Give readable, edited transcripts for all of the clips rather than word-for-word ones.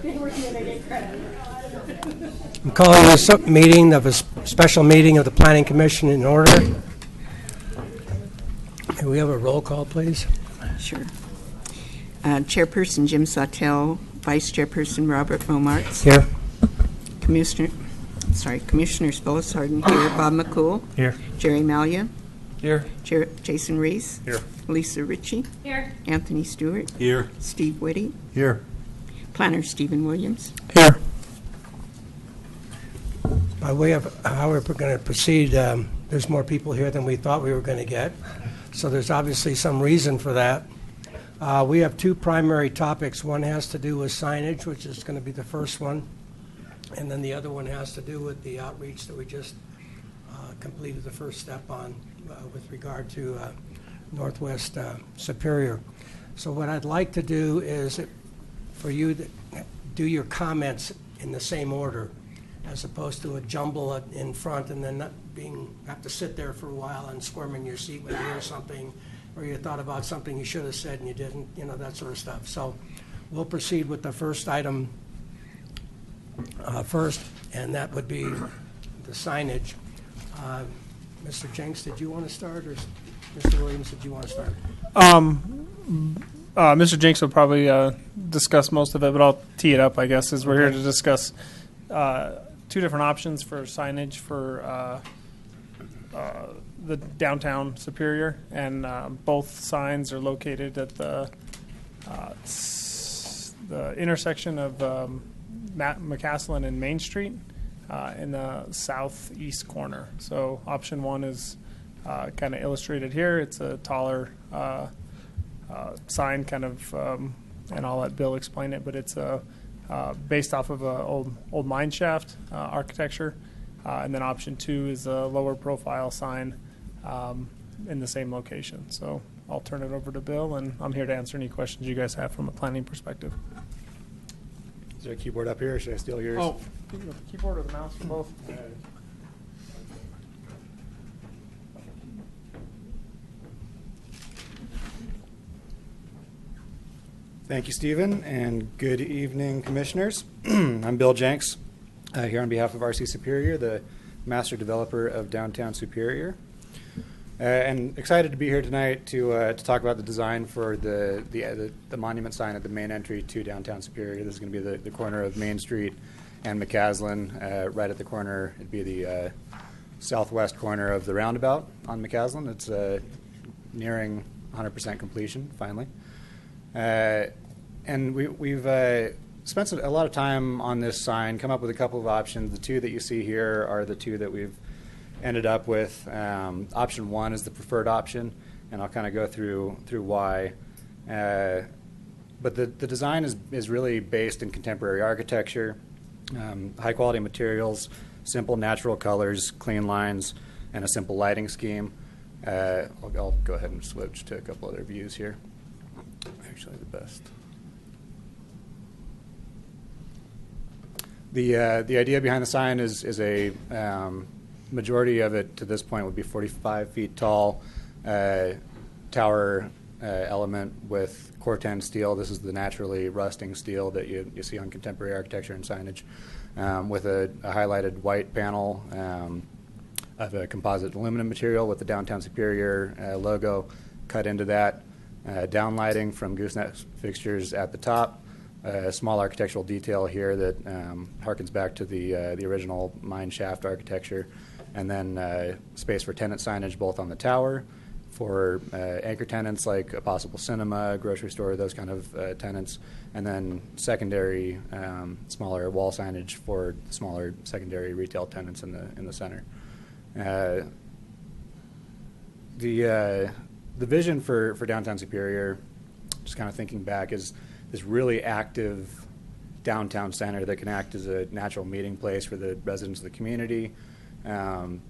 I'm calling this special meeting of the Planning Commission in order. May we have a roll call, please? Sure. Chairperson Jim Sawtelle, Vice Chairperson Robert Romarts. Here. Commissioner Phyllis Harden here. Bob McCool. Here. Jerry Malia. Here. Jason Reese. Here. Lisa Ritchie. Here. Anthony Stewart. Here. Steve Whitty. Here. Planner Stephen Williams. Here. By way of how we're going to proceed, there's more people here than we thought we were going to get. So there's obviously some reason for that. We have two primary topics. One has to do with signage, which is going to be the first one. And then the other one has to do with the outreach that we just completed the first step on with regard to Northwest Superior. So what I'd like to do is for you to do your comments in the same order, as opposed to a jumble in front and then have to sit there for a while and squirm in your seat when you hear something, or you thought about something you should have said and you didn't, that sort of stuff. So we'll proceed with the first item first, and that would be the signage. Mr. Jenks, did you want to start, or Mr. Williams, did you want to start? Mr. Jenks will probably discuss most of it, but I'll tee it up, I guess, as we're here to discuss two different options for signage for the downtown Superior, and both signs are located at the intersection of McCaslin and Main Street in the southeast corner. So option one is kind of illustrated here. It's a taller sign, kind of, and I'll let Bill explain it, but it's based off of an old mine shaft architecture. And then option two is a lower profile sign in the same location. So I'll turn it over to Bill, and I'm here to answer any questions you guys have from a planning perspective. Is there a keyboard up here, or should I steal yours? Oh, the keyboard or the mouse for both? Thank you, Stephen, and good evening, Commissioners. I'm Bill Jenks, here on behalf of RC Superior, the master developer of downtown Superior. And excited to be here tonight to talk about the design for the monument sign at the main entry to downtown Superior. This is going to be the corner of Main Street and McCaslin. Right at the corner, it'd be the southwest corner of the roundabout on McCaslin. It's nearing 100% completion, finally. And we've spent a lot of time on this sign, come up with a couple of options. The two that you see here are the two that we've ended up with. Option one is the preferred option, and I'll kind of go through why. But the design is really based in contemporary architecture, high quality materials, simple natural colors, clean lines, and a simple lighting scheme. I'll go ahead and switch to a couple other views here. Actually, the best. The idea behind the sign is a majority of it to this point would be 45 feet tall tower element with Corten steel. This is the naturally rusting steel that you see on contemporary architecture and signage, with a highlighted white panel of a composite aluminum material with the Downtown Superior logo cut into that. Downlighting from gooseneck fixtures at the top. A small architectural detail here that harkens back to the original mine shaft architecture. And then space for tenant signage both on the tower for anchor tenants like a possible cinema, grocery store, those kind of tenants. And then secondary, smaller wall signage for smaller secondary retail tenants in the center. The vision for Downtown Superior, just kind of thinking back, is this really active downtown center that can act as a natural meeting place for the residents of the community, and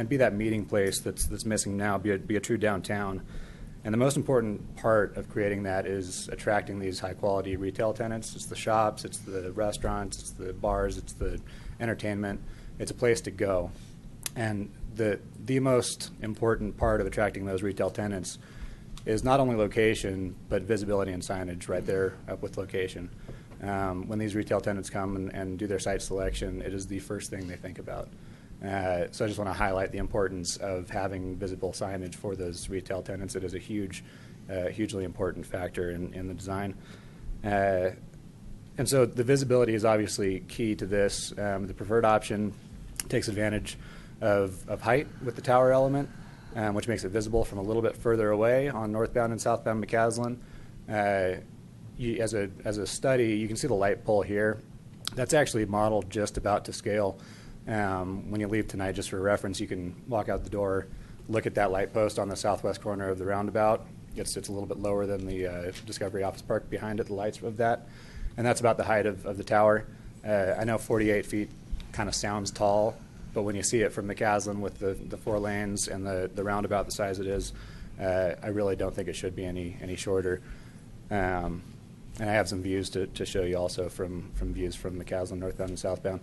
be that meeting place that's missing now, be a true downtown. And the most important part of creating that is attracting these high-quality retail tenants. It's the shops, it's the restaurants, it's the bars, it's the entertainment. It's a place to go. And the most important part of attracting those retail tenants is not only location, but visibility and signage right there up with location. When these retail tenants come and do their site selection, it is the first thing they think about. So I just want to highlight the importance of having visible signage for those retail tenants. It is a hugely important factor in the design. And so the visibility is obviously key to this. The preferred option takes advantage of height with the tower element, which makes it visible from a little bit further away on northbound and southbound McCaslin. As a study, you can see the light pole here. That's actually modeled just about to scale. When you leave tonight, just for reference, you can walk out the door, look at that light post on the southwest corner of the roundabout. It's a little bit lower than the Discovery Office Park behind it, the lights of that. And that's about the height of the tower. I know 48 feet kind of sounds tall, but when you see it from McCaslin with the 4 lanes and the roundabout the size it is, I really don't think it should be any shorter. And I have some views to show you also from views from McCaslin northbound and southbound.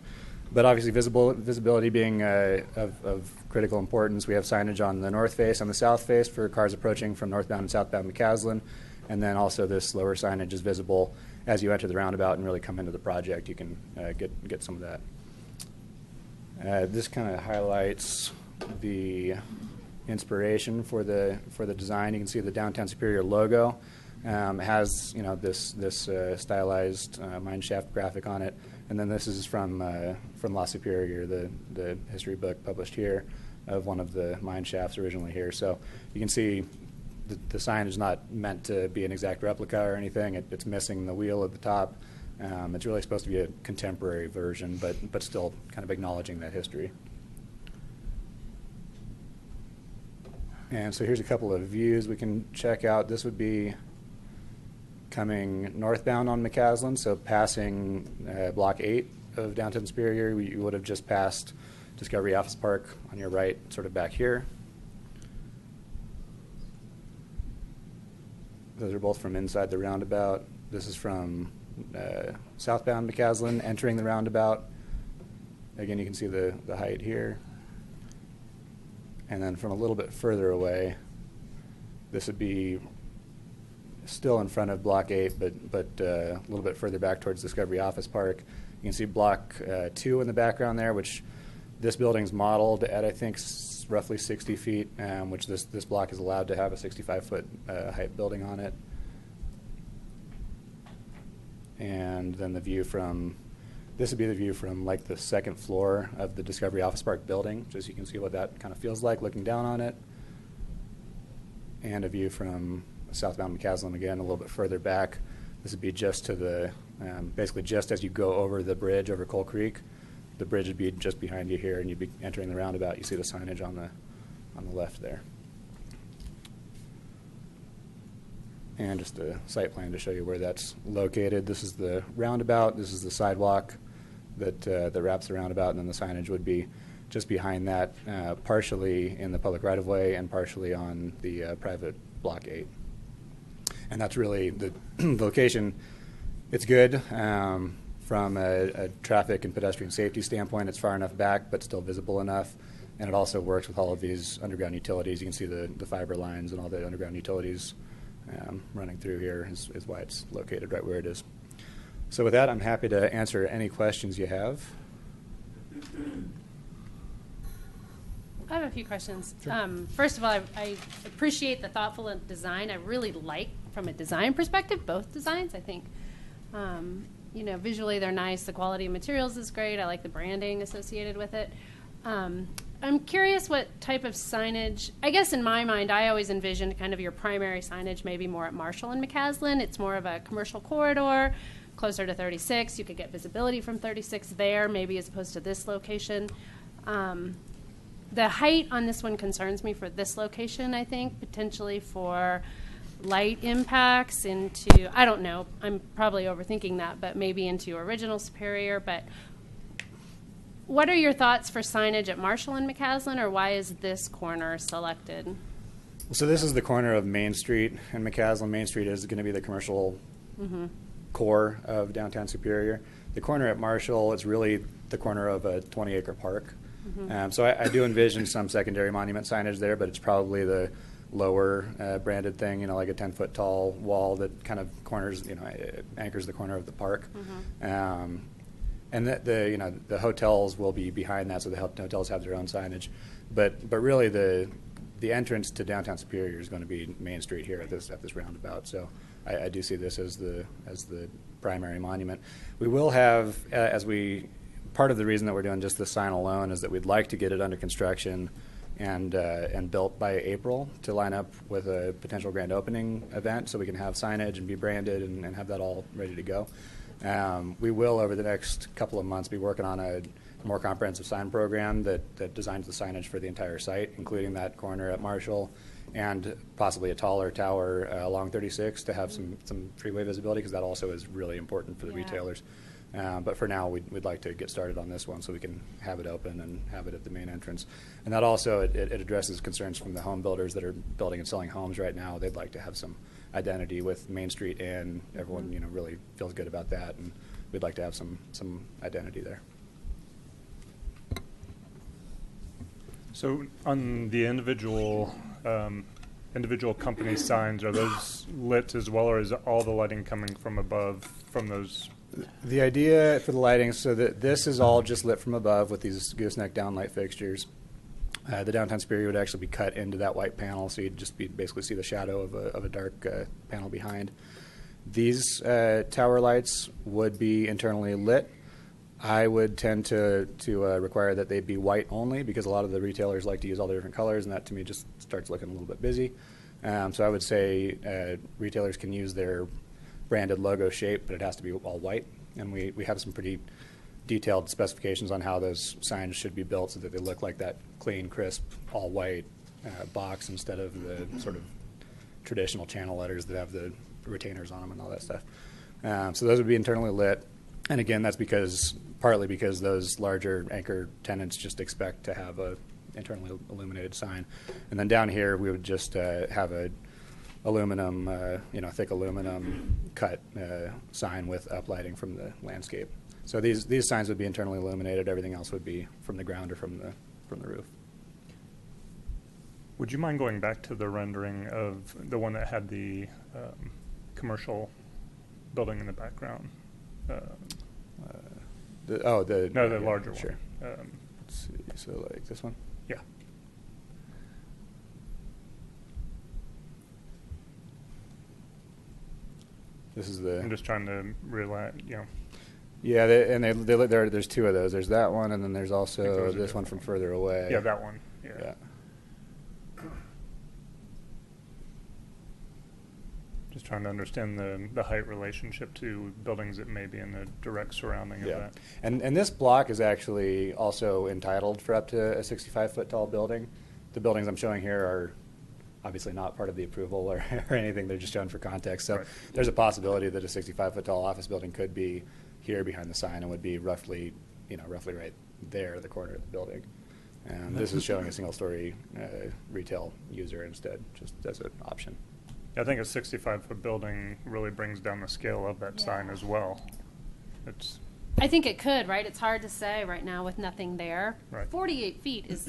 But obviously visibility being of critical importance, we have signage on the north face and the south face for cars approaching from northbound and southbound McCaslin. And then also this lower signage is visible as you enter the roundabout and really come into the project. You can get some of that. This kind of highlights the inspiration for the design. You can see the Downtown Superior logo. It has this stylized mine shaft graphic on it, and then this is from La Superior, the history book published here of one of the mine shafts originally here. So you can see the sign is not meant to be an exact replica or anything. It's missing the wheel at the top. It's really supposed to be a contemporary version, but still kind of acknowledging that history. And so here's a couple of views we can check out. This would be coming northbound on McCaslin, so passing Block 8 of Downtown Superior. You would have just passed Discovery Office Park on your right, sort of back here. Those are both from inside the roundabout. This is from southbound McCaslin, entering the roundabout. Again, you can see the height here. And then from a little bit further away, this would be still in front of Block 8, but a little bit further back towards Discovery Office Park. You can see Block 2 in the background there, which this building's modeled at, I think, roughly 60 feet, which this block is allowed to have a 65-foot height building on it. And then the view from, this would be the view from like the second floor of the Discovery Office Park building, just so you can see what that kind of feels like looking down on it. And a view from southbound McCaslin again, a little bit further back. This would be just to the, basically just as you go over the bridge over Coal Creek. The bridge would be just behind you here, and you'd be entering the roundabout. You see the signage on the left there. And just a site plan to show you where that's located. This is the roundabout. This is the sidewalk that wraps the roundabout, and then the signage would be just behind that, partially in the public right-of-way and partially on the private Block 8. And that's really the location. It's good. From a traffic and pedestrian safety standpoint, it's far enough back, but still visible enough. And it also works with all of these underground utilities. You can see the fiber lines and all the underground utilities running through here is why it's located right where it is. So with that, I'm happy to answer any questions you have. I have a few questions. Sure. First of all, I appreciate the thoughtful design. I really like, from a design perspective, both designs. I think visually they're nice. The quality of materials is great. I like the branding associated with it. I'm curious what type of signage, I guess in my mind, I always envisioned kind of your primary signage maybe more at Marshall and McCaslin. It's more of a commercial corridor, closer to 36. You could get visibility from 36 there, maybe as opposed to this location. The height on this one concerns me for this location, I think, potentially for light impacts into, I don't know, I'm probably overthinking that, but maybe into original Superior. But what are your thoughts for signage at Marshall and McCaslin, or why is this corner selected? So this is the corner of Main Street and McCaslin. Main Street is going to be the commercial core of Downtown Superior. The corner at Marshall is really the corner of a 20-acre park. So I do envision some secondary monument signage there, but it's probably the lower branded thing, like a 10-foot tall wall that kind of corners, anchors the corner of the park. And the hotels will be behind that, so the hotels have their own signage. But really the entrance to downtown Superior is going to be Main Street here at this roundabout. So I do see this as the primary monument. We will have, part of the reason that we're doing just this sign alone is that we'd like to get it under construction and built by April to line up with a potential grand opening event, so we can have signage and be branded and have that all ready to go. We will, over the next couple of months, be working on a more comprehensive sign program that designs the signage for the entire site, including that corner at Marshall, and possibly a taller tower along 36 to have some freeway visibility, because that also is really important for the retailers. But for now, we'd like to get started on this one so we can have it open and have it at the main entrance. And that also, it addresses concerns from the home builders that are building and selling homes right now. They'd like to have some identity with Main Street Inn. Everyone, really feels good about that, and we'd like to have some identity there. So on the individual company signs, are those lit as well, or is all the lighting coming from above from those? The idea for the lighting, so that this is all just lit from above with these gooseneck downlight fixtures. The downtown Superior would actually be cut into that white panel, so you'd just basically see the shadow of a dark panel behind. These tower lights would be internally lit. I would tend to require that they be white only, because a lot of the retailers like to use all the different colors, and that to me just starts looking a little bit busy. So I would say retailers can use their branded logo shape, but it has to be all white. And we have some pretty detailed specifications on how those signs should be built so that they look like that clean, crisp, all white box instead of the sort of traditional channel letters that have the retainers on them and all that stuff. So those would be internally lit. And again, that's partly because those larger anchor tenants just expect to have a internally illuminated sign. And then down here, we would just have a aluminum, thick aluminum cut sign with uplighting from the landscape. So these signs would be internally illuminated. Everything else would be from the ground or from the roof. Would you mind going back to the rendering of the one that had the commercial building in the background? The larger sure. one. Let's see. So like this one. Yeah. This is the. I'm just trying to realize, Yeah, there's two of those. There's that one, and then there's also those are this one from further away. Yeah, that one. Yeah. Just trying to understand the height relationship to buildings that may be in the direct surrounding of that. And this block is actually also entitled for up to a 65-foot tall building. The buildings I'm showing here are obviously not part of the approval or anything. They're just shown for context. So there's a possibility that a 65-foot tall office building could be here behind the sign and would be roughly right there at the corner of the building. And this is showing a single-story retail user instead, just as an option. I think a 65-foot building really brings down the scale of that sign as well. I think it could, right? It's hard to say right now with nothing there. Right. 48 feet is,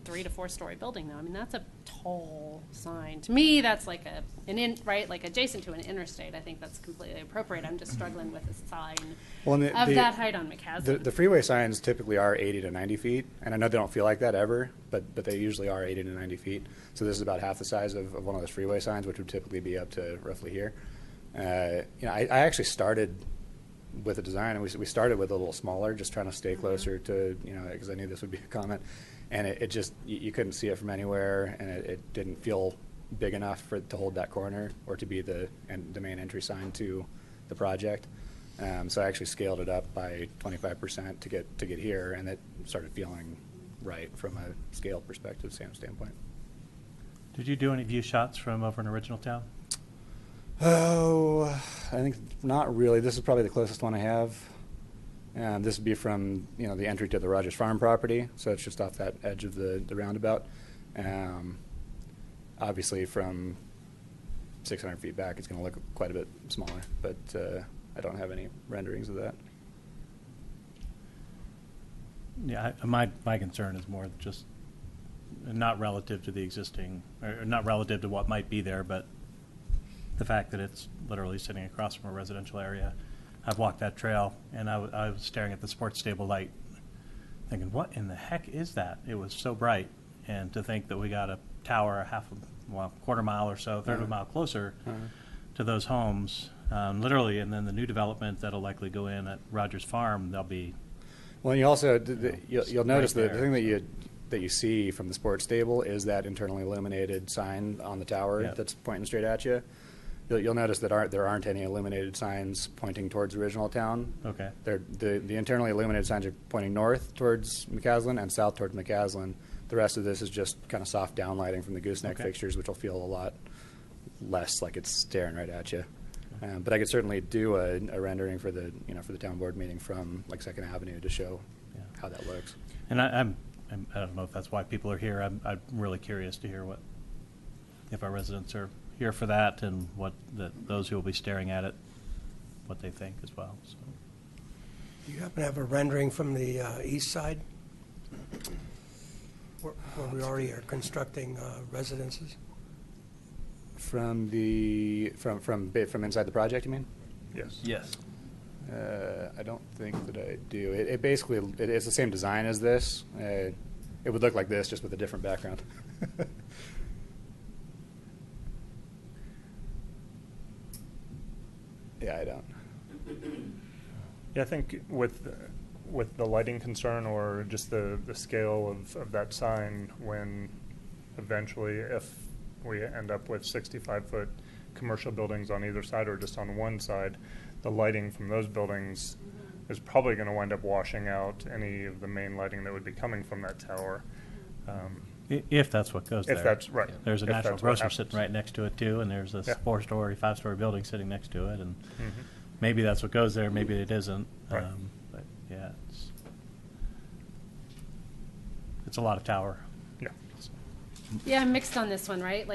3 to 4 story building though. I mean, that's a tall sign. To me, that's like like adjacent to an interstate. I think that's completely appropriate. I'm just struggling with a sign of that height on McCaslin. The freeway signs typically are 80 to 90 feet, and I know they don't feel like that ever, but they usually are 80 to 90 feet. So this is about half the size of one of those freeway signs, which would typically be up to roughly here. I actually started with a design, and we started with a little smaller, just trying to stay closer to, because I knew this would be a comment. And it just, you couldn't see it from anywhere, and it didn't feel big enough to hold that corner or to be the main entry sign to the project. So I actually scaled it up by 25% to get here, and it started feeling right from a scale perspective standpoint. Did you do any view shots from over in Original Town? Oh, I think not really. This is probably the closest one I have. This would be from the entry to the Rogers Farm property, so it's just off that edge of the roundabout. Obviously, from 600 feet back, it's going to look quite a bit smaller, but I don't have any renderings of that. Yeah, my concern is more just not relative to the existing, or not relative to what might be there, but the fact that it's literally sitting across from a residential area. I've walked that trail, and I was staring at the sports stable light, thinking, what in the heck is that? It was so bright. And to think that we got a tower quarter mile or so, third of a mile closer to those homes, literally, and then the new development that'll likely go in at Rogers Farm, they'll be. Well, you also you'll notice right that the thing that you see from the sports stable is that internally illuminated sign on the tower Yep. that's pointing straight at you. You'll notice that there aren't any illuminated signs pointing towards original town. Okay. The internally illuminated signs are pointing north towards McCaslin and south towards McCaslin. The rest of this is just kind of soft downlighting from the gooseneck Okay. fixtures, which will feel a lot less like it's staring right at you. But I could certainly do a rendering for the town board meeting from like Second Avenue to show Yeah. how that looks. And I don't know if that's why people are here. I'm really curious to hear if our residents are here for that, and those who will be staring at it, what they think as well. So. Do you happen to have a rendering from the east side? Where we already are constructing residences? From inside the project, you mean? Yes. Yes. I don't think that I do. It basically it's the same design as this. It would look like this, just with a different background. Yeah, I don't. Yeah, I think with the lighting concern or just the scale of that sign, when eventually, if we end up with 65-foot commercial buildings on either side or just on one side, the lighting from those buildings is probably going to wind up washing out any of the main lighting that would be coming from that tower. If that's what goes there. If that's right. There's a If National that's what Grocer happens. sitting right next to it, too, and there's this Yeah. 4-story, 5-story building sitting next to it, and Mhm. maybe that's what goes there, maybe it isn't. Right. But, yeah, it's a lot of tower. Yeah. Yeah, I'm mixed on this one, right?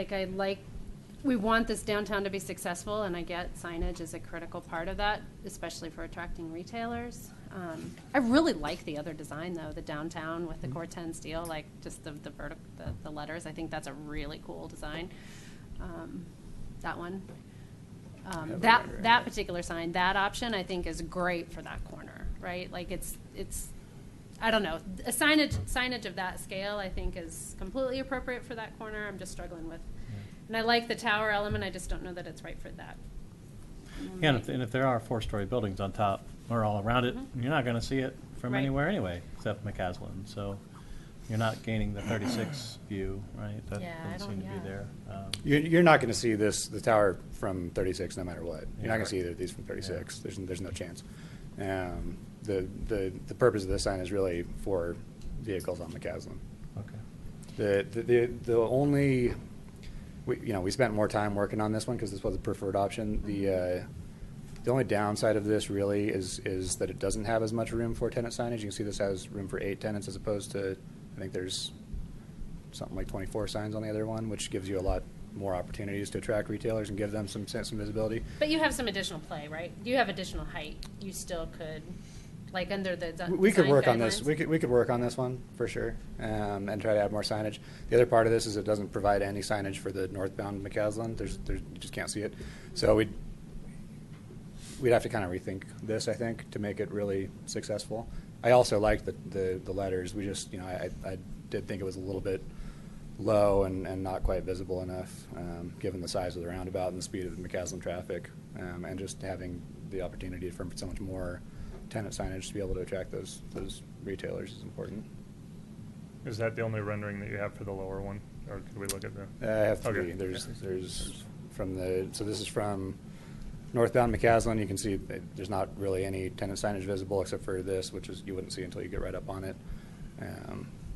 We want this downtown to be successful, and I get signage is a critical part of that, especially for attracting retailers. I really like the other design, though, the downtown with the Corten steel, like just the letters. I think that's a really cool design. That one. That particular sign, that option, I think is great for that corner, right? Like it's I don't know, a signage of that scale, I think, is completely appropriate for that corner. I'm just struggling with, and I like the tower element. I just don't know that it's right for that. Yeah, and if there are 4-story buildings on top or all around it, you're not going to see it from Right. anywhere anyway, except McCaslin. So you're not gaining the 36 view, right? That Yeah, I doesn't don't- seem to be yeah. there. You're not going to see the tower from 36 no matter what. You're Yeah. not going to see either of these from 36. There's no chance. The purpose of this sign is really for vehicles on McCaslin. Okay. The only we spent more time working on this one because this was a preferred option. The only downside of this really is that it doesn't have as much room for tenant signage. You can see this has room for 8 tenants as opposed to, I think there's something like 24 signs on the other one, which gives you a lot more opportunities to attract retailers and give them some visibility. But you have some additional play, right? You have additional height. You still could, like under the We could design work on this. guidelines. We could work on this one for sure, and try to add more signage. The other part of this is it doesn't provide any signage for the northbound McCaslin. You just can't see it. So we'd have to kind of rethink this, I think, to make it really successful. I also like the letters. We just, I did think it was a little bit low and not quite visible enough, given the size of the roundabout and the speed of the McCaslin traffic, and just having the opportunity for so much more tenant signage to be able to attract those retailers is important. Is that the only rendering that you have for the lower one, or could we look at the? I have 3. Okay. There's so this is from northbound McCaslin. You can see that there's not really any tenant signage visible except for this, which is you wouldn't see until you get right up on it.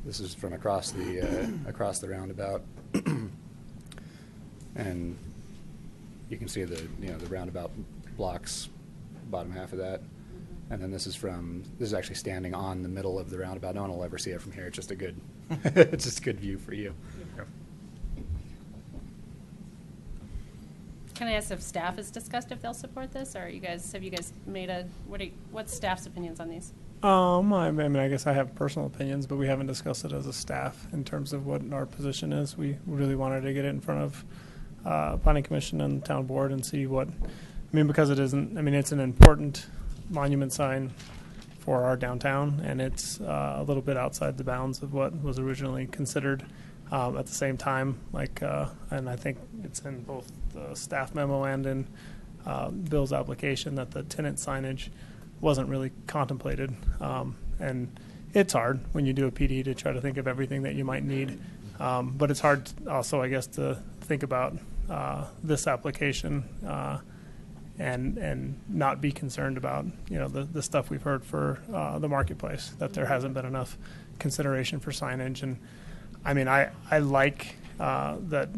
This is from across the roundabout, and you can see the roundabout blocks bottom half of that. And then this is actually standing on the middle of the roundabout. No one will ever see it from here. It's just a good view for you. Yeah. Can I ask if staff has discussed if they'll support this, or have you guys made what's staff's opinions on these? I mean, I guess I have personal opinions, but we haven't discussed it as a staff in terms of what our position is. We really wanted to get it in front of planning commission and town board and see what. I mean, because it isn't. I mean, it's an important monument sign for our downtown, and it's a little bit outside the bounds of what was originally considered. At the same time, and I think it's in both the staff memo and in Bill's application that the tenant signage wasn't really contemplated. And it's hard when you do a PD to try to think of everything that you might need. But it's hard also, I guess, to think about this application and not be concerned about, the stuff we've heard for the marketplace, that there hasn't been enough consideration for signage. And I mean, I like that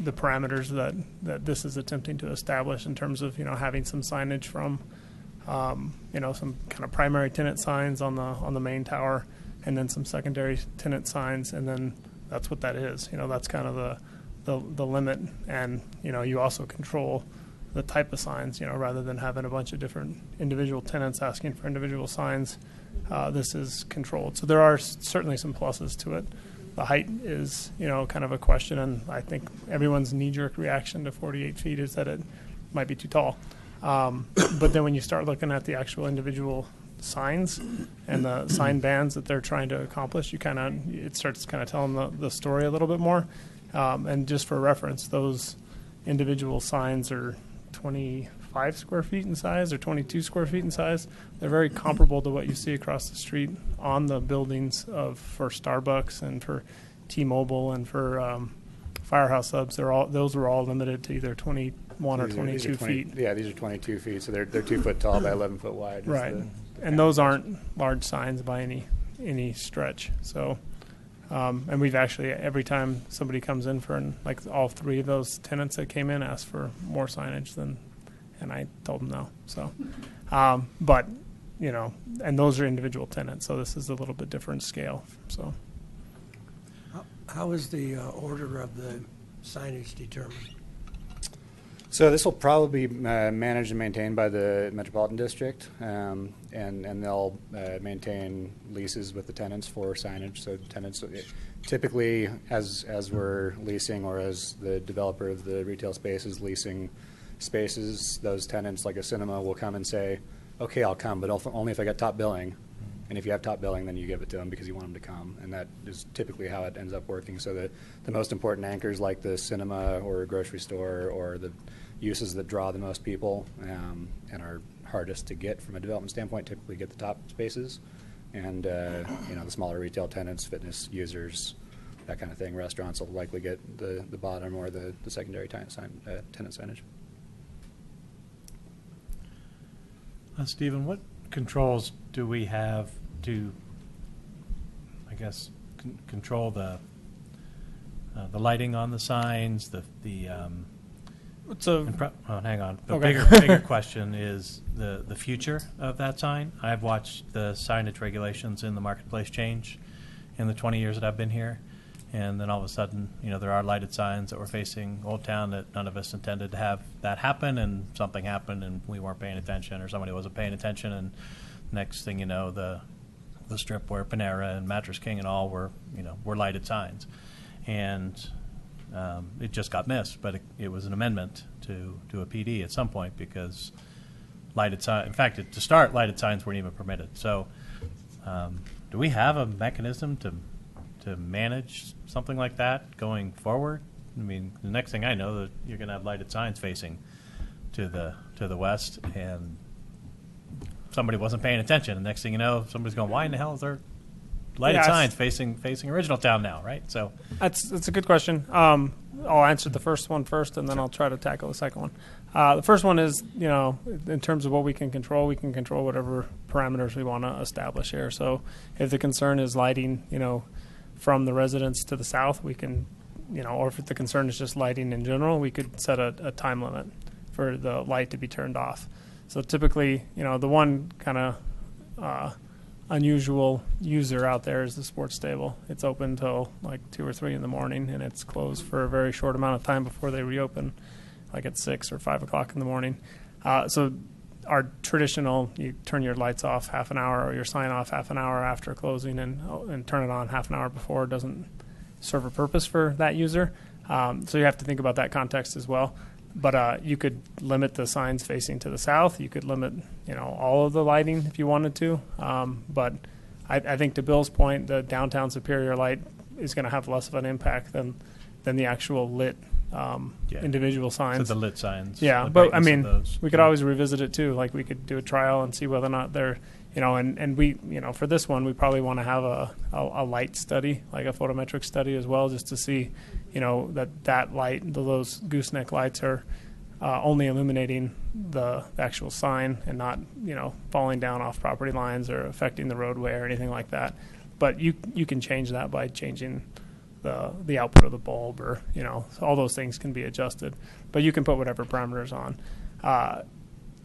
the parameters that this is attempting to establish in terms of, having some signage from, some kind of primary tenant signs on the main tower, and then some secondary tenant signs, and then that's what that is. That's kind of the limit, and you also control the type of signs. Rather than having a bunch of different individual tenants asking for individual signs, this is controlled. So there are certainly some pluses to it. The height is, kind of a question, and I think everyone's knee-jerk reaction to 48 feet is that it might be too tall. But then when you start looking at the actual individual signs and the sign bands that they're trying to accomplish, it starts kind of telling the story a little bit more. And just for reference, those individual signs are 25 square feet in size or 22 square feet in size. They're very comparable to what you see across the street on the buildings for Starbucks and for T-Mobile and for Firehouse Subs. Those were all limited to either 21 or 22 feet. Yeah, these are 22 feet, so they're 2 foot tall by 11 foot wide. Right, and those aren't large signs by any stretch. So, and we've actually, every time somebody comes in all three of those tenants that came in asked for more signage and I told them no. So, but and those are individual tenants, so this is a little bit different scale. So, How is the order of the signage determined? So this will probably be managed and maintained by the Metropolitan District, and they'll maintain leases with the tenants for signage. So tenants typically, as we're leasing or as the developer of the retail space is leasing spaces, those tenants, like a cinema, will come and say, okay, I'll come, but only if I got top billing. And if you have top billing, then you give it to them because you want them to come. And that is typically how it ends up working. So the most important anchors like the cinema or a grocery store or the uses that draw the most people and are hardest to get from a development standpoint typically get the top spaces. And the smaller retail tenants, fitness users, that kind of thing, restaurants will likely get the bottom or the secondary tenant signage. Stephen, what controls do we have to, I guess, control the lighting on the signs? Hang on. The bigger question is the future of that sign. I've watched the signage regulations in the marketplace change in the 20 years that I've been here, and then all of a sudden, there are lighted signs that were facing Old Town that none of us intended to have that happen, and something happened, and we weren't paying attention, or somebody wasn't paying attention, and next thing you know, the strip where Panera and Mattress King and all were lighted signs, and it just got missed. But it was an amendment to a PD at some point because lighted sign. In fact, to start, lighted signs weren't even permitted. So, do we have a mechanism to manage something like that going forward? I mean, the next thing I know, that you're going to have lighted signs facing to the west, and somebody wasn't paying attention. And next thing you know, somebody's going, "Why in the hell is there lighted signs facing Original Town now?" Right? So that's a good question. I'll answer the first one first, and then I'll try to tackle the second one. The first one is, in terms of what we can control whatever parameters we want to establish here. So if the concern is lighting, from the residents to the south, we can, or if the concern is just lighting in general, we could set a time limit for the light to be turned off. So typically, the one kind of unusual user out there is the sports stable. It's open till like 2 or 3 in the morning, and it's closed for a very short amount of time before they reopen, like at 6 or 5 o'clock in the morning. So our traditional, you turn your lights off half an hour or your sign off half an hour after closing and turn it on half an hour before doesn't serve a purpose for that user. So you have to think about that context as well. But you could limit the signs facing to the south. You could limit, all of the lighting if you wanted to. But I think to Bill's point, the downtown Superior light is going to have less of an impact than the actual lit individual So signs. the lit signs. Yeah, the but I brightness mean, of those. we could always revisit it too. Like we could do a trial and see whether or not they're, and we, for this one, we probably want to have a light study, like a photometric study as well, just to see, that light, those gooseneck lights are only illuminating the actual sign and not, falling down off property lines or affecting the roadway or anything like that. But you can change that by changing the output of the bulb, or all those things can be adjusted. But you can put whatever parameters on.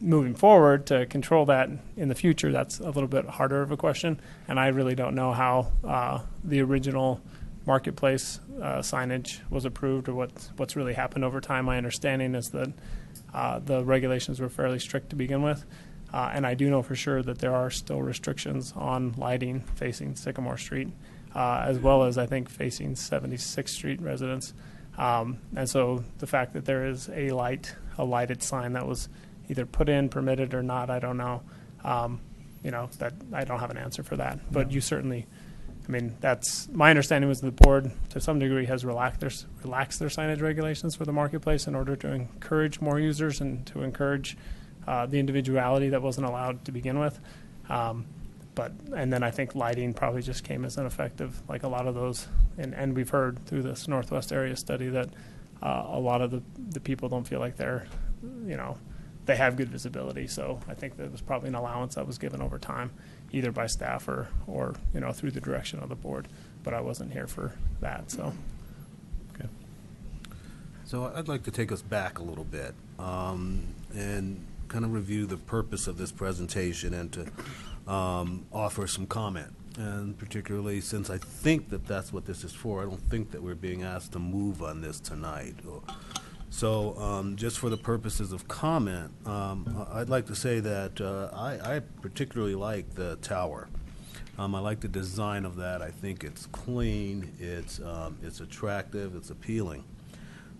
Moving forward to control that in the future, that's a little bit harder of a question, and I really don't know how the original marketplace signage was approved or what's really happened over time. My understanding is that the regulations were fairly strict to begin with, and I do know for sure that there are still restrictions on lighting facing Sycamore Street, as well as I think facing 76th Street residents. And so the fact that there is a lighted sign that was either put in, permitted or not, I don't know. That I don't have an answer for that. But you certainly, that's my understanding was the board to some degree has relaxed their signage regulations for the marketplace in order to encourage more users and to encourage the individuality that wasn't allowed to begin with. And then I think lighting probably just came as an effective, like a lot of those, and we've heard through this Northwest area study that a lot of the people don't feel like they're, they have good visibility. So I think that was probably an allowance that was given over time, either by staff or through the direction of the board. But I wasn't here for that, so. Okay. So I'd like to take us back a little bit and kind of review the purpose of this presentation and to offer some comment. And particularly since I think that that's what this is for, I don't think that we're being asked to move on this tonight. So just for the purposes of comment, I'd like to say that I particularly like the tower. I like the design of that. I think it's clean, it's attractive, it's appealing.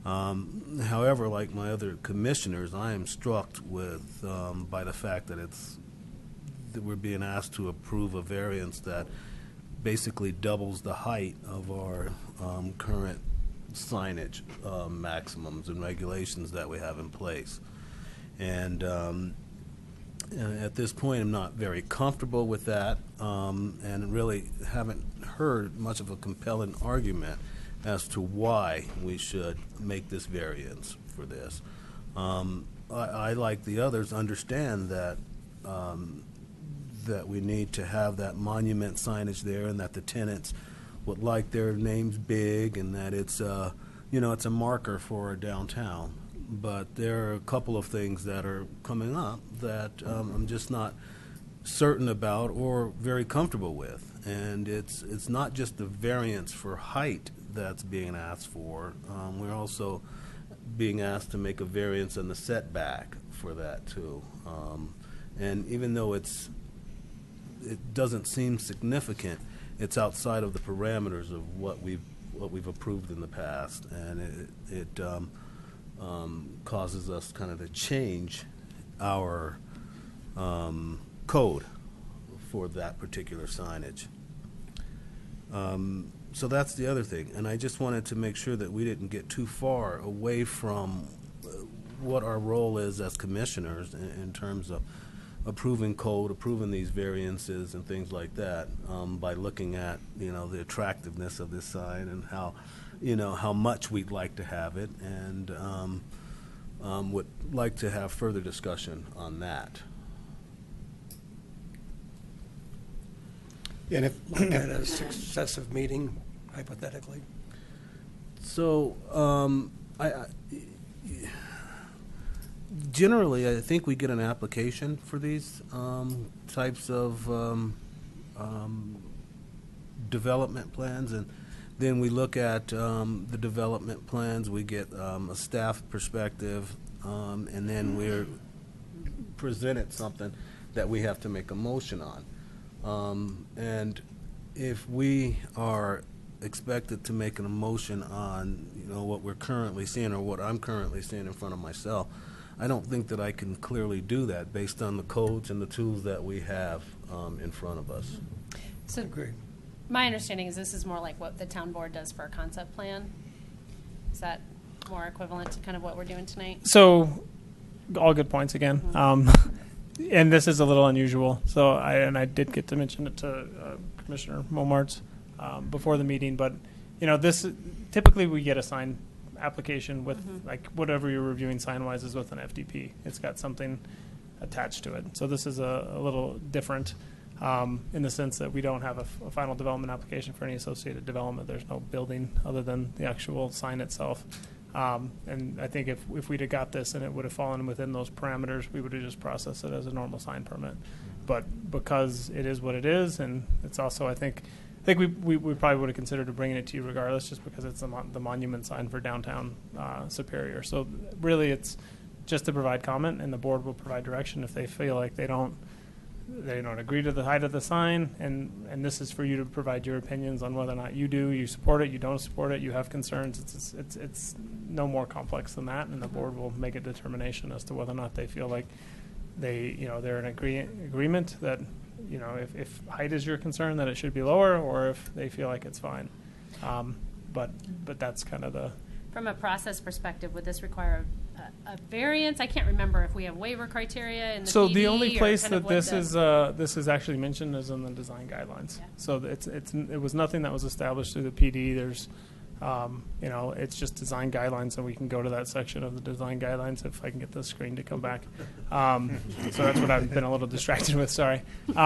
However, like my other commissioners, I am struck with by the fact that we're being asked to approve a variance that basically doubles the height of our current signage maximums and regulations that we have in place. And at this point, I'm not very comfortable with that, and really haven't heard much of a compelling argument as to why we should make this variance for this. I, like the others, understand that that we need to have that monument signage there, and that the tenants would like their names big, and that it's it's a marker for our downtown. But there are a couple of things that are coming up that I'm just not certain about or very comfortable with. And it's not just the variance for height that's being asked for. We're also being asked to make a variance on the setback for that too. And even though it doesn't seem significant, it's outside of the parameters of what we've approved in the past, and it causes us kind of to change our code for that particular signage. So that's the other thing, and I just wanted to make sure that we didn't get too far away from what our role is as commissioners in terms of approving code, approving these variances and things like that, by looking at the attractiveness of this sign and how much we'd like to have it, and would like to have further discussion on that. And if we had a successive meeting, hypothetically. So generally, I think we get an application for these types of development plans, and then we look at the development plans. We get a staff perspective, and then we're presented something that we have to make a motion on. And if we are expected to make an motion on, what we're currently seeing or what I'm currently seeing in front of myself, I don't think that I can clearly do that based on the codes and the tools that we have in front of us. So Agreed. my understanding is this is more like what the town board does for a concept plan. Is that more equivalent to kind of what we're doing tonight? So, all good points again. And this is a little unusual. So, I did get to mention it to Commissioner Momartz before the meeting, but this typically we get a sign application with like whatever you're reviewing sign wise is with an FDP. It's got something attached to it. So this is a little different in the sense that we don't have a final development application for any associated development. There's no building other than the actual sign itself. And I think if we'd have got this and it would have fallen within those parameters, we would have just processed it as a normal sign permit. But because it is what it is, and it's also, I think we probably would have considered bringing it to you regardless, just because it's the monument sign for downtown Superior. So really, it's just to provide comment, and the board will provide direction if they feel like they don't agree to the height of the sign, and this is for you to provide your opinions on whether or not you support it, you don't support it, you have concerns. It's no more complex than that, and the board will make a determination as to whether or not they feel like they're in agreement that if height is your concern that it should be lower, or if they feel like it's fine. But that's kind of the. From a process perspective, would this require a variance? I can't remember if we have waiver criteria in the So PD the only or place kind of that this is actually mentioned is in the design guidelines. Yeah. So it was nothing that was established through the PD. There's it's just design guidelines, and we can go to that section of the design guidelines if I can get the screen to come back. So that's what I've been a little distracted with. Sorry. So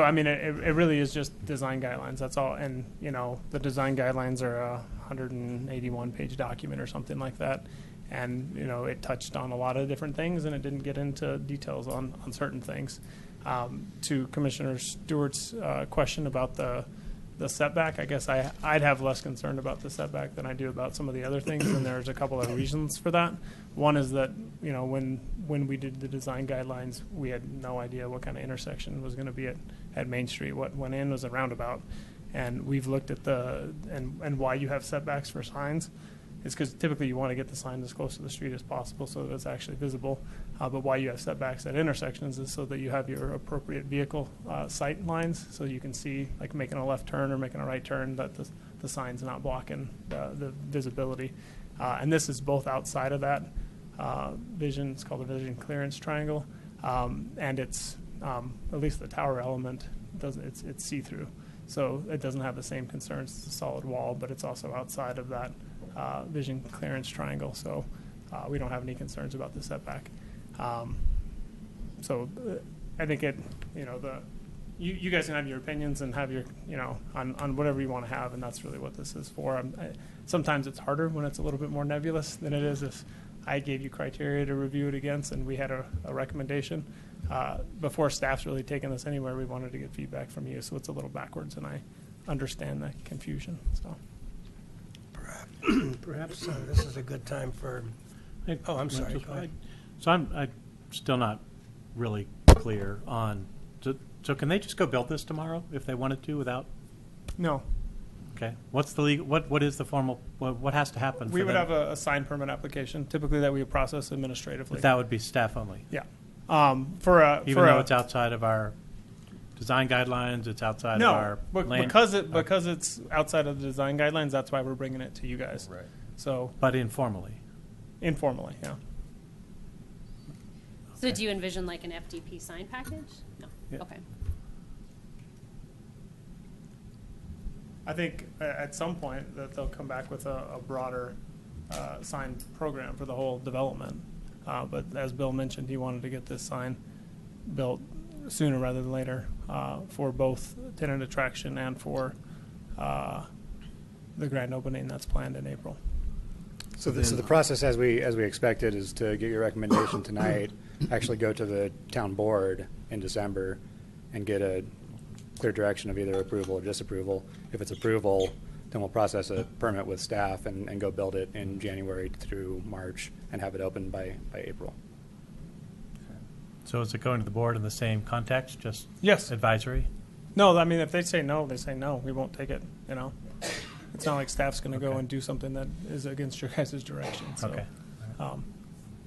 I mean, it really is just design guidelines. That's all. And the design guidelines are a 181-page document or something like that. And it touched on a lot of different things, and it didn't get into details on certain things. To Commissioner Stewart's question about the setback, I guess I'd have less concern about the setback than I do about some of the other things, and there's a couple of reasons for that. One is that when we did the design guidelines, we had no idea what kind of intersection was going to be at Main Street. What went in was a roundabout, and we've looked at and why you have setbacks for signs. It's because typically you want to get the sign as close to the street as possible so that it's actually visible. But why you have setbacks at intersections is so that you have your appropriate vehicle sight lines, so you can see, like making a left turn or making a right turn, that the sign's not blocking the visibility. And this is both outside of that vision. It's called the vision clearance triangle, and it's at least the tower element doesn't. It's see-through, so it doesn't have the same concerns as a solid wall, but it's also outside of that vision clearance triangle, so we don't have any concerns about the setback. So I think you guys can have your opinions and have your on whatever you want to have, and that's really what this is for. Sometimes it's harder when it's a little bit more nebulous than it is if I gave you criteria to review it against and we had a recommendation. Before staff's really taken this anywhere, we wanted to get feedback from you, so it's a little backwards, and I understand the confusion. So. Perhaps this is a good time for. Oh, I'm sorry. Go ahead. So I'm still not really clear on. So can they just go build this tomorrow if they wanted to without? No. Okay. What's the legal? What is the formal? What has to happen? We for would them? have a sign permit application, typically that we would process administratively. But that would be staff only. Yeah. Even though it's outside of our design guidelines, it's outside of our land. because it's outside of the design guidelines. That's why we're bringing it to you guys. Right. So But informally. informally, yeah. So do you envision like an FDP sign package? No. Yeah. Okay. I think at some point that they'll come back with a broader sign program for the whole development. But as Bill mentioned, he wanted to get this sign built sooner rather than later for both tenant attraction and for the grand opening that's planned in April. So the process, as we expected, is to get your recommendation tonight, actually go to the town board in December, and get a clear direction of either approval or disapproval. If it's approval, then we'll process a permit with staff and go build it in January through March and have it open by April. So is it going to the board in the same context, just Yes. advisory? No, I mean, if they say no, they say no. We won't take it, you know? It's not like staff's going to go Okay. and do something that is against your guys' direction, so. Okay.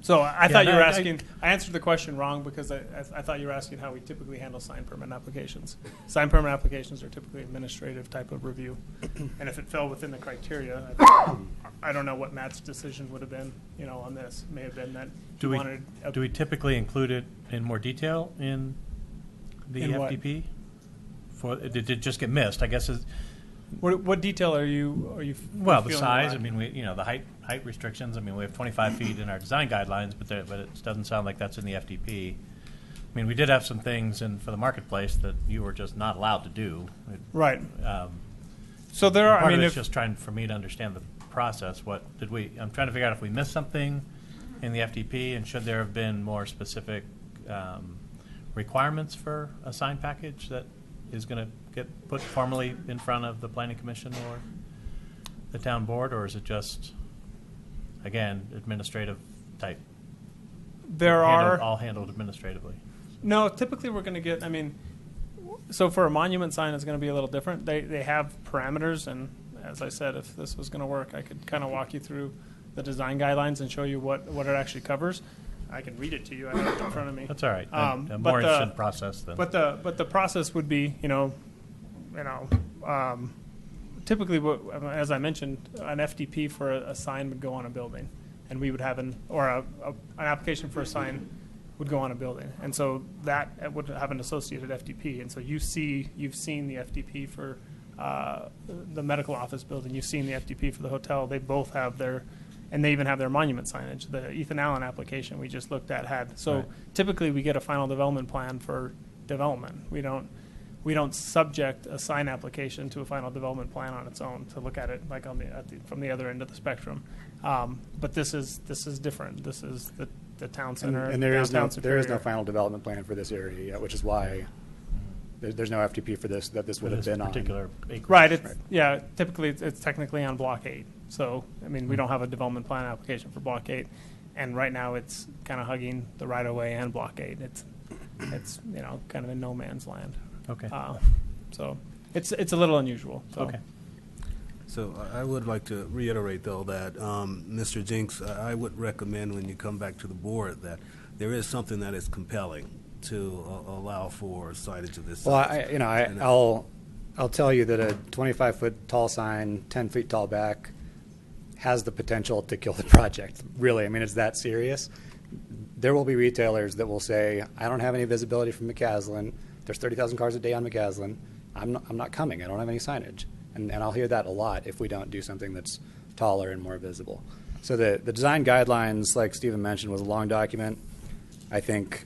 So I thought you no, were I- asking, I answered the question wrong because I thought you were asking how we typically handle sign permit applications. Sign permit applications are typically administrative type of review. And if it fell within the criteria, I don't know what Matt's decision would have been, you know, on this. May have been that Do he we, wanted. do we typically include it in more detail in the In what? FDP? Did it just get missed? I guess is, What detail are you well, the feeling size, I about? mean, the height restrictions, I mean, we have 25 feet in our design guidelines, but it doesn't sound like that's in the FDP. I mean, we did have some things for the marketplace that you were just not allowed to do. Right. So there are, Part I mean, of it's if, just trying for me to understand the process. I'm trying to figure out if we missed something in the FDP, and should there have been more specific requirements for a sign package that is going to get put formally in front of the planning commission or the town board, or is it just, again, administrative type? there are. all handled administratively. No, typically we're going to get, I mean, so for a monument sign, it's going to be a little different. They have parameters, and as I said, if this was going to work, I could kind of walk you through the design guidelines and show you what it actually covers. I can read it to you. I have it in front of me. That's all right. I'm but more the- interested in the process than. But the process would be, typically, as I mentioned, an FDP for a sign would go on a building, and we would have an application for a sign would go on a building, and so that would have an associated FDP, and so you've seen the FDP for the medical office building, you've seen the FDP for the hotel. They both have their, and they even have their monument signage. The Ethan Allen application we just looked at had. So Right. typically we get a final development plan for development. We don't subject a sign application to a final development plan on its own to look at it like from the other end of the spectrum. But this is different. This is the town center. And there is no downtown Superior. final development plan for this area yet, which is why there's no FDP for this that this would for have this been on. particular acreage. Right. Right. Yeah. Typically, it's technically on Block 8. So, I mean, Hmm. we don't have a development plan application for Block 8, and right now it's kind of hugging the right of way and Block 8. It's kind of in no man's land. Okay. So it's a little unusual. So. Okay. So I would like to reiterate, though, that, Mr. Jinks, I would recommend when you come back to the board that there is something that is compelling to allow for signage of this Well, size. I'll tell you that a 25-foot tall sign, 10 feet tall back, has the potential to kill the project. Really, I mean, it's that serious. There will be retailers that will say, "I don't have any visibility from McCaslin. There's 30,000 cars a day on McCaslin. I'm not coming. I don't have any signage." And I'll hear that a lot if we don't do something that's taller and more visible. So the design guidelines, like Stephen mentioned, was a long document. I think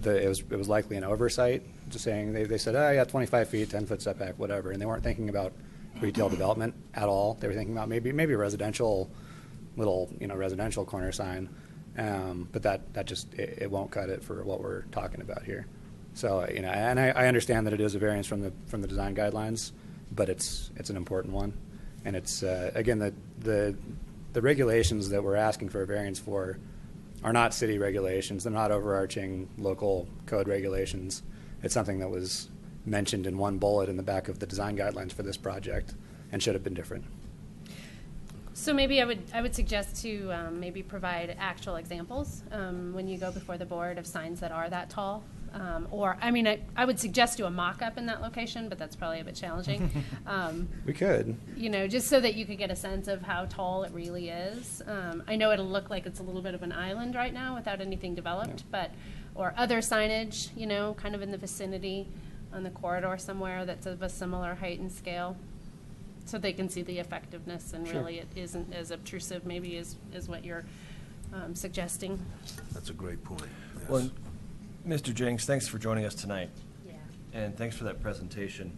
it was likely an oversight, just saying they said, oh yeah, 25 feet, 10-foot setback, whatever, and they weren't thinking about retail development at all. They were thinking about maybe a residential, little residential corner sign, but that just it won't cut it for what we're talking about here. So and I understand that it is a variance from the design guidelines, but it's an important one, and it's again the regulations that we're asking for a variance for are not city regulations. They're not overarching local code regulations. It's something that was mentioned in one bullet in the back of the design guidelines for this project and should have been different. So maybe I would suggest to maybe provide actual examples when you go before the board of signs that are that tall. I would suggest do a mock-up in that location, but that's probably a bit challenging. We could. Just so that you could get a sense of how tall it really is. I know it'll look like it's a little bit of an island right now without anything developed, or other signage, kind of in the vicinity on the corridor somewhere that's of a similar height and scale, so they can see the effectiveness and Sure. really it isn't as obtrusive maybe as what you're suggesting. That's a great point. Yes. Well, Mr. Jinks, thanks for joining us tonight, Yeah. and thanks for that presentation.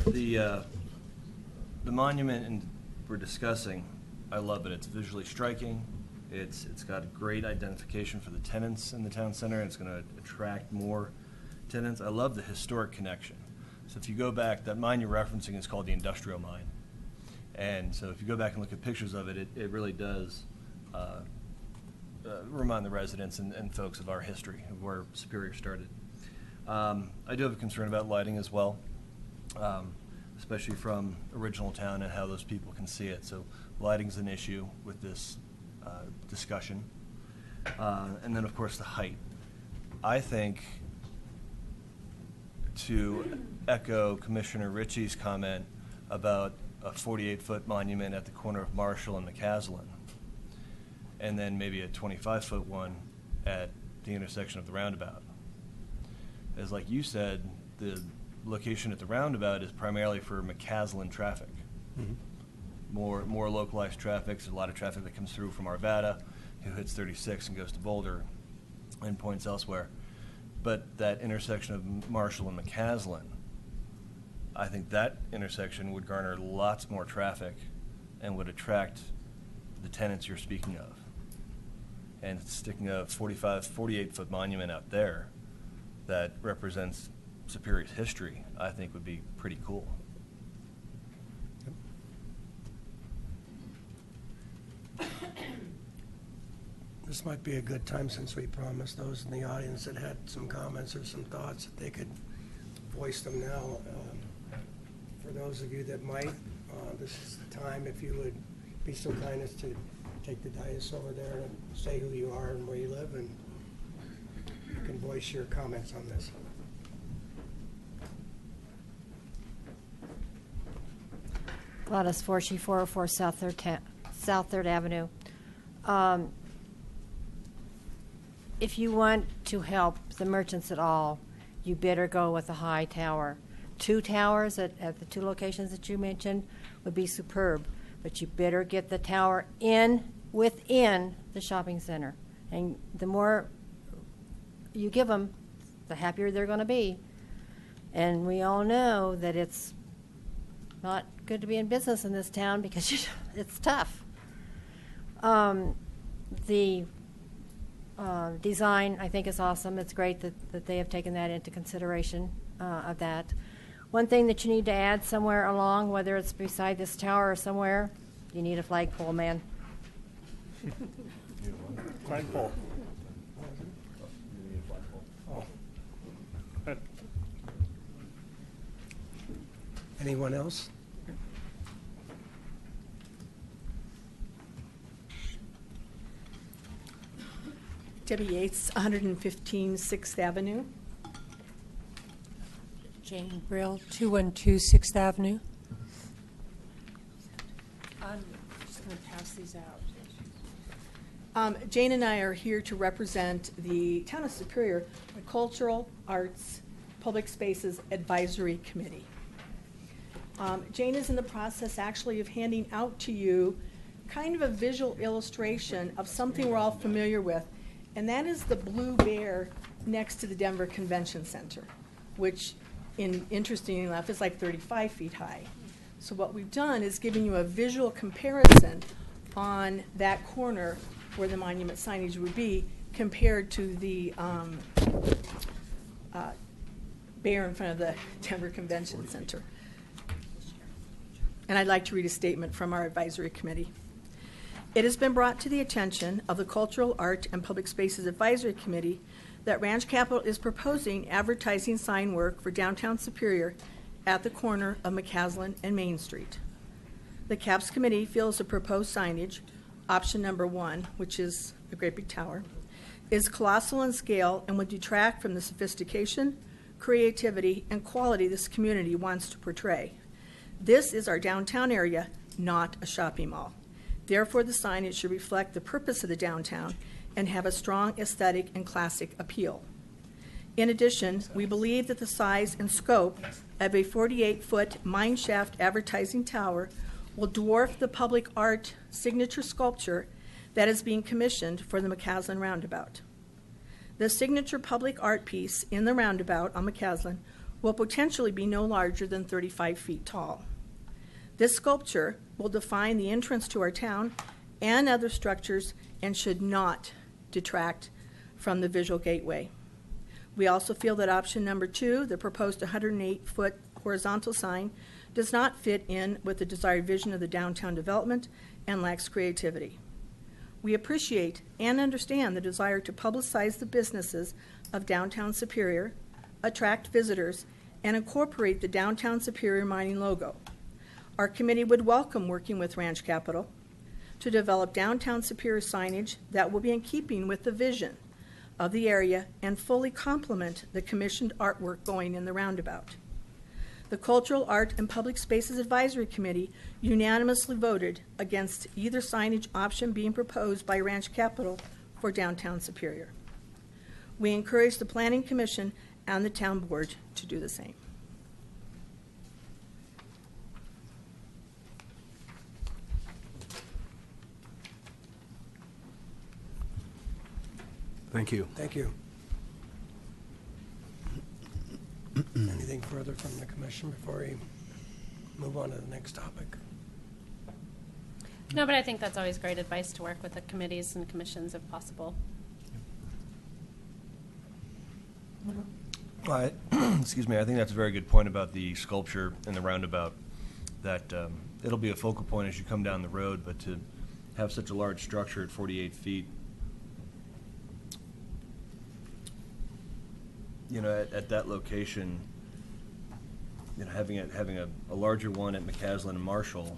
The monument we're discussing, I love it. It's visually striking. It's got great identification for the tenants in the town center, and it's going to attract more tenants. I love the historic connection. So if you go back, that mine you're referencing is called the Industrial Mine. And so if you go back and look at pictures of it, it really does remind the residents and folks of our history, of where Superior started. I do have a concern about lighting as well, especially from original town and how those people can see it. So lighting's an issue with this discussion. And then, of course, the height. I think, to echo Commissioner Ritchie's comment about a 48-foot monument at the corner of Marshall and McCaslin, and then maybe a 25-foot one at the intersection of the roundabout. As like you said, the location at the roundabout is primarily for McCaslin traffic. Mhm. More localized traffic. There's a lot of traffic that comes through from Arvada, who hits 36 and goes to Boulder and points elsewhere. But that intersection of Marshall and McCaslin, I think that intersection would garner lots more traffic and would attract the tenants you're speaking of. And sticking a 48-foot monument out there that represents Superior's history, I think would be pretty cool. This might be a good time, since we promised those in the audience that had some comments or some thoughts, that they could voice them now. For those of you that might, this is the time, if you would be so kind as to take the dais over there and say who you are and where you live, and you can voice your comments on this. Gladys Forshee, 404 South 3rd Avenue. If you want to help the merchants at all, you better go with a high tower. 2 towers at the 2 locations that you mentioned would be superb, but you better get the tower within the shopping center. And the more you give them, the happier they're going to be. And we all know that it's not good to be in business in this town because it's tough. The design, I think, is awesome. It's great that they have taken that into consideration of that. One thing that you need to add somewhere along, whether it's beside this tower or somewhere, you need a flagpole, man. Flagpole. Anyone else? Debbie Yates, 115 6th Avenue. Jane Brill, 212 6th Avenue. I'm just going to pass these out. Jane and I are here to represent the Town of Superior Cultural Arts Public Spaces Advisory Committee. Jane is in the process actually of handing out to you kind of a visual illustration of something we're all familiar with, and that is the blue bear next to the Denver Convention Center, which, interestingly enough, is like 35 feet high. So what we've done is given you a visual comparison on that corner where the monument signage would be compared to the bear in front of the Denver Convention Center. And I'd like to read a statement from our advisory committee. It has been brought to the attention of the Cultural, Art, and Public Spaces Advisory Committee that Ranch Capital is proposing advertising sign work for downtown Superior at the corner of McCaslin and Main Street. The CAPS committee feels the proposed signage, option number 1, which is the great big tower, is colossal in scale and would detract from the sophistication, creativity, and quality this community wants to portray. This is our downtown area, not a shopping mall. Therefore, the signage should reflect the purpose of the downtown and have a strong aesthetic and classic appeal. In addition, we believe that the size and scope of a 48-foot mine shaft advertising tower will dwarf the public art signature sculpture that is being commissioned for the McCaslin Roundabout. The signature public art piece in the roundabout on McCaslin will potentially be no larger than 35 feet tall. This sculpture will define the entrance to our town and other structures and should not detract from the visual gateway. We also feel that option number 2, the proposed 108-foot horizontal sign, does not fit in with the desired vision of the downtown development and lacks creativity. We appreciate and understand the desire to publicize the businesses of downtown Superior, attract visitors, and incorporate the downtown Superior Mining logo. Our committee would welcome working with Ranch Capital to develop downtown Superior signage that will be in keeping with the vision of the area and fully complement the commissioned artwork going in the roundabout. The Cultural, Art, and Public Spaces Advisory Committee unanimously voted against either signage option being proposed by Ranch Capital for downtown Superior. We encourage the Planning Commission and the Town Board to do the same. Thank you. Thank you. Anything further from the commission before we move on to the next topic? No, but I think that's always great advice to work with the committees and commissions if possible. Excuse me, I think that's a very good point about the sculpture in the roundabout, that it'll be a focal point as you come down the road, but to have such a large structure at 48 feet, you know, at that location, you know, having a larger one at McCaslin and Marshall,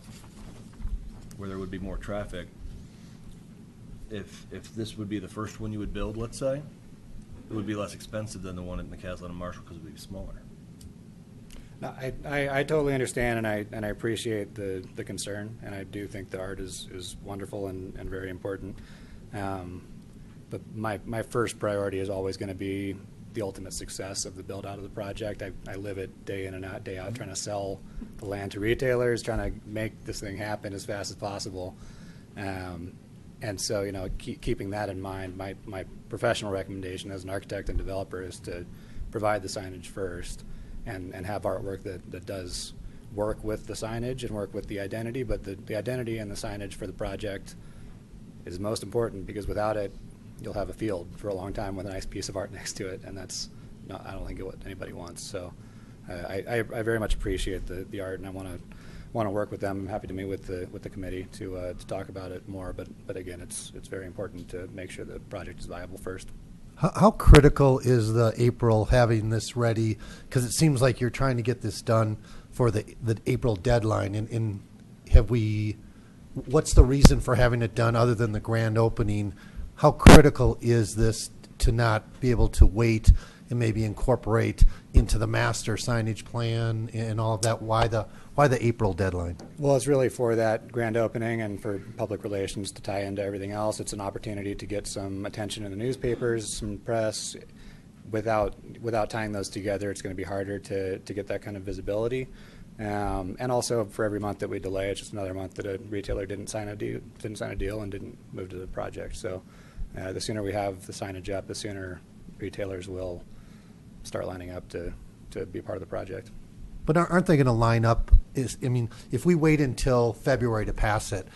where there would be more traffic, if this would be the first one you would build, let's say, it would be less expensive than the one at McCaslin and Marshall because it would be smaller. No, I totally understand, and I appreciate the concern, and I do think the art is wonderful and very important. But my first priority is always going to be the ultimate success of the build out of the project. I live it day in and out, day out, trying to sell the land to retailers, trying to make this thing happen as fast as possible. And so, you know, keeping that in mind, my professional recommendation as an architect and developer is to provide the signage first and have artwork that does work with the signage and work with the identity. But the identity and the signage for the project is most important, because without it, you'll have a field for a long time with a nice piece of art next to it, and that's not, I don't think, what anybody wants. So I very much appreciate the art, and I want to work with them. I'm happy to meet with the committee to talk about it more. But again, it's very important to make sure the project is viable first. How critical is the April having this ready? Because it seems like you're trying to get this done for the April deadline. And what's the reason for having it done other than the grand opening? How critical is this to not be able to wait and maybe incorporate into the master signage plan and all of that? Why the April deadline? Well, it's really for that grand opening and for public relations to tie into everything else. It's an opportunity to get some attention in the newspapers, some press. Without tying those together, it's going to be harder to get that kind of visibility. And also, for every month that we delay, it's just another month that a retailer didn't sign a deal and didn't move to the project. So the sooner we have the signage up, the sooner retailers will start lining up to be part of the project. But aren't they going to line up? If we wait until February to pass it,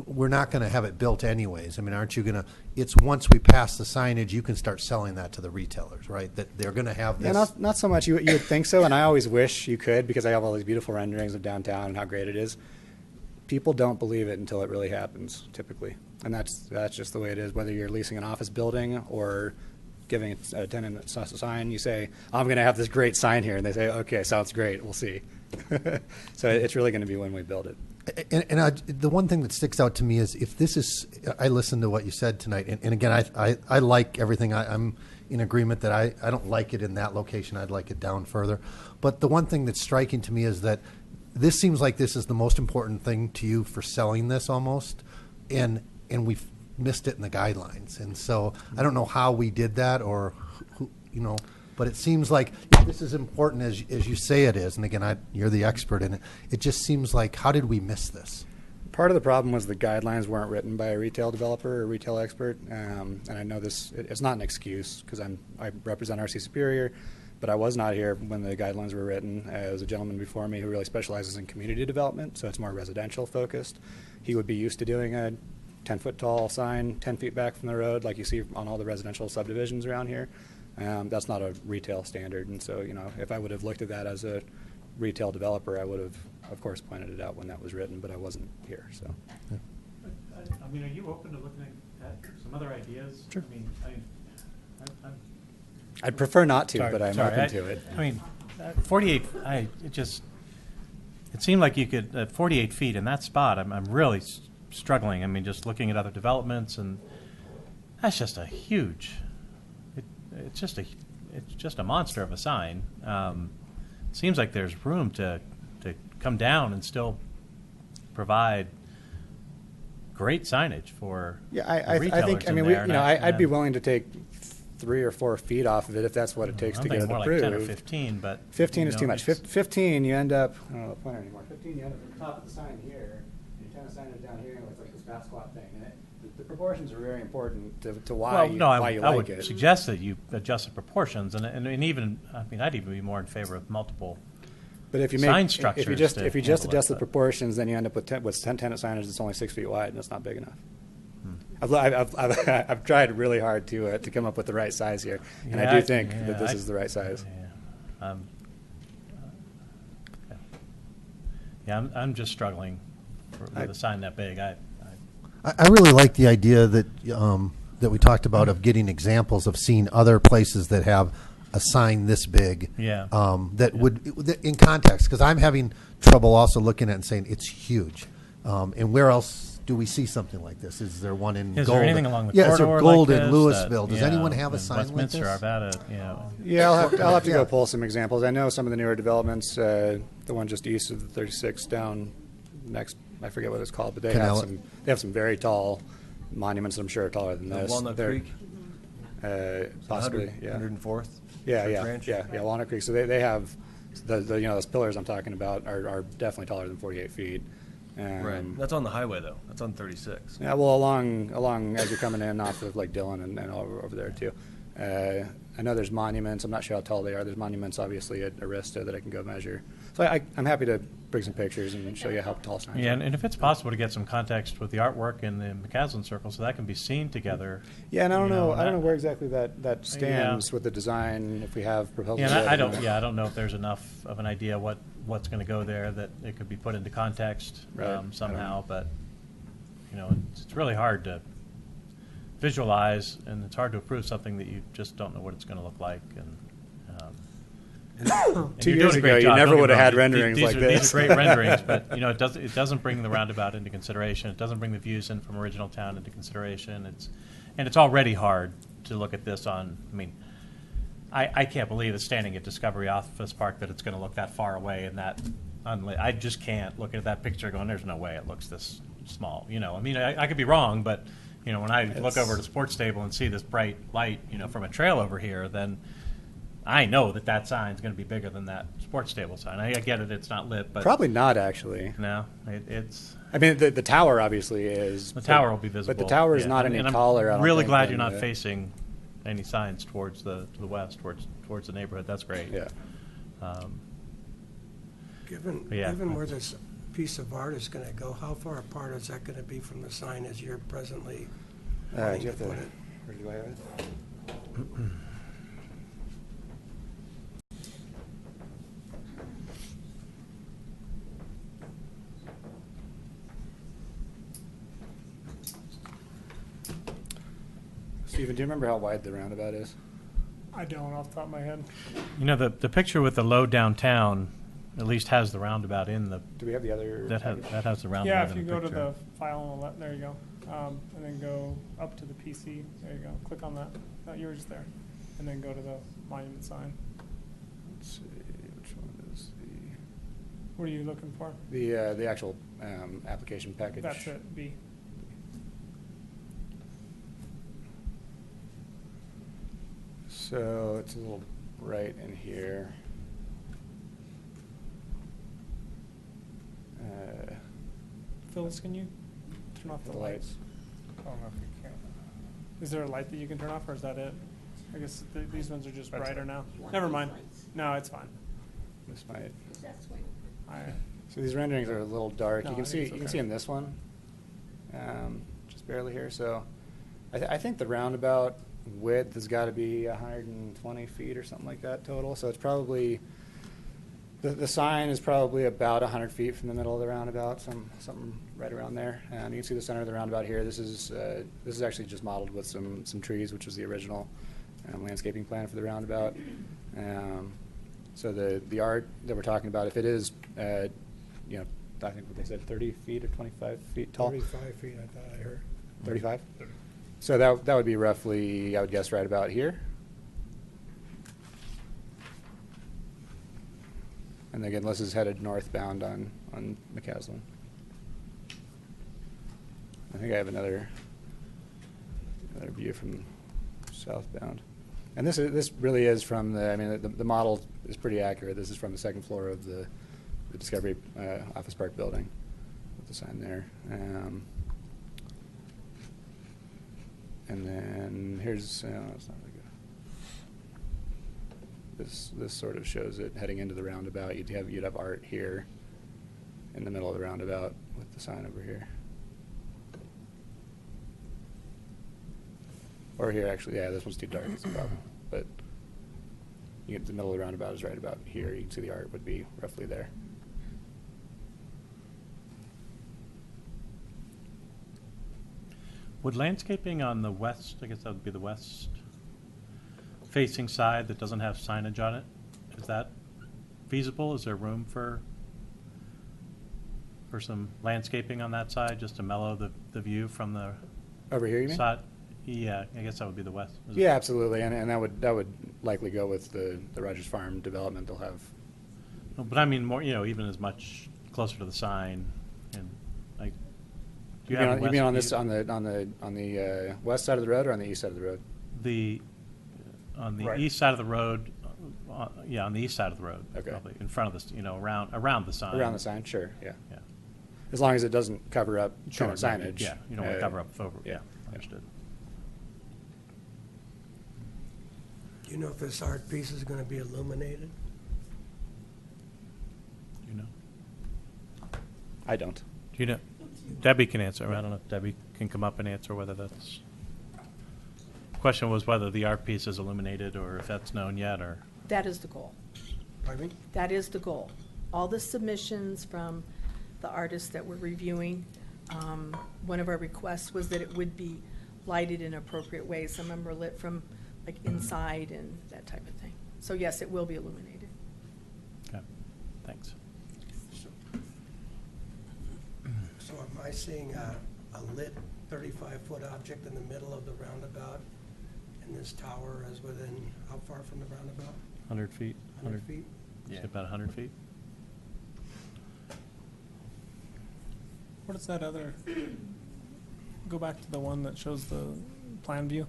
we're not going to have it built anyways. Aren't you going to? It's once we pass the signage, you can start selling that to the retailers, right? That they're going to have this. Yeah, not so much. You would think so, and I always wish you could, because I have all these beautiful renderings of downtown and how great it is. People don't believe it until it really happens, typically, and that's just the way it is. Whether you're leasing an office building or giving a tenant a sign, you say, "I'm going to have this great sign here," and they say, "Okay, sounds great. We'll see." So it's really going to be when we build it. And the one thing that sticks out to me is, if this is, I listened to what you said tonight, and again, I like everything. I'm in agreement that I don't like it in that location. I'd like it down further. But the one thing that's striking to me is that this seems like this is the most important thing to you for selling this almost, and we've missed it in the guidelines. And so I don't know how we did that, or who, but it seems like if this is important as you say it is, and again, you're the expert in it, it just seems like, how did we miss this? Part of the problem was the guidelines weren't written by a retail developer or retail expert, and I know it's not an excuse, because I represent RC Superior, but I was not here when the guidelines were written. There was a gentleman before me who really specializes in community development, so it's more residential focused. He would be used to doing a 10-foot tall sign 10 feet back from the road, like you see on all the residential subdivisions around here. That's not a retail standard, and so, if I would have looked at that as a retail developer, I would have, of course, pointed it out when that was written, but I wasn't here. So, I I mean, are you open to looking at some other ideas? Sure. I mean, I'm I'd prefer not to, sorry, but I'm sorry, open to it. I mean, 48, it seemed like you could, at 48 feet in that spot, I'm really struggling. I mean, just looking at other developments, and that's just a huge, it's just a monster of a sign. Seems like there's room to come down and still provide great signage for I retailers think, I in mean, there, I'd be willing to take 3 or 4 feet off of it if that's what it takes I'm to get it thinking more approved. like 10 or 15, but 15 is you too know, much. it's- 15, you end up, I don't know the pointer anymore. 15, you end up at the top of the sign here, and your tennis sign is down here, and it's like this bat squat thing. And the proportions are very important to why you I like would it. suggest that you adjust the proportions, and even, I mean, I'd even be more in favor of multiple But if you sign make, structures. if you just to adjust handle it, the but- proportions, then you end up with 10 tennis signage that's only 6 feet wide, and that's not big enough. Hmm. I've tried really hard to come up with the right size here, and I do think that this is the right size. I'm just struggling with a sign that big. I really like the idea that that we talked about of getting examples of seeing other places that have a sign this big. Yeah. That in context, because I'm having trouble also looking at it and saying it's huge. And where else do we see something like this? Is there one in Is Golden? there anything along the yeah, is corridor there Golden, like this Louisville? that, Does you anyone know, have a in sign like Westminster, this? Arvada, you know. Yeah, I'll have to Yeah. go pull some examples. I know some of the newer developments, the one just east of the 36 down next, I forget what it's called, but they Canal- have some very tall monuments that I'm sure are taller than this. Walnut They're- Creek, possibly, yeah. 104th. Yeah, Church yeah, Ranch? yeah, Walnut Creek. So they have the those pillars I'm talking about are definitely taller than 48 feet. Right. That's on the highway though. That's on 36. Yeah, well, along as you're coming in off of like Dillon and over there too. I know there's monuments. I'm not sure how tall they are. There's monuments obviously at Arista that I can go measure. So I'm happy to bring some pictures and show you how tall signs Yeah, are. and if it's possible to get some context with the artwork in the McCaslin Circle, so that can be seen together. Yeah, and I don't you know. I don't know that- where exactly that stands with the design. If we have proposals. Yeah, and yet, I don't. Yeah, I don't know if there's enough of an idea what's going to go there that it could be put into context Right. somehow. But you know, it's really hard to visualize, and it's hard to approve something that you just don't know what it's going to look like. And 2 you're years doing a ago, great you job. never Don't get would me have had wrong. renderings like These this. are great renderings, but you know, it doesn't bring the roundabout into consideration. It doesn't bring the views in from original town into consideration. It's already hard to look at this on. I mean, I can't believe it's standing at Discovery Office Park that it's going to look that far away and that unlit. I just can't look at that picture going, there's no way it looks this small. You know, I mean, I could be wrong, but you know, when I look over at a sports stable and see this bright light, you know, from a trail over here, then I know that sign's going to be bigger than that sports stable sign. I get it; it's not lit, but Probably not actually. no, it's. I mean, the tower obviously is. The tower will be visible. But the tower is yeah. not And- any and taller. I I'm don't really think, glad than you're not the- facing any signs towards to the west, towards the neighborhood. That's great. Yeah. Given Yeah. where this piece of art is going to go, how far apart is that going to be from the sign as you're presently Do wanting you to have put to? it? Where do I have it? Stephen, do you remember how wide the roundabout is? I don't off the top of my head. You know, the picture with the low downtown at least has the roundabout in the. Do we have the other? That has the roundabout. Yeah, if in you the go to picture. the file on the left, there you go. And then go up to the PC. There you go. Click on that. No, you were just there. And then go to the monument sign. Let's see, which one is What are you looking for? the actual application package? That's it, B. So it's a little right in here. Phyllis, can you turn off the The lights? lights. I don't know if you can. Is there a light that you can turn off, or is that it? I guess these ones are just brighter now. Never mind. No, it's fine. This might. I, So these renderings are a little dark. No, You I can think see it's you can okay. see in this one, just barely here. So I think the roundabout width has got to be 120 feet or something like that total. So it's probably The sign is probably about 100 feet from the middle of the roundabout, something right around there. You can see the center of the roundabout here. This is actually just modeled with some trees, which was the original landscaping plan for the roundabout. So the art that we're talking about, if it is, I think what they said, 30 feet or 25 feet tall. 35 feet, I thought I heard. 35? So that would be roughly, I would guess, right about here. And again, this is headed northbound on McCaslin. I think I have another view from southbound. And this really is from the model is pretty accurate. This is from the second floor of the Discovery Office Park building with the sign there. And then here's, it's not really good. This sort of shows it heading into the roundabout. You'd have art here in the middle of the roundabout with the sign over here. Or here, actually, yeah, this one's too dark, it's a problem. But you get the middle of the roundabout is right about here. You can see the art would be roughly there. Would landscaping on the west, I guess that would be the west facing side that doesn't have signage on it, is that feasible? Is there room for some landscaping on that side, just to mellow the view from the Over here, you mean? side? Yeah, I guess that would be the west. Yeah, absolutely, and that would likely go with the Rogers Farm development. They'll have. No, but I mean more, even as much closer to the sign, and like. Do You have a mean on west this view? on the west side of the road or on the east side of the road? On the Right. east side of the road, on the east side of the road. Okay. Probably in front of the, around the sign. Around the sign, sure, yeah. Yeah. As long as it doesn't cover up Sure, current signage. Yeah, you don't want to cover up over. Yeah. Understood. Do you know if this art piece is going to be illuminated? Do you know? I don't. Do you know? Debbie can answer. I don't know if Debbie can come up and answer whether that's. Question was whether the art piece is illuminated or if that's known yet, or. That is the goal. Pardon me? That is the goal. All the submissions from the artists that we're reviewing, one of our requests was that it would be lighted in appropriate ways. Some of them are lit from like inside and that type of thing. So yes, it will be illuminated. Okay. Thanks. So am I seeing a lit 35-foot object in the middle of the roundabout? And this tower is within, how far from the roundabout? 100 feet. 100 feet? Yeah. About 100 feet. What is that other, go back to the one that shows the plan view.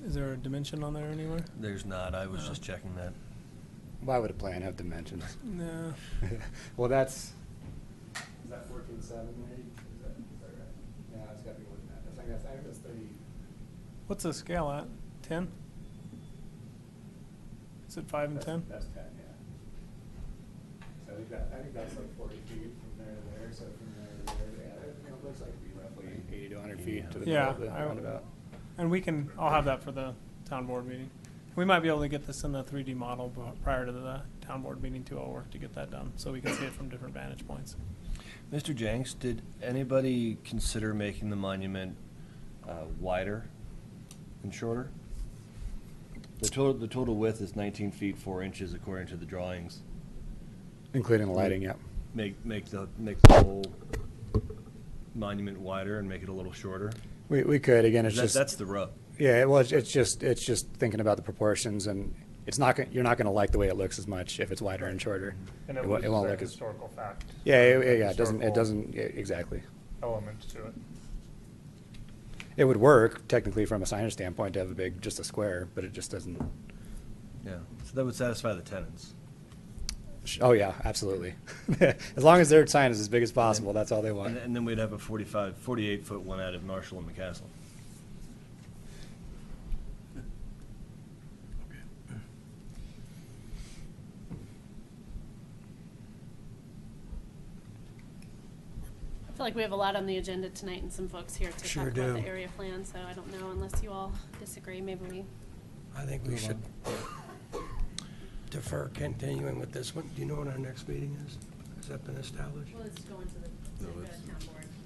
Is there a dimension on there anywhere? There's not. I was just checking that. Why would a plan have dimensions? No. Well, is that 14.7 maybe? Is that right? Yeah, it's got to be more than that. I think that's 30. What's the scale at? 10? Is it 5 and 10? That's 10, yeah. So I think that's like 40 feet from there to there. So from there to there, yeah, it looks like it'd be roughly 80 to 100 feet to the middle of the roundabout. And I'll have that for the town board meeting. We might be able to get this in the 3D model prior to the town board meeting too. I'll work to get that done so we can see it from different vantage points. Mr. Jenks, did anybody consider making the monument wider and shorter? The total width is 19 feet 4 inches according to the drawings. Including the lighting, yeah. Make the whole monument wider and make it a little shorter. We could, again, it's just. That's the rub. Yeah, well, it's just thinking about the proportions, and you're not going to like the way it looks as much if it's wider and shorter. And it won't loses look that as. historical fact. Yeah, it Historical doesn't, yeah, exactly. Element to it. It would work technically from a signage standpoint to have just a square, but it just doesn't. Yeah, so that would satisfy the tenants. Oh yeah, absolutely. As long as their sign is as big as possible, that's all they want. And then we'd have a 48-foot one out of Marshall and McCaslin. I feel like we have a lot on the agenda tonight and some folks here to Sure talk about do. the area plan, so I don't know unless you all disagree, maybe we. I think we should. defer continuing with this one. Do you know when our next meeting is? Has that been established? Well, it's going to the town board.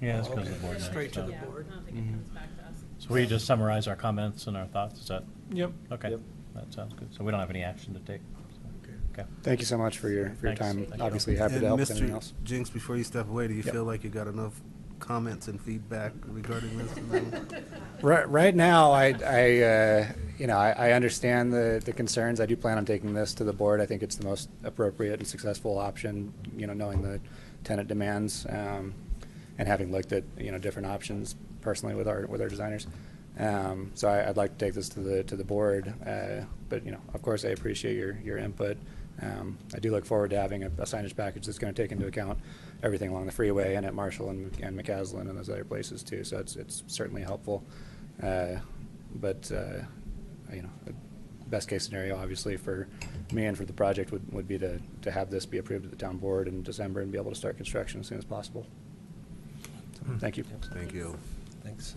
Yeah, it's Oh, goes to the okay. board. Straight to the Yeah, board. I don't think it comes back to us. So we just summarize our comments and our thoughts, is that? Yep. Okay, Yep. that sounds good. So we don't have any action to take. Okay. Thank you so much for your Thanks. time. Thank you. Obviously, happy And to help with anything Mr. else. Jinks, before you step away, do you Yep. feel like you got enough comments and feedback regarding this? Right now, I understand the concerns. I do plan on taking this to the board. I think it's the most appropriate and successful option, knowing the tenant demands, and having looked at, different options personally with our designers. So I'd like to take this to the board, but, of course, I appreciate your input. I do look forward to having a signage package that's going to take into account everything along the freeway and at Marshall and McCaslin and those other places too. So it's certainly helpful. But the best case scenario, obviously, for me and for the project would be to have this be approved at the town board in December and be able to start construction as soon as possible. So, thank you. Thank you. Thanks.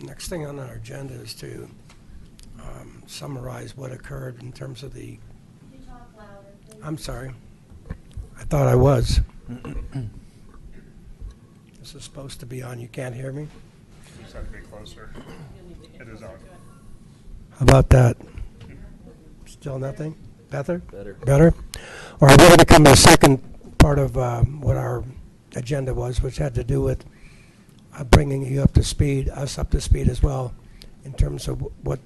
Next thing on our agenda is to summarize what occurred in terms of the. I'm sorry. I thought I was. This is supposed to be on. You can't hear me? You just have to be closer. It is on. How about that? Still nothing? Better? Better. Better? All right, we're going to come to the second part of what our agenda was, which had to do with bringing you up to speed, us up to speed as well, in terms of what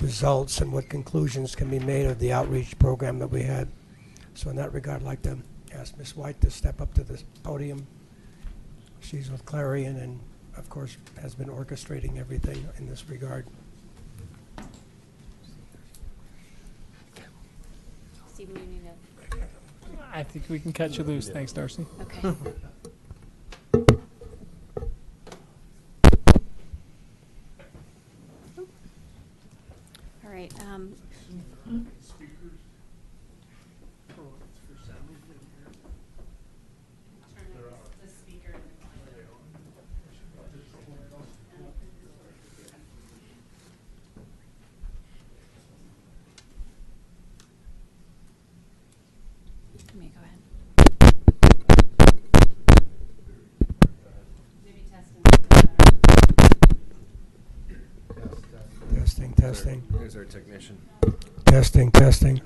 results and what conclusions can be made of the outreach program that we had. So in that regard, I'd like to ask Ms. White to step up to the podium. She's with Clarion and, of course, has been orchestrating everything in this regard. Stephen, you need I think we can cut you loose. Thanks, Darcy. to, okay. All right. Let me go ahead. Maybe testing. Testing, testing, Here's our technician. testing, testing.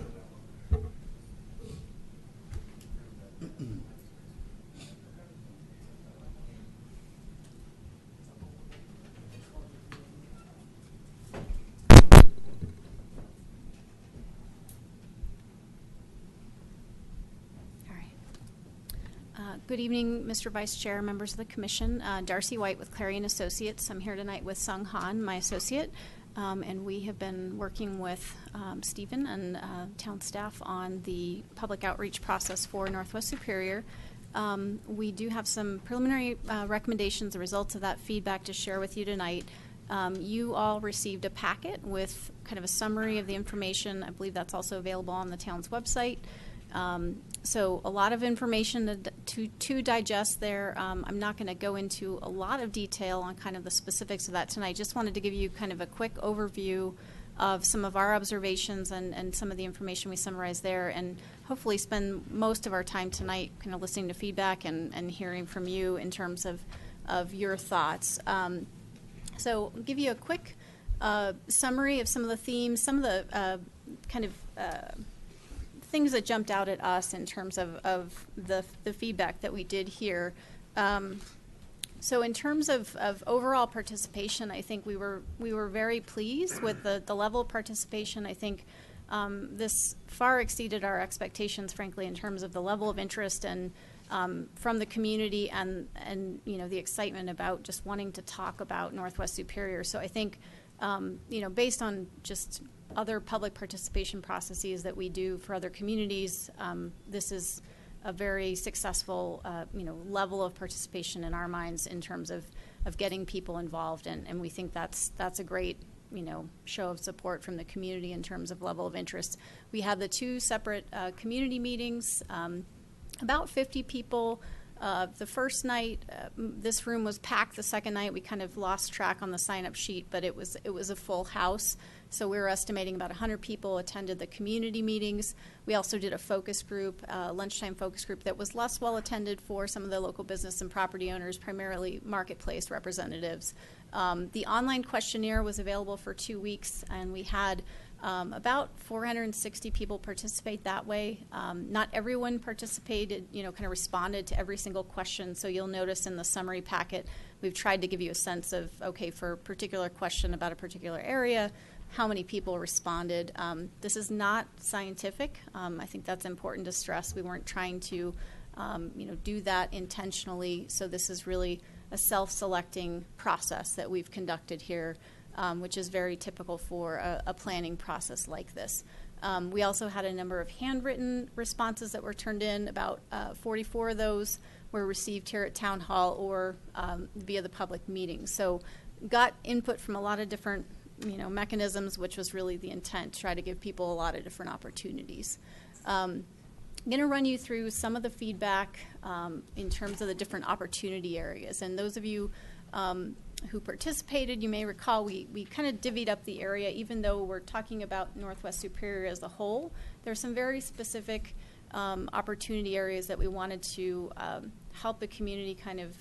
All right. Good evening, Mr. Vice Chair, members of the Commission. Darcy White with Clarion Associates. I'm here tonight with Sung Han, my associate, and we have been working with Stephen and town staff on the public outreach process for Northwest Superior. We do have some preliminary recommendations, the results of that feedback to share with you tonight. You all received a packet with kind of a summary of the information. I believe that's also available on the town's website. So a lot of information to digest there. I'm not going to go into a lot of detail on kind of the specifics of that tonight. Just wanted to give you kind of a quick overview of some of our observations and some of the information we summarized there, and hopefully spend most of our time tonight kind of listening to feedback and hearing from you in terms of your thoughts. So I'll give you a quick summary of some of the themes, some of the kind of things that jumped out at us in terms of the feedback that we did hear. So in terms of overall participation, I think we were very pleased with the level of participation. I think this far exceeded our expectations, frankly, in terms of the level of interest and from the community and the excitement about just wanting to talk about Northwest Superior. So I think based on just other public participation processes that we do for other communities, this is a very successful level of participation in our minds in terms of getting people involved, and we think that's a great show of support from the community in terms of level of interest. We had the two separate community meetings, about 50 people The first night, this room was packed. The second night, we kind of lost track on the sign-up sheet, but it was a full house. So we were estimating about 100 people attended the community meetings. We also did a focus group, lunchtime focus group that was less well attended for some of the local business and property owners, primarily marketplace representatives. The online questionnaire was available for 2 weeks, and we had about 460 people participate that way. Not everyone participated, kind of responded to every single question. So you'll notice in the summary packet, we've tried to give you a sense of, okay, for a particular question about a particular area, how many people responded. This is not scientific. I think that's important to stress. We weren't trying to, do that intentionally. So this is really a self-selecting process that we've conducted here, which is very typical for a planning process like this. We also had a number of handwritten responses that were turned in. About 44 of those were received here at Town Hall or via the public meetings. So got input from a lot of different mechanisms, which was really the intent, try to give people a lot of different opportunities. I'm going to run you through some of the feedback in terms of the different opportunity areas. And those of you who participated, you may recall we kind of divvied up the area. Even though we're talking about Northwest Superior as a whole, there's some very specific opportunity areas that we wanted to help the community kind of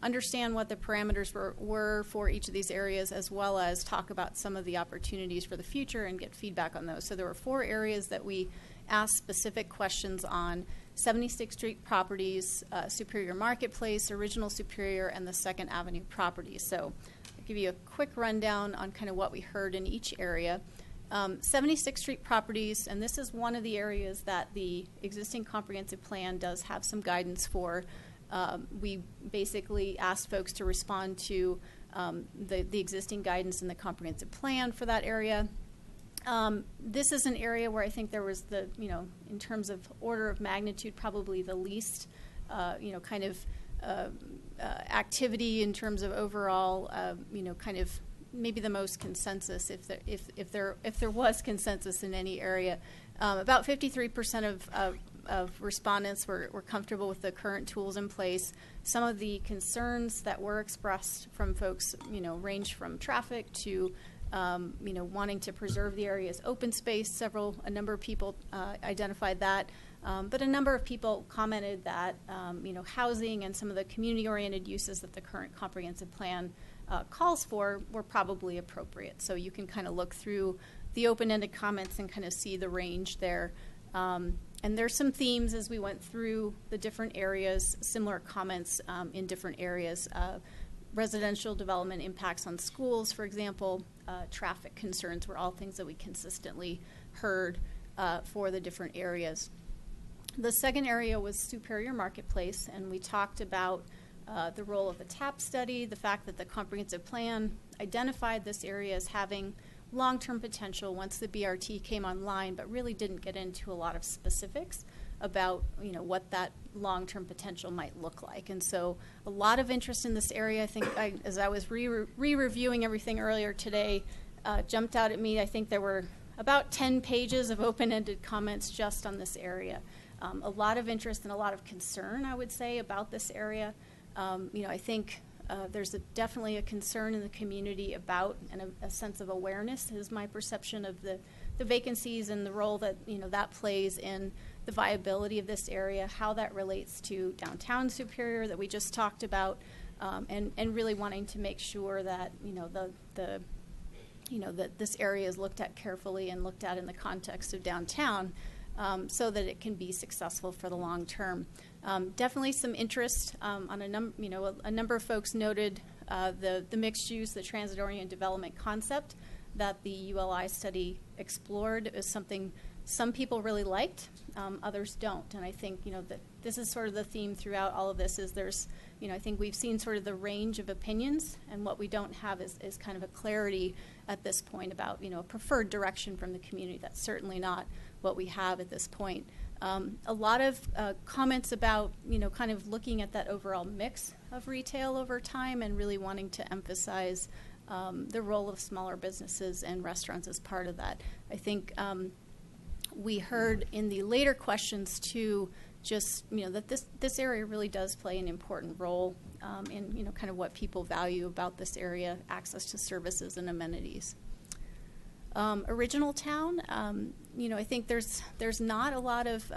understand what the parameters were for each of these areas, as well as talk about some of the opportunities for the future and get feedback on those. So there were 4 areas that we asked specific questions on: 76th Street properties, Superior Marketplace, Original Superior, and the 2nd Avenue properties. So I'll give you a quick rundown on kind of what we heard in each area. 76th Street properties, and this is one of the areas that the existing comprehensive plan does have some guidance for. We basically asked folks to respond to the existing guidance in the comprehensive plan for that area. This is an area where I think there was in terms of order of magnitude, probably the least, activity in terms of overall, kind of maybe the most consensus, if there was consensus in any area. About 53% of respondents were comfortable with the current tools in place. Some of the concerns that were expressed from folks, range from traffic to, wanting to preserve the area as open space. A number of people identified that. But a number of people commented that, housing and some of the community-oriented uses that the current comprehensive plan calls for were probably appropriate. So you can kind of look through the open-ended comments and kind of see the range there. And there's some themes as we went through the different areas, similar comments in different areas. Residential development impacts on schools, for example, traffic concerns were all things that we consistently heard for the different areas. The second area was Superior Marketplace, and we talked about the role of the TAP study, the fact that the comprehensive plan identified this area as having long-term potential once the BRT came online, but really didn't get into a lot of specifics about what that long-term potential might look like. And so a lot of interest in this area. I think as I was re-reviewing everything earlier today, jumped out at me. I think there were about 10 pages of open-ended comments just on this area. A lot of interest and a lot of concern, I would say, about this area. I think there's definitely a concern in the community about and a sense of awareness is my perception of the vacancies and the role that that plays in the viability of this area, how that relates to downtown Superior that we just talked about, and really wanting to make sure that that this area is looked at carefully and looked at in the context of downtown, so that it can be successful for the long term. Definitely some interest on a number of folks noted the mixed use, the transit-oriented development concept that the ULI study explored is something some people really liked, others don't. And I think that this is sort of the theme throughout all of this. Is there's I think we've seen sort of the range of opinions, and what we don't have is kind of a clarity at this point about a preferred direction from the community. That's certainly not what we have at this point. A lot of comments about kind of looking at that overall mix of retail over time and really wanting to emphasize the role of smaller businesses and restaurants as part of that. I think we heard in the later questions too just, that this area really does play an important role in, kind of what people value about this area, access to services and amenities. Original Town, I think there's not a lot of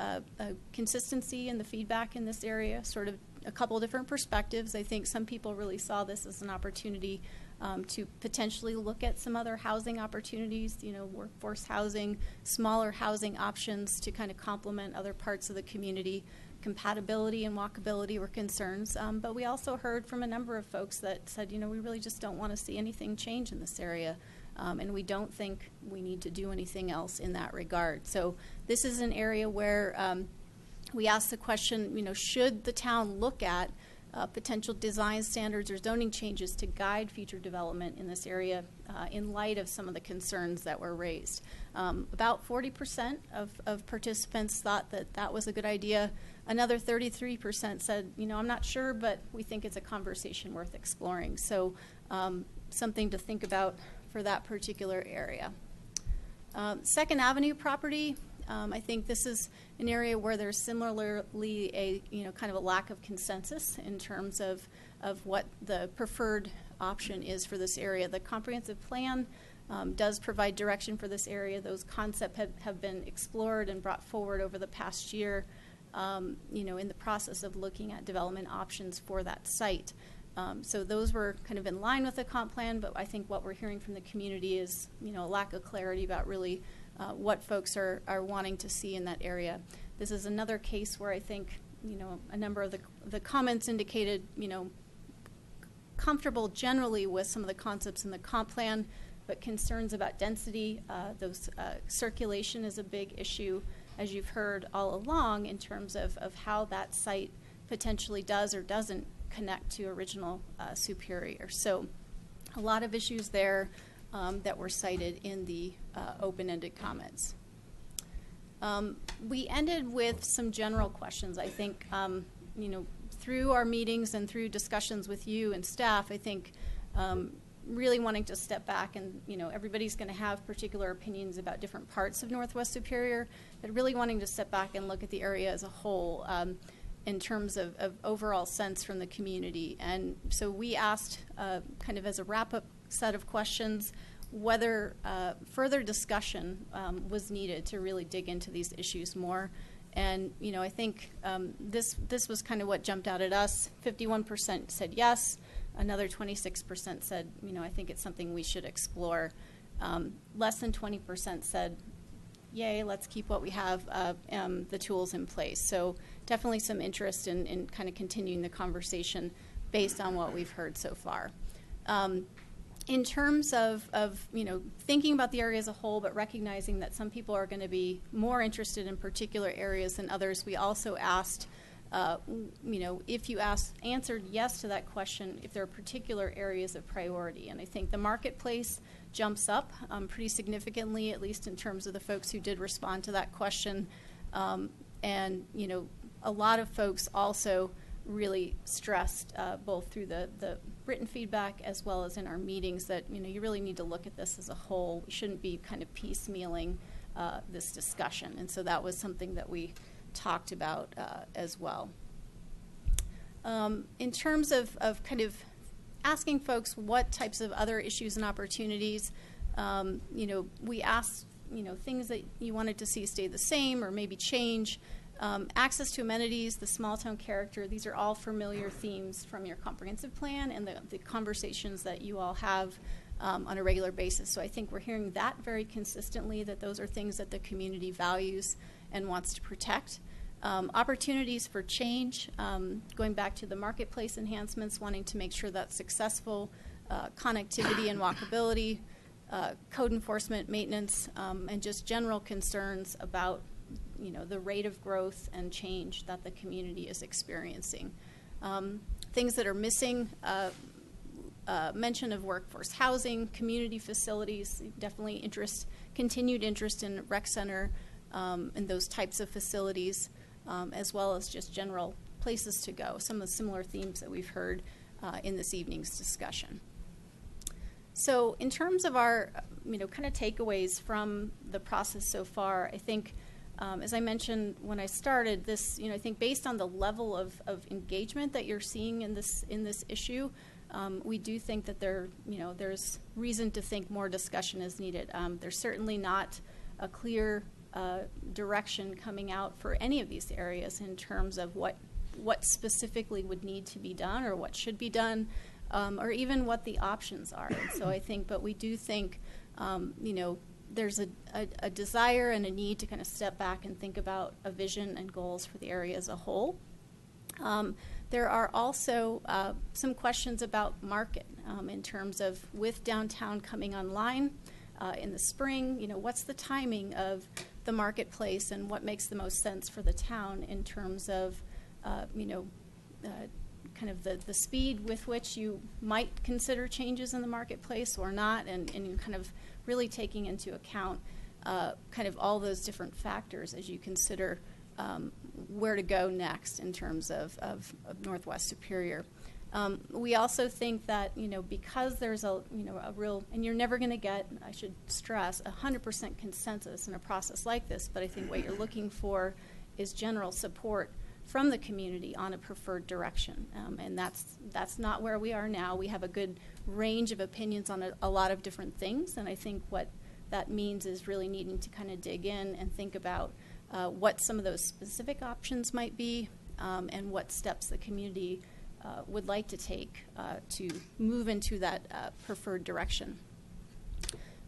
consistency in the feedback in this area, sort of a couple different perspectives. I think some people really saw this as an opportunity to potentially look at some other housing opportunities, workforce housing, smaller housing options to kind of complement other parts of the community. Compatibility and walkability were concerns, but we also heard from a number of folks that said, we really just don't want to see anything change in this area. And we don't think we need to do anything else in that regard. So this is an area where we ask the question, should the town look at potential design standards or zoning changes to guide future development in this area in light of some of the concerns that were raised. About 40% of participants thought that was a good idea. Another 33% said, I'm not sure, but we think it's a conversation worth exploring. So something to think about for that particular area. Second Avenue property, I think this is an area where there's similarly a kind of a lack of consensus in terms of what the preferred option is for this area. The comprehensive plan does provide direction for this area. Those concepts have been explored and brought forward over the past year, in the process of looking at development options for that site. So those were kind of in line with the comp plan, but I think what we're hearing from the community is, a lack of clarity about really what folks are wanting to see in that area. This is another case where I think, a number of the comments indicated, comfortable generally with some of the concepts in the comp plan, but concerns about density, circulation is a big issue, as you've heard all along, in terms of how that site potentially does or doesn't connect to original Superior. So a lot of issues there that were cited in the open-ended comments. We ended with some general questions. I think, through our meetings and through discussions with you and staff, I think really wanting to step back and, everybody's going to have particular opinions about different parts of Northwest Superior, but really wanting to step back and look at the area as a whole in terms of overall sense from the community. And so we asked kind of as a wrap-up set of questions whether further discussion was needed to really dig into these issues more. And, I think this was kind of what jumped out at us. 51% said yes. Another 26% said, I think it's something we should explore. Less than 20% said, yay, let's keep what we have, the tools in place. So definitely some interest in kind of continuing the conversation based on what we've heard so far. In terms of thinking about the area as a whole, but recognizing that some people are going to be more interested in particular areas than others, we also asked, if you answered yes to that question, if there are particular areas of priority. And I think the marketplace jumps up pretty significantly, at least in terms of the folks who did respond to that question. And, a lot of folks also really stressed, both through the written feedback as well as in our meetings, that, you really need to look at this as a whole. We shouldn't be kind of piecemealing this discussion. And so that was something that we talked about as well. In terms of kind of asking folks what types of other issues and opportunities, we asked, things that you wanted to see stay the same or maybe change. Access to amenities, the small town character, these are all familiar themes from your comprehensive plan and the conversations that you all have on a regular basis. So I think we're hearing that very consistently, that those are things that the community values and wants to protect. Opportunities for change, going back to the marketplace enhancements, wanting to make sure that's successful, connectivity and walkability, code enforcement, maintenance, and just general concerns about the rate of growth and change that the community is experiencing. Things that are missing, mention of workforce housing, community facilities, definitely continued interest in rec center and those types of facilities, as well as just general places to go, some of the similar themes that we've heard in this evening's discussion. So in terms of our kind of takeaways from the process so far, I think As I mentioned when I started, this, I think based on the level of engagement that you're seeing in this issue, we do think that there's reason to think more discussion is needed. There's certainly not a clear direction coming out for any of these areas in terms of what specifically would need to be done or what should be done, or even what the options are. And so I think, but we do think, there's a desire and a need to kind of step back and think about a vision and goals for the area as a whole. There are also some questions about market in terms of with downtown coming online in the spring, what's the timing of the marketplace and what makes the most sense for the town in terms of, kind of the speed with which you might consider changes in the marketplace or not, and kind of really taking into account kind of all those different factors as you consider where to go next in terms of Northwest Superior. We also think that, because there's a real, and you're never going to get, I should stress, 100% consensus in a process like this, but I think what you're looking for is general support from the community on a preferred direction. And that's not where we are now. We have a good range of opinions on a lot of different things, and I think what that means is really needing to kind of dig in and think about what some of those specific options might be, and what steps the community would like to take to move into that preferred direction.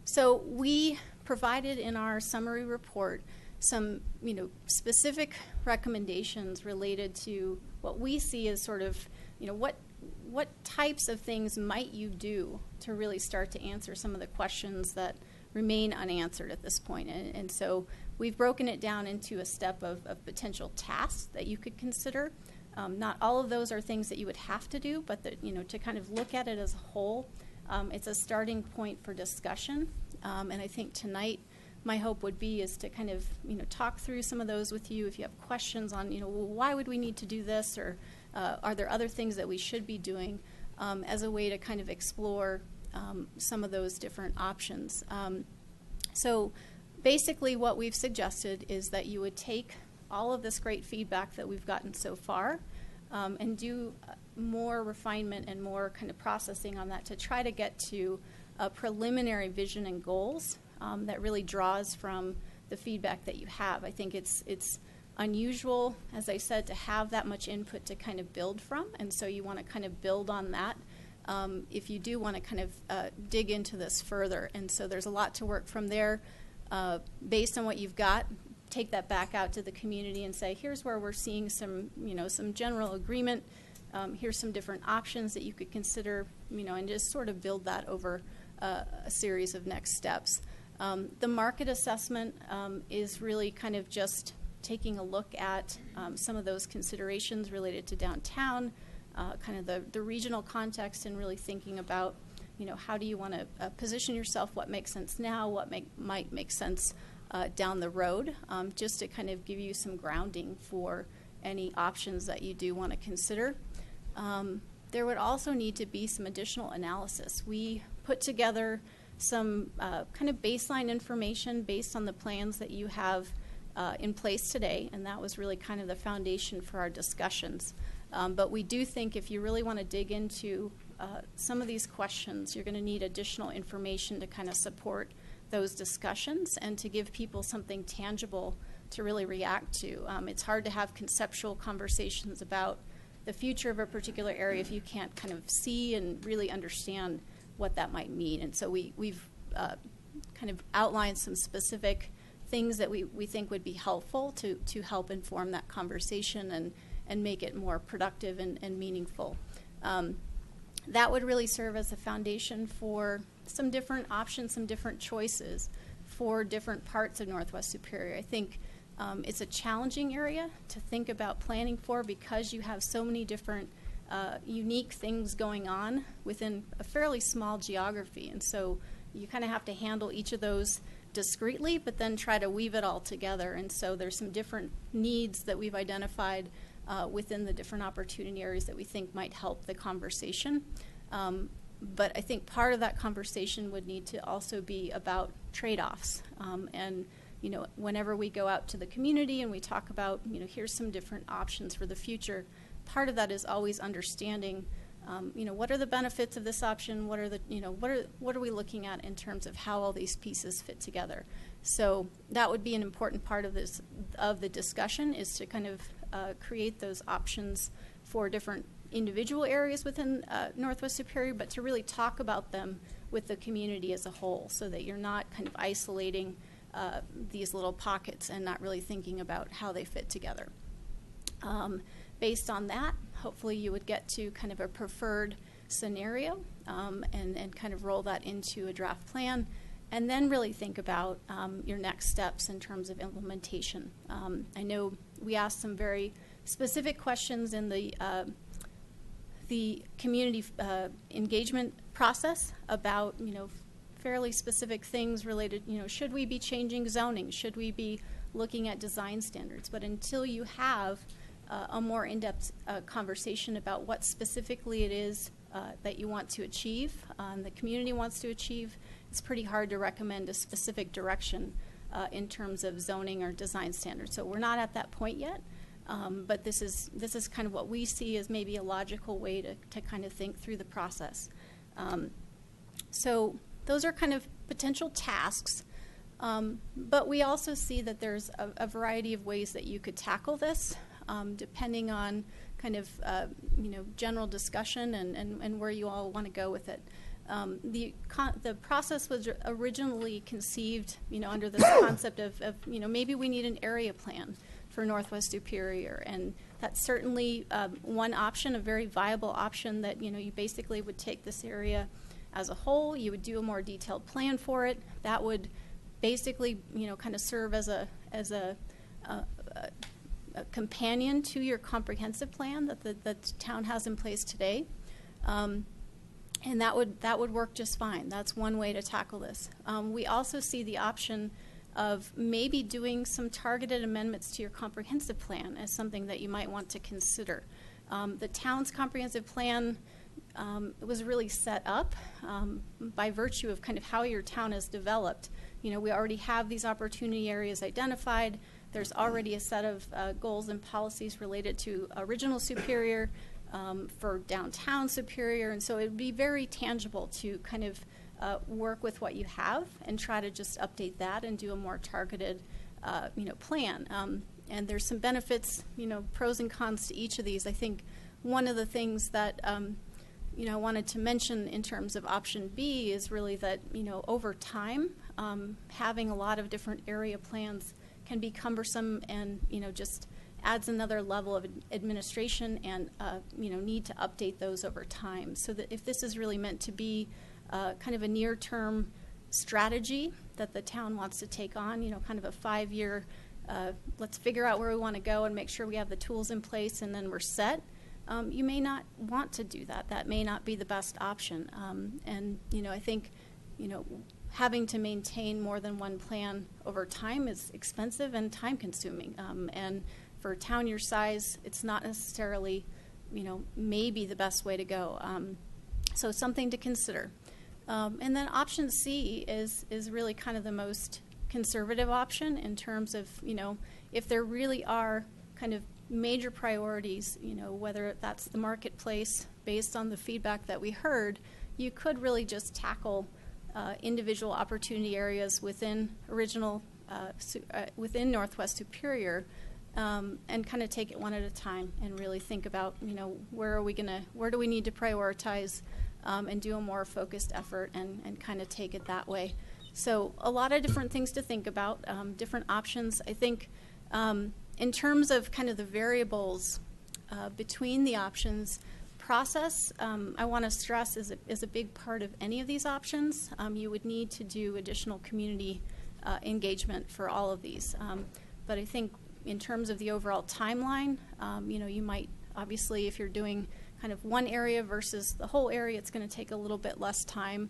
So we provided in our summary report some specific recommendations related to what we see as sort of what types of things might you do to really start to answer some of the questions that remain unanswered at this point. And so we've broken it down into a step of potential tasks that you could consider. Not all of those are things that you would have to do, but that, to kind of look at it as a whole, it's a starting point for discussion. And I think tonight my hope would be is to kind of talk through some of those with you. If you have questions on well, why would we need to do this, or are there other things that we should be doing, as a way to kind of explore some of those different options. So basically what we've suggested is that you would take all of this great feedback that we've gotten so far, and do more refinement and more kind of processing on that to try to get to a preliminary vision and goals that really draws from the feedback that you have. I think it's unusual, as I said, to have that much input to kind of build from, and so you want to kind of build on that if you do want to kind of dig into this further. And so there's a lot to work from there. Based on what you've got, take that back out to the community and say, here's where we're seeing some, some general agreement. Here's some different options that you could consider, and just sort of build that over a series of next steps. The market assessment is really kind of just taking a look at some of those considerations related to downtown, kind of the regional context, and really thinking about, how do you want to position yourself, what makes sense now, what might make sense down the road, just to kind of give you some grounding for any options that you do want to consider. There would also need to be some additional analysis. We put together some kind of baseline information based on the plans that you have in place today, and that was really kind of the foundation for our discussions. But we do think if you really want to dig into some of these questions, you're going to need additional information to kind of support those discussions and to give people something tangible to really react to. It's hard to have conceptual conversations about the future of a particular area if you can't kind of see and really understand what that might mean. And so we've kind of outlined some specific things that we think would be helpful to help inform that conversation and make it more productive and meaningful. That would really serve as a foundation for some different options, some different choices for different parts of Northwest Superior. I think it's a challenging area to think about planning for because you have so many different unique things going on within a fairly small geography. And so you kind of have to handle each of those discreetly, but then try to weave it all together. And so there's some different needs that we've identified within the different opportunity areas that we think might help the conversation. But I think part of that conversation would need to also be about trade-offs and you know, whenever we go out to the community and we talk about, you know, here's some different options for the future, part of that is always understanding, you know, what are the benefits of this option? What are the, you know, what are we looking at in terms of how all these pieces fit together? So that would be an important part of this, of the discussion, is to kind of create those options for different individual areas within Northwest Superior, but to really talk about them with the community as a whole, so that you're not kind of isolating these little pockets and not really thinking about how they fit together. Based on that, hopefully you would get to kind of a preferred scenario and kind of roll that into a draft plan, and then really think about your next steps in terms of implementation. I know we asked some very specific questions in the community engagement process about, you know, fairly specific things related, you know, should we be changing zoning? Should we be looking at design standards? But until you have a more in-depth conversation about what specifically it is that you want to achieve, the community wants to achieve, it's pretty hard to recommend a specific direction in terms of zoning or design standards. So we're not at that point yet, but this is kind of what we see as maybe a logical way to kind of think through the process. So those are kind of potential tasks, but we also see that there's a variety of ways that you could tackle this, depending on kind of you know, general discussion and where you all want to go with it. The process was originally conceived, you know, under this concept of, you know, maybe we need an area plan for Northwest Superior, and that's certainly one option, a very viable option, that, you know, you basically would take this area as a whole, you would do a more detailed plan for it. That would basically, you know, kind of serve as a companion to your comprehensive plan that the town has in place today. And that would work just fine. That's one way to tackle this. We also see the option of maybe doing some targeted amendments to your comprehensive plan as something that you might want to consider. The town's comprehensive plan was really set up by virtue of kind of how your town has developed. You know, we already have these opportunity areas identified. There's already a set of goals and policies related to original Superior, for downtown Superior, and so it would be very tangible to kind of work with what you have and try to just update that and do a more targeted, you know, plan. And there's some benefits, you know, pros and cons to each of these. I think one of the things that you know, I wanted to mention in terms of option B is really that, you know, over time, having a lot of different area plans can be cumbersome and, you know, just adds another level of administration and, you know, need to update those over time. So that if this is really meant to be kind of a near-term strategy that the town wants to take on, you know, kind of a 5-year, let's figure out where we want to go and make sure we have the tools in place and then we're set, you may not want to do that. That may not be the best option. And, you know, I think, you know, having to maintain more than one plan over time is expensive and time-consuming. And for a town your size, it's not necessarily, you know, maybe the best way to go. So something to consider. And then option C is really kind of the most conservative option in terms of, you know, if there really are kind of major priorities, you know, whether that's the marketplace based on the feedback that we heard, you could really just tackle individual opportunity areas within within Northwest Superior, and kind of take it one at a time and really think about, you know, where do we need to prioritize, and do a more focused effort and kind of take it that way. So a lot of different things to think about, different options. I think in terms of kind of the variables between the options, process, I want to stress, is a big part of any of these options. You would need to do additional community engagement for all of these. But I think in terms of the overall timeline, you know, you might, obviously, if you're doing kind of one area versus the whole area, it's going to take a little bit less time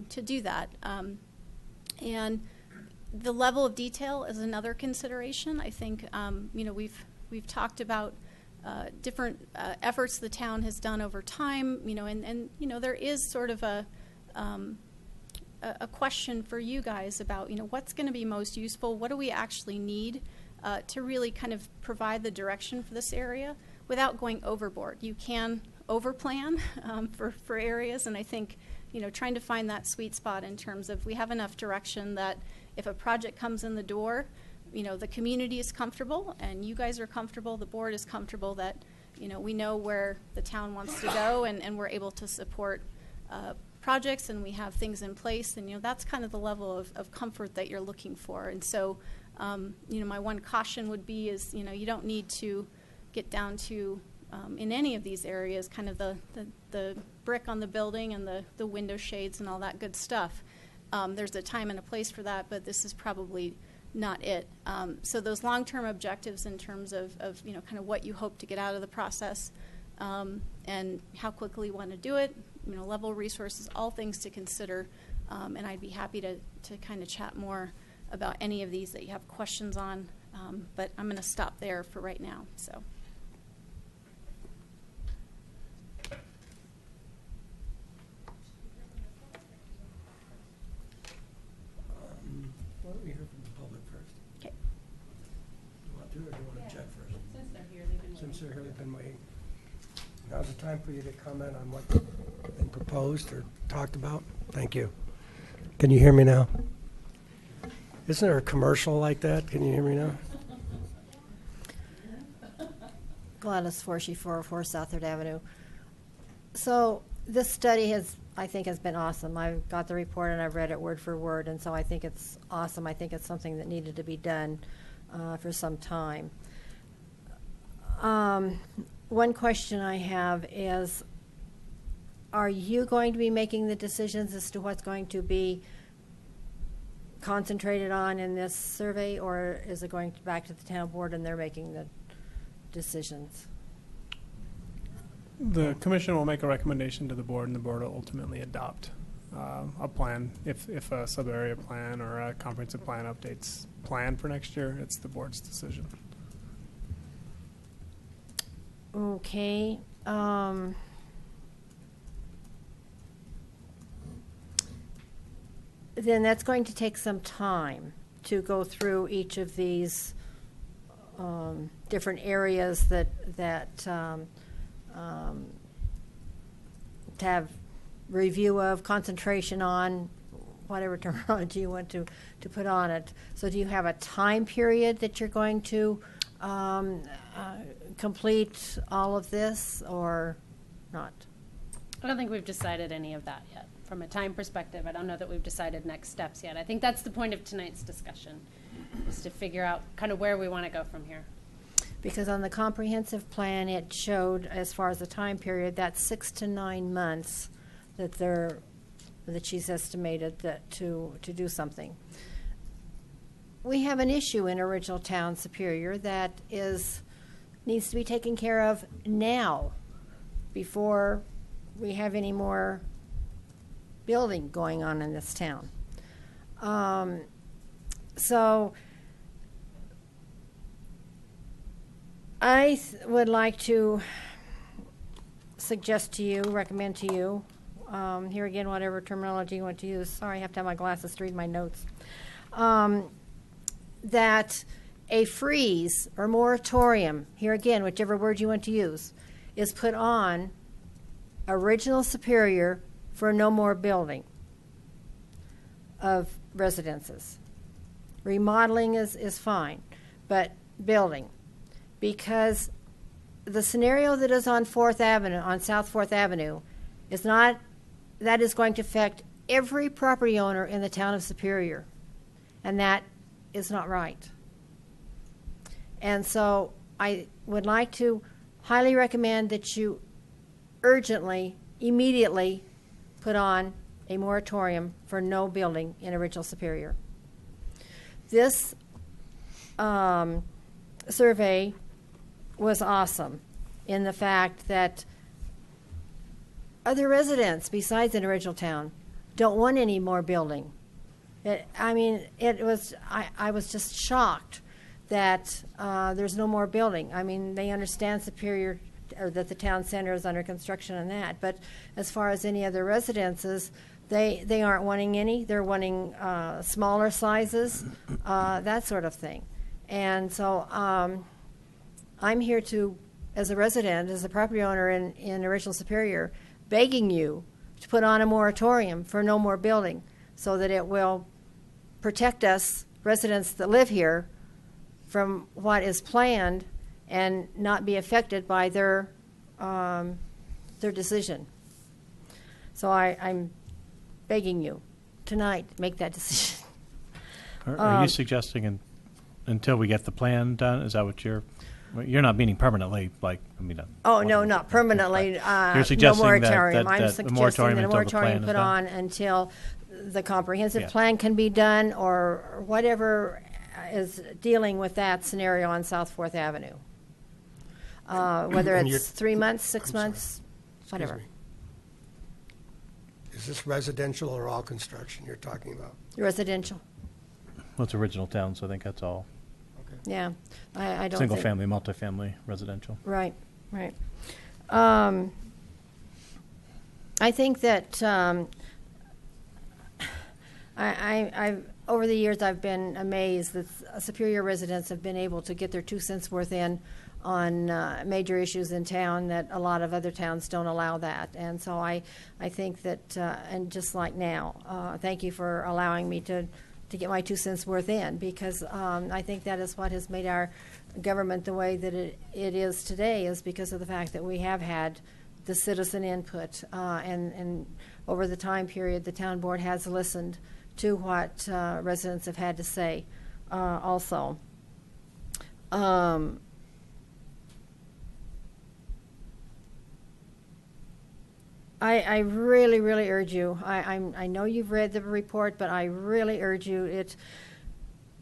to do that. And the level of detail is another consideration. I think, you know, we've talked about different efforts the town has done over time, you know, and you know, there is sort of a a question for you guys about, what's going to be most useful? What do we actually need to really kind of provide the direction for this area without going overboard? You can overplan for areas, and I think, trying to find that sweet spot in terms of we have enough direction that if a project comes in the door, the community is comfortable and you guys are comfortable, the board is comfortable that, we know where the town wants to go and we're able to support projects and we have things in place, and that's kind of the level of comfort that you're looking for. And so, my one caution would be is, you don't need to get down to, in any of these areas, kind of the brick on the building and the window shades and all that good stuff. There's a time and a place for that, but this is probably not it. So those long-term objectives in terms of kind of what you hope to get out of the process, and how quickly you want to do it, level resources, all things to consider. And I'd be happy to kind of chat more about any of these that you have questions on. But I'm going to stop there for right now. So. Why don't we hear from the public first? Okay. Do you want to, or do you want to check first? Since they're here, they've been Since they're here, they've been waiting. Now's the time for you to comment on what's been proposed or talked about. Thank you. Can you hear me now? Isn't there a commercial like that? Can you hear me now? Gladys Forshey, 404 South 3rd Avenue. So this study I think has been awesome. I've got the report and I've read it word for word, and so I think it's awesome. I think it's something that needed to be done for some time. One question I have is, are you going to be making the decisions as to what's going to be concentrated on in this survey, or is it going back to the town board and they're making the decisions? The commission will make a recommendation to the board, and the board will ultimately adopt a plan. If a sub-area plan or a comprehensive plan updates plan for next year, it's the board's decision. Okay. Then that's going to take some time to go through each of these different areas that to have review of, concentration on, whatever terminology you want to put on it. So do you have a time period that you're going to complete all of this, or not? I don't think we've decided any of that yet. From a time perspective, I don't know that we've decided next steps yet. I think that's the point of tonight's discussion, is to figure out kind of where we want to go from here. Because on the comprehensive plan, it showed, as far as the time period, that 6 to 9 months that she's estimated that to do something. We have an issue in Original Town Superior that needs to be taken care of now, before we have any more building going on in this town. So I would like to suggest to you, recommend to you, here again, whatever terminology you want to use. Sorry, I have to have my glasses to read my notes. That a freeze or moratorium, here again, whichever word you want to use, is put on Original Superior for no more building of residences. Remodeling is fine, but building. Because the scenario that is on 4th Avenue, on South 4th Avenue, that is going to affect every property owner in the town of Superior. And that is not right. And so I would like to highly recommend that you urgently, immediately put on a moratorium for no building in Original Superior. This survey was awesome in the fact that other residents besides in Original Town don't want any more building. I was just shocked that there's no more building. I mean, they understand Superior, or that the town center is under construction and that, but as far as any other residences, They aren't wanting any. They're wanting smaller sizes, that sort of thing. And so I'm here to, as a resident, as a property owner in Original Superior, begging you to put on a moratorium for no more building so that it will protect us, residents that live here, from what is planned and not be affected by their decision. So I'm begging you tonight, make that decision. Are you suggesting until we get the plan done? Is that what you're not meaning permanently? Like, I mean, oh no, not permanently. You're suggesting no moratorium. that I'm the suggesting moratorium that a until the moratorium plan is put done? on until the comprehensive Yeah. plan can be done, or whatever is dealing with that scenario on South 4th Avenue. Whether And it's 3 months, 6 months, whatever. me. Is this residential or all construction you're talking about? Residential. Well, it's original town, so I think that's all Yeah, I don't single think. family, multifamily, residential. Right, right. I think that I've over the years I've been amazed that Superior residents have been able to get their 2 cents worth in on major issues in town that a lot of other towns don't allow that. And so I think that, and just like now, thank you for allowing me to get my 2 cents worth in, because I think that is what has made our government the way that it is today, is because of the fact that we have had the citizen input, and over the time period, the town board has listened to what residents have had to say also. I really, really urge you. I know you've read the report, but I really urge you.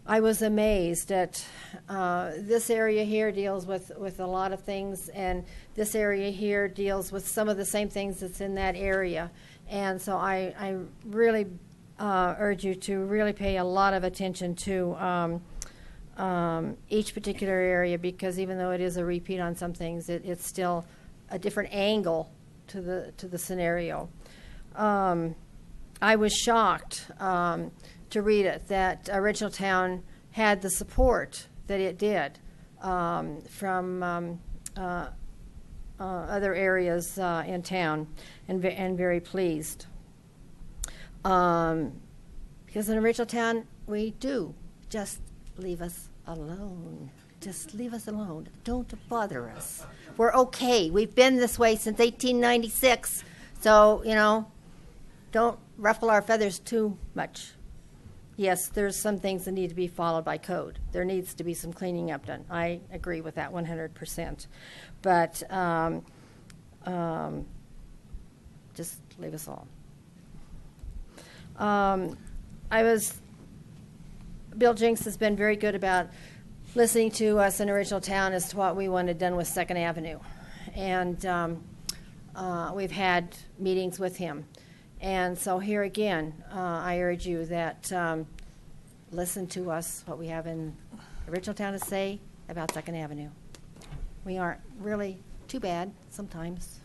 I was amazed at this area here deals with a lot of things, and this area here deals with some of the same things that's in that area. And so I really urge you to really pay a lot of attention to each particular area, because even though it is a repeat on some things, it's still a different angle to the scenario. I was shocked to read it that Original Town had the support that it did from other areas in town, and very pleased. Because in Original Town, we do just leave us alone. Just leave us alone. Don't bother us. We're okay. We've been this way since 1896. So, don't ruffle our feathers too much. Yes, there's some things that need to be followed by code. There needs to be some cleaning up done. I agree with that 100%. But just leave us alone. Bill Jinks has been very good about listening to us in Original Town as to what we wanted done with 2nd Avenue. And we've had meetings with him. And so here again, I urge you that listen to us, what we have in Original Town to say about 2nd Avenue. We aren't really too bad sometimes.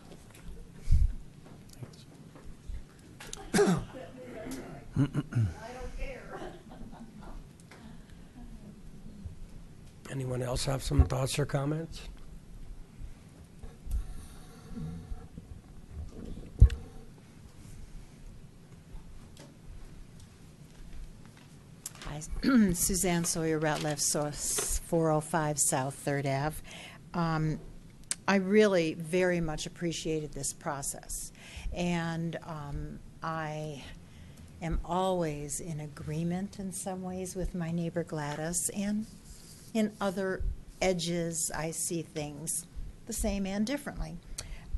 Anyone else have some thoughts or comments? Hi, Suzanne Sawyer Ratliff, Source 405 South 3rd Ave. I really very much appreciated this process, and I am always in agreement in some ways with my neighbor Gladys, and in other edges I see things the same and differently.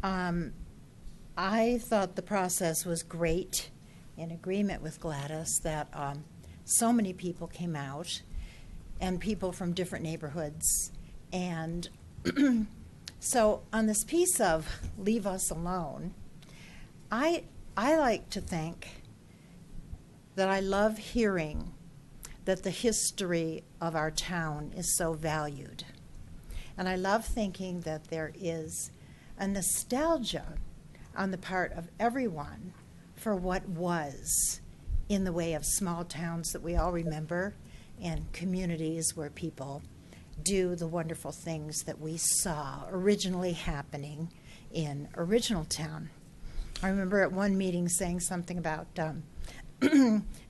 I thought the process was great, in agreement with Gladys, that so many people came out, and people from different neighborhoods. And so on this piece of leave us alone, I like to think that I love hearing that the history of our town is so valued. And I love thinking that there is a nostalgia on the part of everyone for what was in the way of small towns that we all remember and communities where people do the wonderful things that we saw originally happening in Original Town. I remember at one meeting saying something about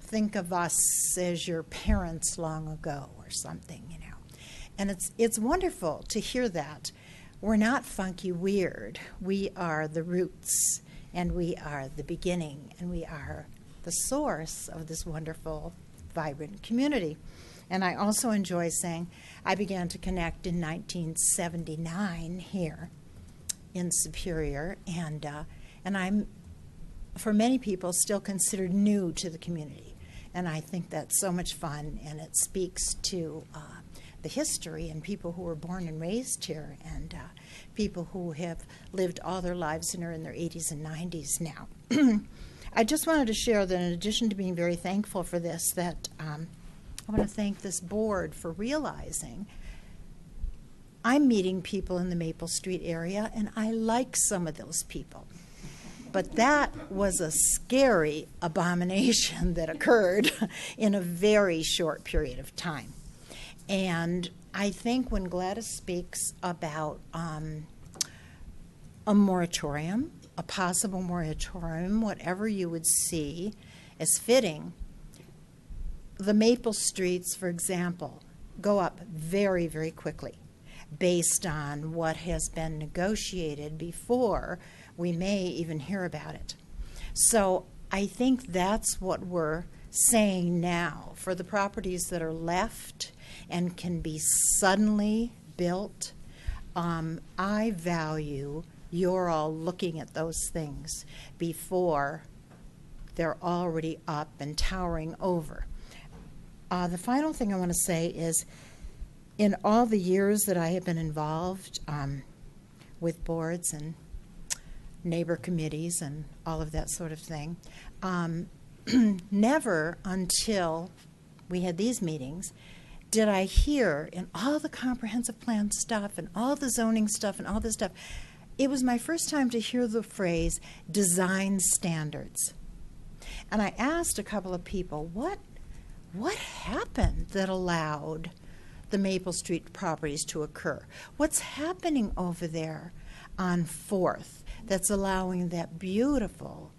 think of us as your parents long ago or something, you know. And it's wonderful to hear that. We're not funky weird. We are the roots, and we are the beginning, and we are the source of this wonderful, vibrant community. And I also enjoy saying I began to connect in 1979 here in Superior, and I'm, for many people, still considered new to the community. And I think that's so much fun, and it speaks to the history and people who were born and raised here, and people who have lived all their lives and are in their 80s and 90s now. I just wanted to share that in addition to being very thankful for this, that I want to thank this board for realizing I'm meeting people in the Maple Street area, and I like some of those people. But that was a scary abomination that occurred in a very short period of time. And I think when Gladys speaks about a moratorium, a possible moratorium, whatever you would see as fitting, the Maple Streets, for example, go up very, very quickly based on what has been negotiated before we may even hear about it. So I think that's what we're saying now. For the properties that are left and can be suddenly built, I value you're all looking at those things before they're already up and towering over. The final thing I want to say is, in all the years that I have been involved with boards and neighbor committees and all of that sort of thing, never until we had these meetings did I hear in all the comprehensive plan stuff and all the zoning stuff and all this stuff, it was my first time to hear the phrase design standards. And I asked a couple of people, what happened that allowed the Maple Street properties to occur? What's happening over there on 4th that's allowing that beautiful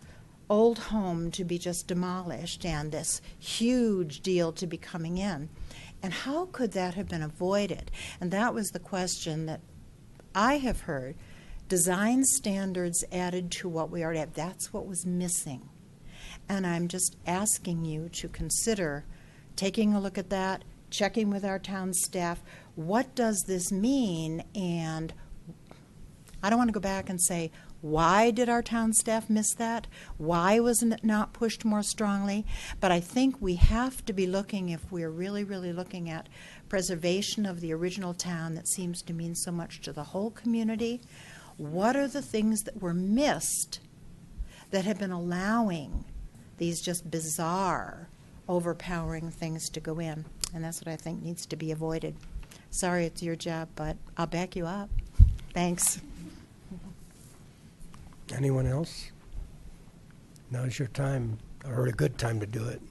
old home to be just demolished and this huge deal to be coming in? And how could that have been avoided? And that was the question that I have heard. Design standards added to what we already have. That's what was missing. And I'm just asking you to consider taking a look at that, checking with our town staff. What does this mean? And I don't want to go back and say, why did our town staff miss that? Why wasn't it not pushed more strongly? But I think we have to be looking, if we're really, really looking at preservation of the original town that seems to mean so much to the whole community, what are the things that were missed that have been allowing these just bizarre, overpowering things to go in? And that's what I think needs to be avoided. Sorry it's your job, but I'll back you up. Thanks. Anyone else? Now's your time, or a good time to do it.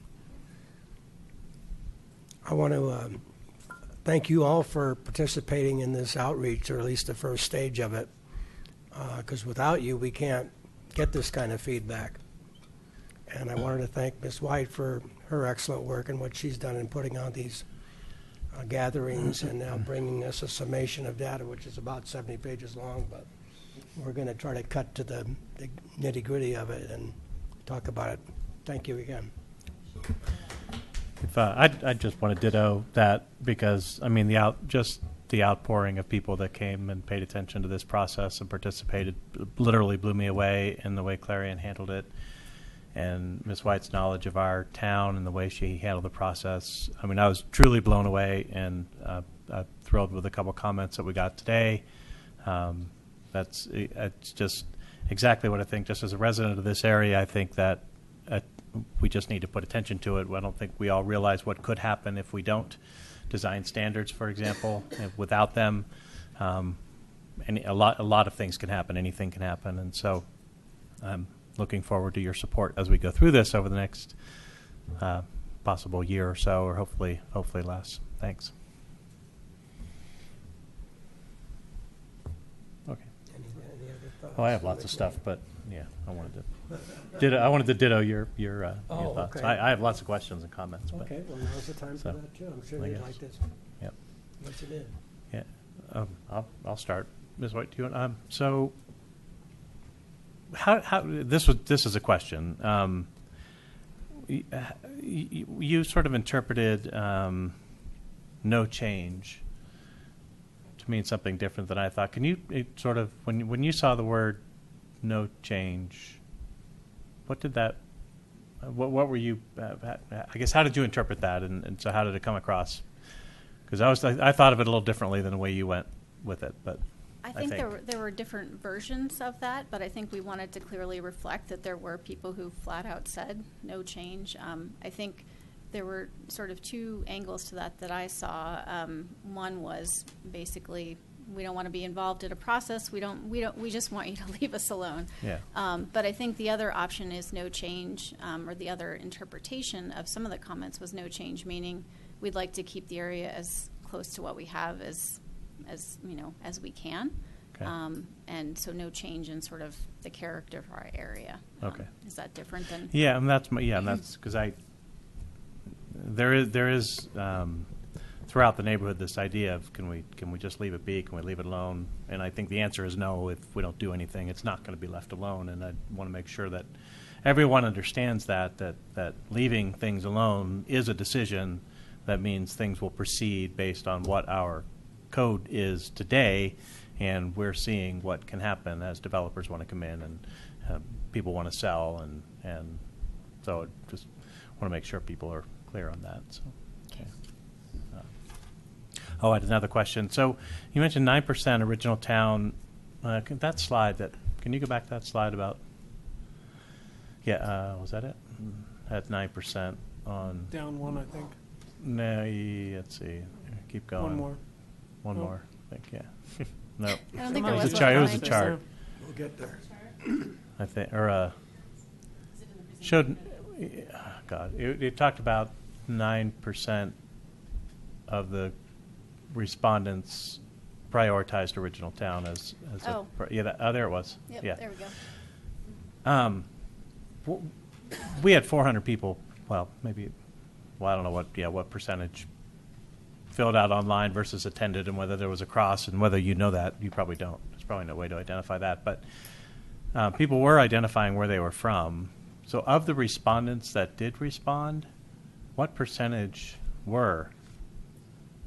I want to thank you all for participating in this outreach, or at least the first stage of it, because without you, we can't get this kind of feedback. And I wanted to thank Ms. White for her excellent work and what she's done in putting on these gatherings and now bringing us a summation of data, which is about 70 pages long, but we're going to try to cut to the nitty-gritty of it and talk about it. Thank you again. If, I just want to ditto that, because I mean the outpouring of people that came and paid attention to this process and participated literally blew me away in the way Clarion handled it, and Ms. White's knowledge of our town and the way she handled the process. I mean, I was truly blown away, and thrilled with a couple comments that we got today. It's just exactly what I think. Just as a resident of this area, I think that we just need to put attention to it. I don't think we all realize what could happen if we don't design standards, for example. Without them, a lot of things can happen. Anything can happen. And so looking forward to your support as we go through this over the next possible year or so, or hopefully less. Thanks. Okay. Any other thoughts? Oh, I have lots of stuff, but yeah, I wanted to ditto your thoughts. okay. I have lots of questions and comments. But, Okay, well, now's the time so, for that, too. I'm sure I you'd guess. like this. Yep. What's it in? Yeah. I'll start. Ms. White, do you want? So, how this is a question. You sort of interpreted no change to mean something different than I thought. Can you sort of, when you saw the word no change, what did that? What were you? I guess how did you interpret that, and so how did it come across? Because I thought of it a little differently than the way you went with it, but. I think there were different versions of that, but I think we wanted to clearly reflect that there were people who flat out said no change. I think there were sort of two angles to that I saw. One was basically we don't want to be involved in a process. We just want you to leave us alone. Yeah. But I think the other option is no change, or the other interpretation of some of the comments was no change, meaning we'd like to keep the area as close to what we have as we can. Okay. And so no change in sort of the character of our area. Okay. Is that different than? Yeah, and that's because there is throughout the neighborhood this idea of can we just leave it be? Can we leave it alone? And I think the answer is no. If we don't do anything, it's not going to be left alone. And I want to make sure that everyone understands that leaving things alone is a decision. That means things will proceed based on what our code is today, and we're seeing what can happen as developers want to come in and people want to sell, and so I just want to make sure people are clear on that. So, okay. I had another question. So you mentioned 9% original town. That slide can you go back to that slide about? Yeah, was that it? At 9% on. Down one, I think. No, let's see. Keep going. One more. One Oh. more, I think, yeah. No. I don't think there It was was a chart. It one. was a chart. We'll get there. I think, or showed. God, it talked about 9% of the respondents prioritized original town as there it was. Yep, yeah. there we go. We had 400 people. Well, maybe. Well, I don't know what percentage filled out online versus attended, and whether there was a cross, and whether you know that. You probably don't. There's probably no way to identify that. But people were identifying where they were from. So of the respondents that did respond, what percentage were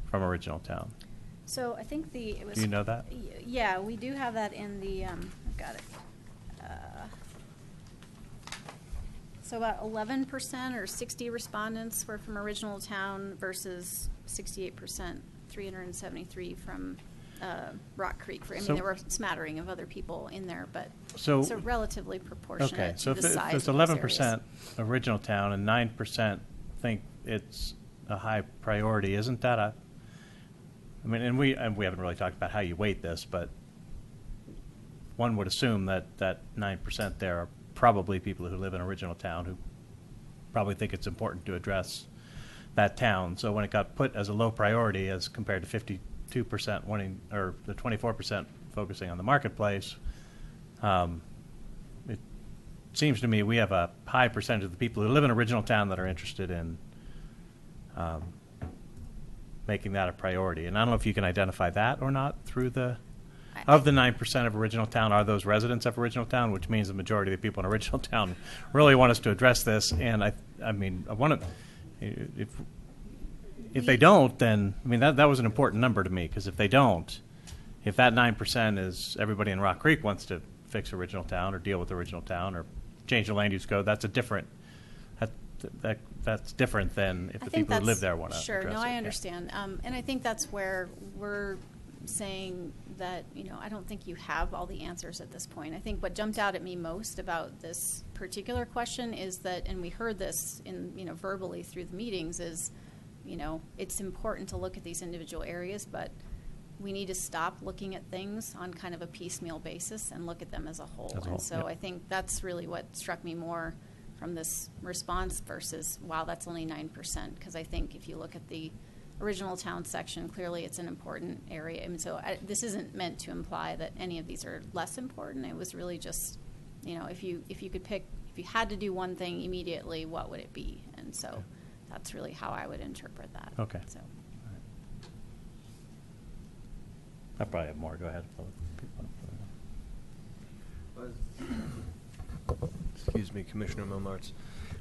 from original town? So I think it was. Do you know that? Yeah, we do have that in the. I've got it. So about 11% or 60 respondents were from original town versus 68%, 373 from Rock Creek. There were a smattering of other people in there, but So it's relatively proportionate okay, so to the size if it's of those 11% areas. original town and 9% think it's a high priority, isn't that a? I mean, and we haven't really talked about how you weight this, but one would assume that 9% there are probably people who live in original town who probably think it's important to address that town. So when it got put as a low priority as compared to 52% wanting, or the 24% focusing on the marketplace, it seems to me we have a high percentage of the people who live in original town that are interested in making that a priority. And I don't know if you can identify that or not through the. Of the 9% of original town, are those residents of original town, which means the majority of the people in original town really want us to address this. And I mean, I want to. If they don't, then I mean that was an important number to me, because if they don't, if that 9% is everybody in Rock Creek wants to fix original town or deal with original town or change the land use code, that's a different. That's different than if the people who live there want to Sure, address no, it. I understand, and I think that's where we're saying that, I don't think you have all the answers at this point. I think what jumped out at me most about this particular question is that, and we heard this in, verbally through the meetings, is, it's important to look at these individual areas, but we need to stop looking at things on kind of a piecemeal basis and look at them as a whole. As a whole, And so yep. I think that's really what struck me more from this response versus, wow, that's only 9%. Because I think if you look at the original town section, clearly it's an important area. And so this isn't meant to imply that any of these are less important. It was really just, you know, if you could pick, if you had to do one thing immediately, what would it be? And so that's really how I would interpret that. Okay. So. I probably have more. Go ahead. Excuse me, Commissioner Momartz.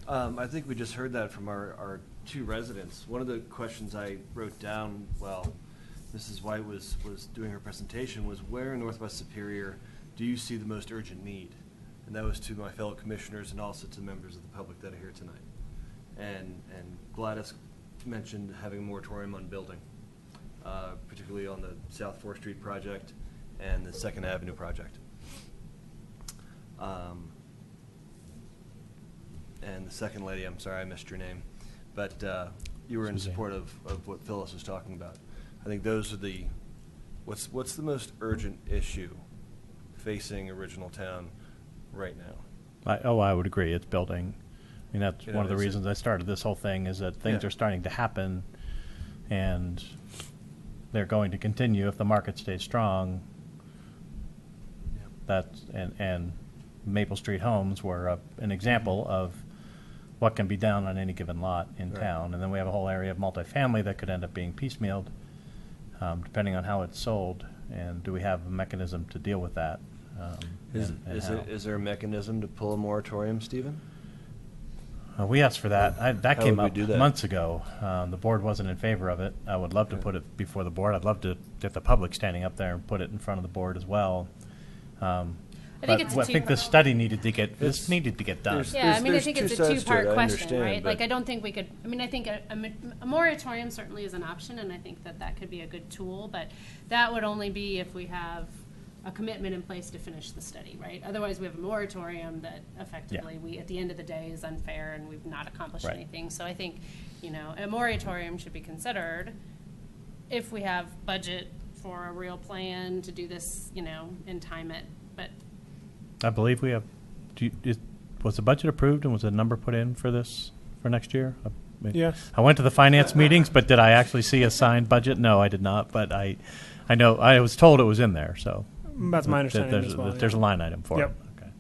I think we just heard that from our two residents. One of the questions I wrote down while Mrs. White was doing her presentation was, where in Northwest Superior do you see the most urgent need? And that was to my fellow commissioners and also to members of the public that are here tonight. And Gladys mentioned having a moratorium on building, particularly on the South 4th Street project and the 2nd Avenue project. And the second lady, I'm sorry I missed your name, but you were in Suzanne. support of what Phyllis was talking about. I think those are the, what's the most urgent issue facing Original Town right now? I would agree. It's building. I mean, that's You one know, of the is it- reasons I started this whole thing, is that things Yeah. are starting to happen, and they're going to continue if the market stays strong. That's and Maple Street Homes were an example of what can be done on any given lot in Right. town. And then we have a whole area of multifamily that could end up being piecemealed, depending on how it's sold. And do we have a mechanism to deal with that? Is how? there a mechanism to pull a moratorium, Stephen? We asked for that. That How came would we up do that? months ago. The board wasn't in favor of it. I would love to put it before the board. I'd love to get the public standing up there and put it in front of the board as well. I think it's a I think this two-part- study needed to get done. there's- Yeah, I mean, I there's think two it's a sides to it, two-part I question, understand, right? but- Like, I don't think we could, I mean, I think a moratorium certainly is an option, and I think that could be a good tool, but that would only be if we have a commitment in place to finish the study, right? Otherwise, we have a moratorium that effectively at the end of the day is unfair and we've not accomplished Right. anything. So I think, a moratorium should be considered if we have budget for a real plan to do this, and time it, but I believe we have. Was the budget approved and was a number put in for this for next year? Yes. I went to the finance meetings, but did I actually see a signed budget? No, I did not. But I know I was told it was in there. So That's my understanding there's, as well. There's a yeah. line item for Yep. it. Okay.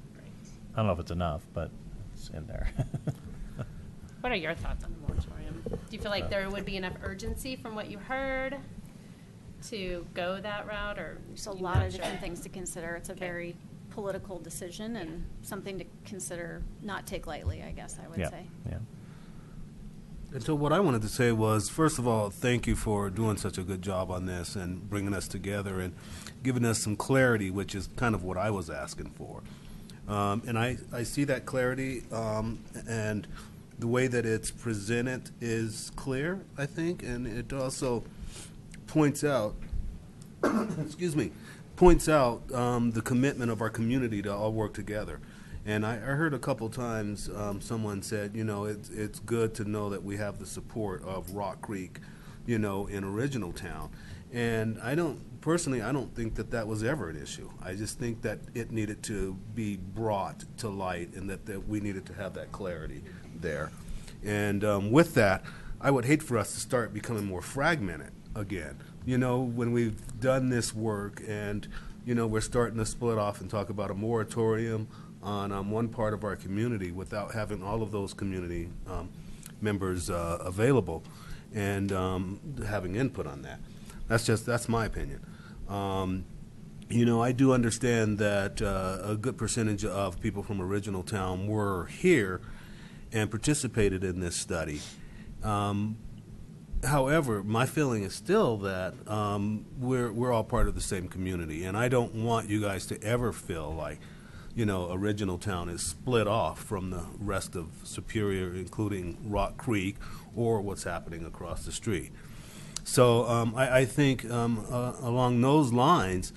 I don't know if it's enough, but it's in there. what are your thoughts on the moratorium? Do you feel like there would be enough urgency from what you heard to go that route, or There's a you're lot not of sure? different things to consider. It's a very political decision and something to consider, not take lightly, I guess I would yeah. say. Yeah. And so what I wanted to say was, first of all, thank you for doing such a good job on this and bringing us together and giving us some clarity, which is kind of what I was asking for. And I see that clarity, and the way that it's presented is clear, I think, and it also points out, excuse me, the commitment of our community to all work together. And I heard a couple times someone said, it's good to know that we have the support of Rock Creek, in Original Town. And I don't think that was ever an issue. I just think that it needed to be brought to light and that we needed to have that clarity there. And with that, I would hate for us to start becoming more fragmented again. When we've done this work and, we're starting to split off and talk about a moratorium on one part of our community without having all of those community members available and having input on that. That's my opinion. I do understand that a good percentage of people from Original Town were here and participated in this study. However, my feeling is still that we're all part of the same community, and I don't want you guys to ever feel like, Original Town is split off from the rest of Superior, including Rock Creek or what's happening across the street. So I think along those lines,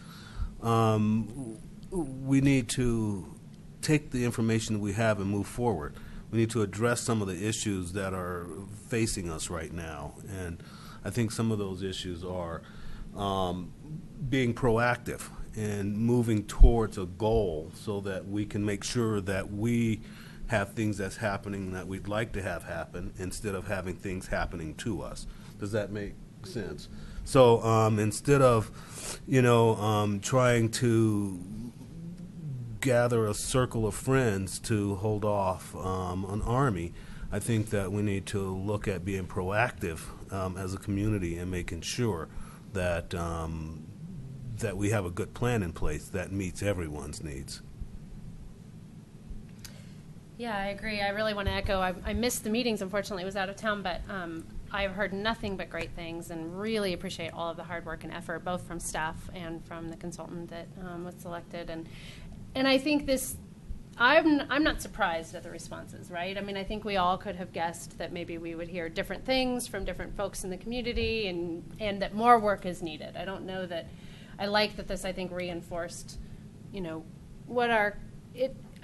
we need to take the information that we have and move forward. We need to address some of the issues that are facing us right now. And I think some of those issues are being proactive and moving towards a goal so that we can make sure that we have things that's happening that we'd like to have happen instead of having things happening to us. Does that make sense? So instead of, trying to gather a circle of friends to hold off an army, I think that we need to look at being proactive as a community and making sure that that we have a good plan in place that meets everyone's needs. Yeah, I agree. I really want to echo. I missed the meetings, unfortunately, I was out of town, but I've heard nothing but great things and really appreciate all of the hard work and effort, both from staff and from the consultant that was selected. And I think this, I'm not surprised at the responses, right? I mean, I think we all could have guessed that maybe we would hear different things from different folks in the community and that more work is needed. I don't know that, I like that this, I think, reinforced,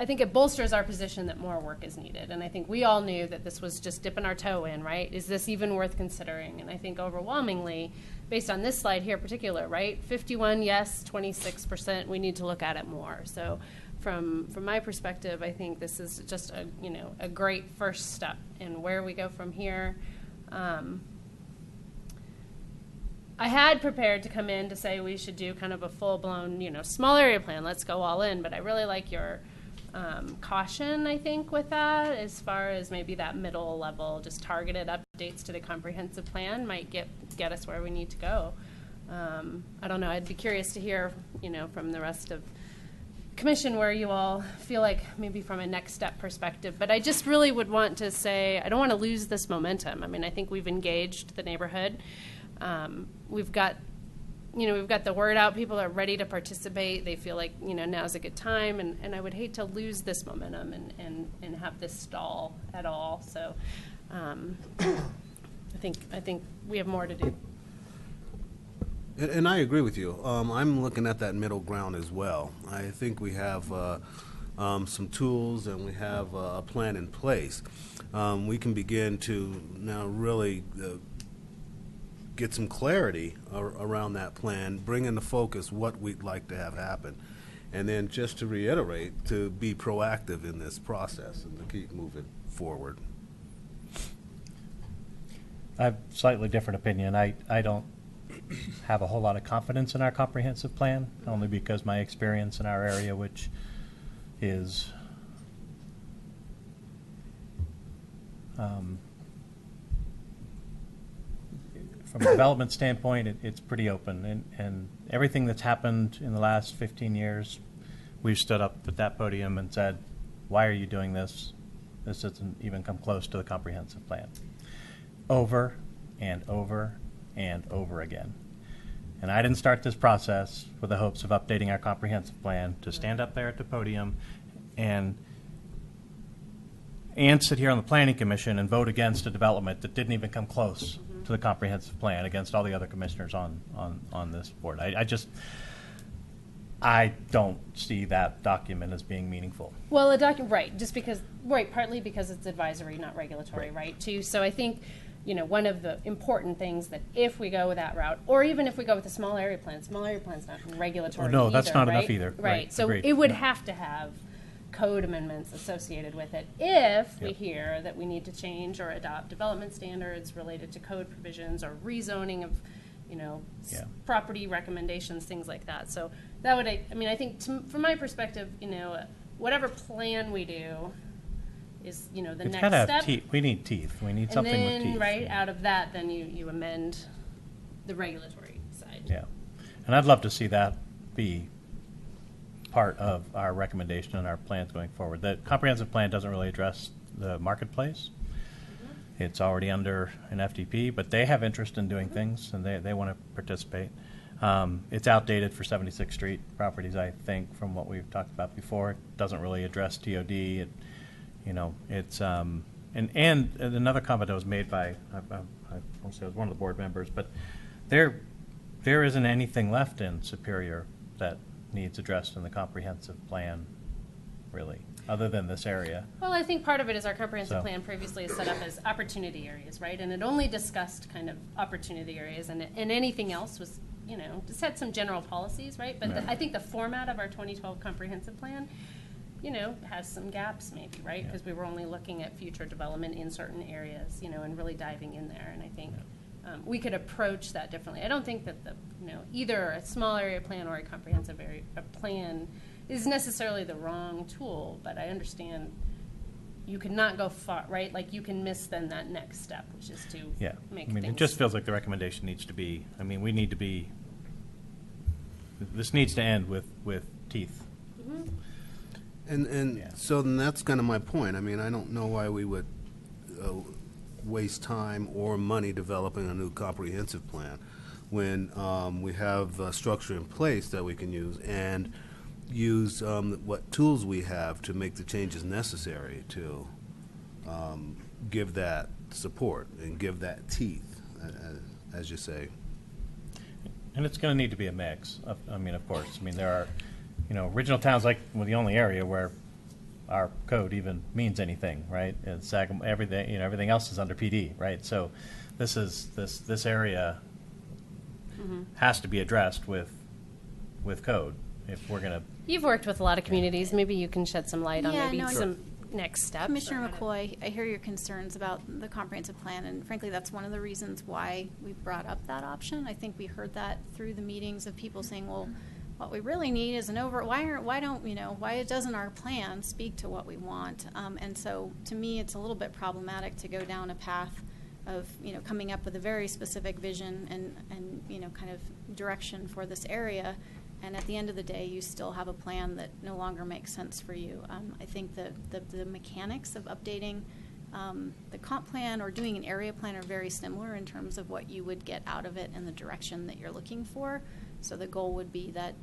I think it bolsters our position that more work is needed. And I think we all knew that this was just dipping our toe in, right? Is this even worth considering? And I think overwhelmingly, based on this slide here in particular, right? 51 yes, 26%, we need to look at it more. So from my perspective, I think this is just a great first step in where we go from here. I had prepared to come in to say we should do kind of a full-blown, small area plan. Let's go all in. But I really like your caution, I think, with that, as far as maybe that middle level, just targeted updates to the comprehensive plan might get us where we need to go. I don't know. I'd be curious to hear, from the rest of commission where you all feel like maybe from a next step perspective. But I just really would want to say I don't want to lose this momentum. I mean, I think we've engaged the neighborhood. We've got the word out. People are ready to participate. They feel like, now's a good time. And I would hate to lose this momentum and have this stall at all. So I think we have more to do. And I agree with you. I'm looking at that middle ground as well. I think we have some tools and we have a plan in place. We can begin to now really get some clarity around that plan, bring into focus what we'd like to have happen. And then just to reiterate, to be proactive in this process and to keep moving forward. I have a slightly different opinion. I don't have a whole lot of confidence in our comprehensive plan, only because my experience in our area, which is from a development standpoint, it's pretty open, and everything that's happened in the last 15 years, we've stood up at that podium and said, why are you doing this? This doesn't even come close to the comprehensive plan. Over and over and over again. And I didn't start this process with the hopes of updating our comprehensive plan to stand up there at the podium and sit here on the Planning Commission and vote against a development that didn't even come close to the comprehensive plan against all the other commissioners on this board. I don't see that document as being meaningful. Well, partly because it's advisory, not regulatory, right, too. So I think, one of the important things that if we go with that route, or even if we go with a small area plan's not regulatory no, that's not right? enough either. Right. So agreed. it would have to have code amendments associated with it if we hear that we need to change or adopt development standards related to code provisions or rezoning of, property recommendations, things like that. So that would, I think from my perspective, whatever plan we do is, the It's next gotta have step. teeth. We need teeth. We need something with teeth. Right, out of that, then you amend the regulatory side. Yeah. And I'd love to see that be part of our recommendation and our plans going forward. The comprehensive plan doesn't really address the marketplace. It's already under an FDP, but they have interest in doing things, and they want to participate. It's outdated for 76th Street properties, I think, from what we've talked about before. It doesn't really address TOD. It's and another comment that was made by I won't say it was one of the board members, but there isn't anything left in Superior that needs addressed in the comprehensive plan, really, other than this area. Well, I think part of it is our comprehensive plan previously is set up as opportunity areas, right? And it only discussed kind of opportunity areas, and anything else was to set some general policies, right? But I think the format of our 2012 comprehensive plan, has some gaps maybe, right? Because we were only looking at future development in certain areas, and really diving in there. And I think we could approach that differently. I don't think that either a small area plan or a comprehensive area plan is necessarily the wrong tool, but I understand you could not go far, right? Like you can miss then that next step, which is to make things. It just feels like the recommendation needs to be, we need to be, this needs to end with teeth. Mm-hmm. So then that's kind of my point. I don't know why we would waste time or money developing a new comprehensive plan when we have a structure in place that we can use and use what tools we have to make the changes necessary to give that support and give that teeth, as you say. And it's going to need to be a mix. Of course. There are, original towns like the only area where our code even means anything, right? It's everything. Everything else is under PD, right? So, this area has to be addressed with code if we're going to. You've worked with a lot of communities. Maybe you can shed some light on maybe no, some next steps. Commissioner McCoy, I hear your concerns about the comprehensive plan, and frankly, that's one of the reasons why we brought up that option. I think we heard that through the meetings of people saying, well, what we really need is why doesn't our plan speak to what we want? And so to me, it's a little bit problematic to go down a path of, coming up with a very specific vision and kind of direction for this area. And at the end of the day, you still have a plan that no longer makes sense for you. I think the mechanics of updating the comp plan or doing an area plan are very similar in terms of what you would get out of it and the direction that you're looking for. So the goal would be that,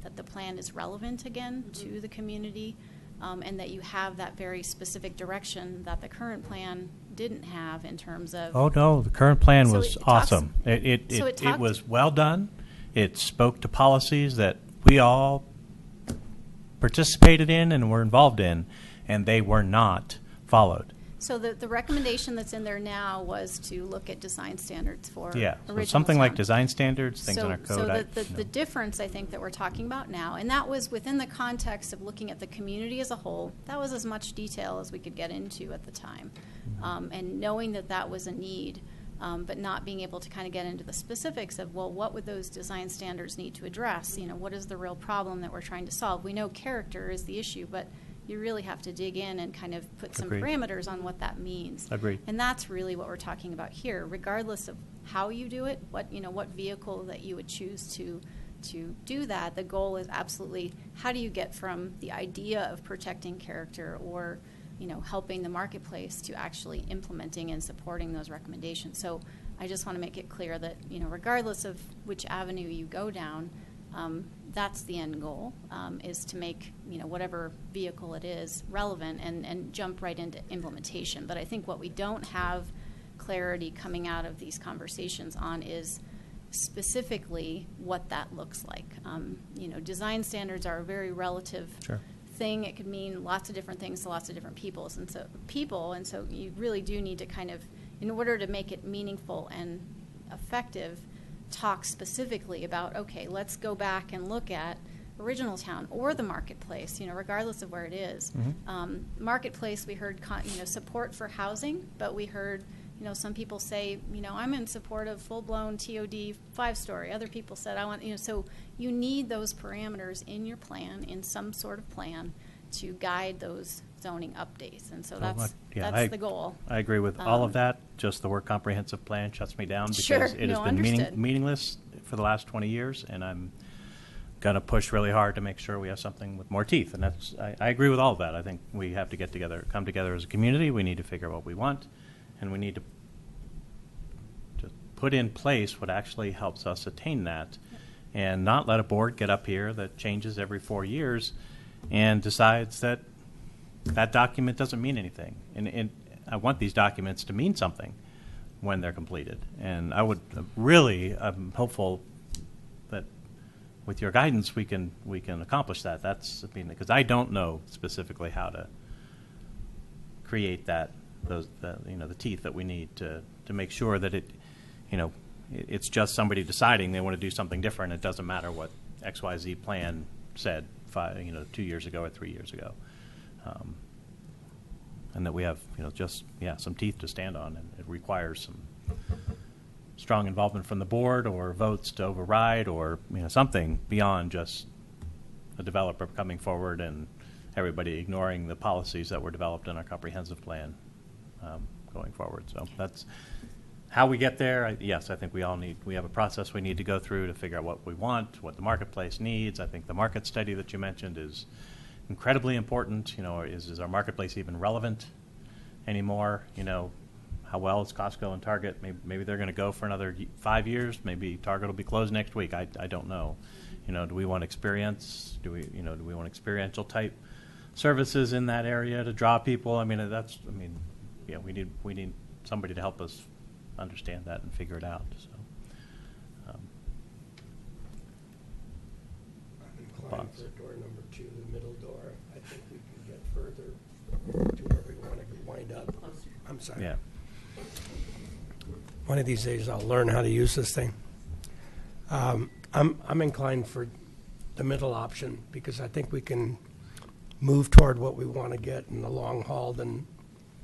that the plan is relevant again to the community, and that you have that very specific direction that the current plan didn't have in terms of. Oh no, the current plan was awesome. So It was well done. It spoke to policies that we all participated in and were involved in, and they were not followed. So the recommendation that's in there now was to look at design standards for so something like design standards, things in our code. So the difference I think that we're talking about now, and that was within the context of looking at the community as a whole, that was as much detail as we could get into at the time. And knowing that was a need, but not being able to kind of get into the specifics of, well, what would those design standards need to address? What is the real problem that we're trying to solve? We know character is the issue, but you really have to dig in and kind of put some parameters on what that means. Agreed. And that's really what we're talking about here, regardless of how you do it, what vehicle that you would choose to do that. The goal is absolutely how do you get from the idea of protecting character or helping the marketplace to actually implementing and supporting those recommendations. So I just want to make it clear that regardless of which avenue you go down, that's the end goal, is to make whatever vehicle it is relevant and jump right into implementation. But I think what we don't have clarity coming out of these conversations on is specifically what that looks like. Design standards are a very relative thing. It could mean lots of different things to lots of different people, and so you really do need to kind of, in order to make it meaningful and effective, talk specifically about, okay, let's go back and look at Original Town or the Marketplace, regardless of where it is. Marketplace, we heard support for housing, but we heard some people say, I'm in support of full-blown TOD 5-story. Other people said, I want, so you need those parameters in your plan, in some sort of plan, to guide those zoning updates. And so that's the goal. I agree with all of that. Just the word comprehensive plan shuts me down because it has been meaningless for the last 20 years, and I'm going to push really hard to make sure we have something with more teeth. And I agree with all of that. I think we have to come together as a community. We need to figure out what we want, and we need to put in place what actually helps us attain that, and not let a board get up here that changes every 4 years and decides that document doesn't mean anything. And I want these documents to mean something when they're completed. And I would I'm hopeful that with your guidance we can accomplish that. Because I don't know specifically how to create the teeth that we need to make sure that it it's just somebody deciding they want to do something different. It doesn't matter what XYZ plan said 2 years ago or 3 years ago. And that we have, some teeth to stand on, and it requires some strong involvement from the board or votes to override or, something beyond just a developer coming forward and everybody ignoring the policies that were developed in our comprehensive plan going forward. So that's how we get there. Yes, I think we have a process we need to go through to figure out what we want, what the marketplace needs. I think the market study that you mentioned is incredibly important. Is our marketplace even relevant anymore? How well is Costco and Target? Maybe they're going to go for another 5 years. Maybe Target will be closed next week. I don't know. Do we want experience? Do we want experiential type services in that area to draw people? We need somebody to help us understand that and figure it out. So, I'm inclined for door number 2, the middle door. I think we can get further to where we want to wind up. I'm sorry. Yeah. One of these days I'll learn how to use this thing. I'm inclined for the middle option because I think we can move toward what we want to get in the long haul than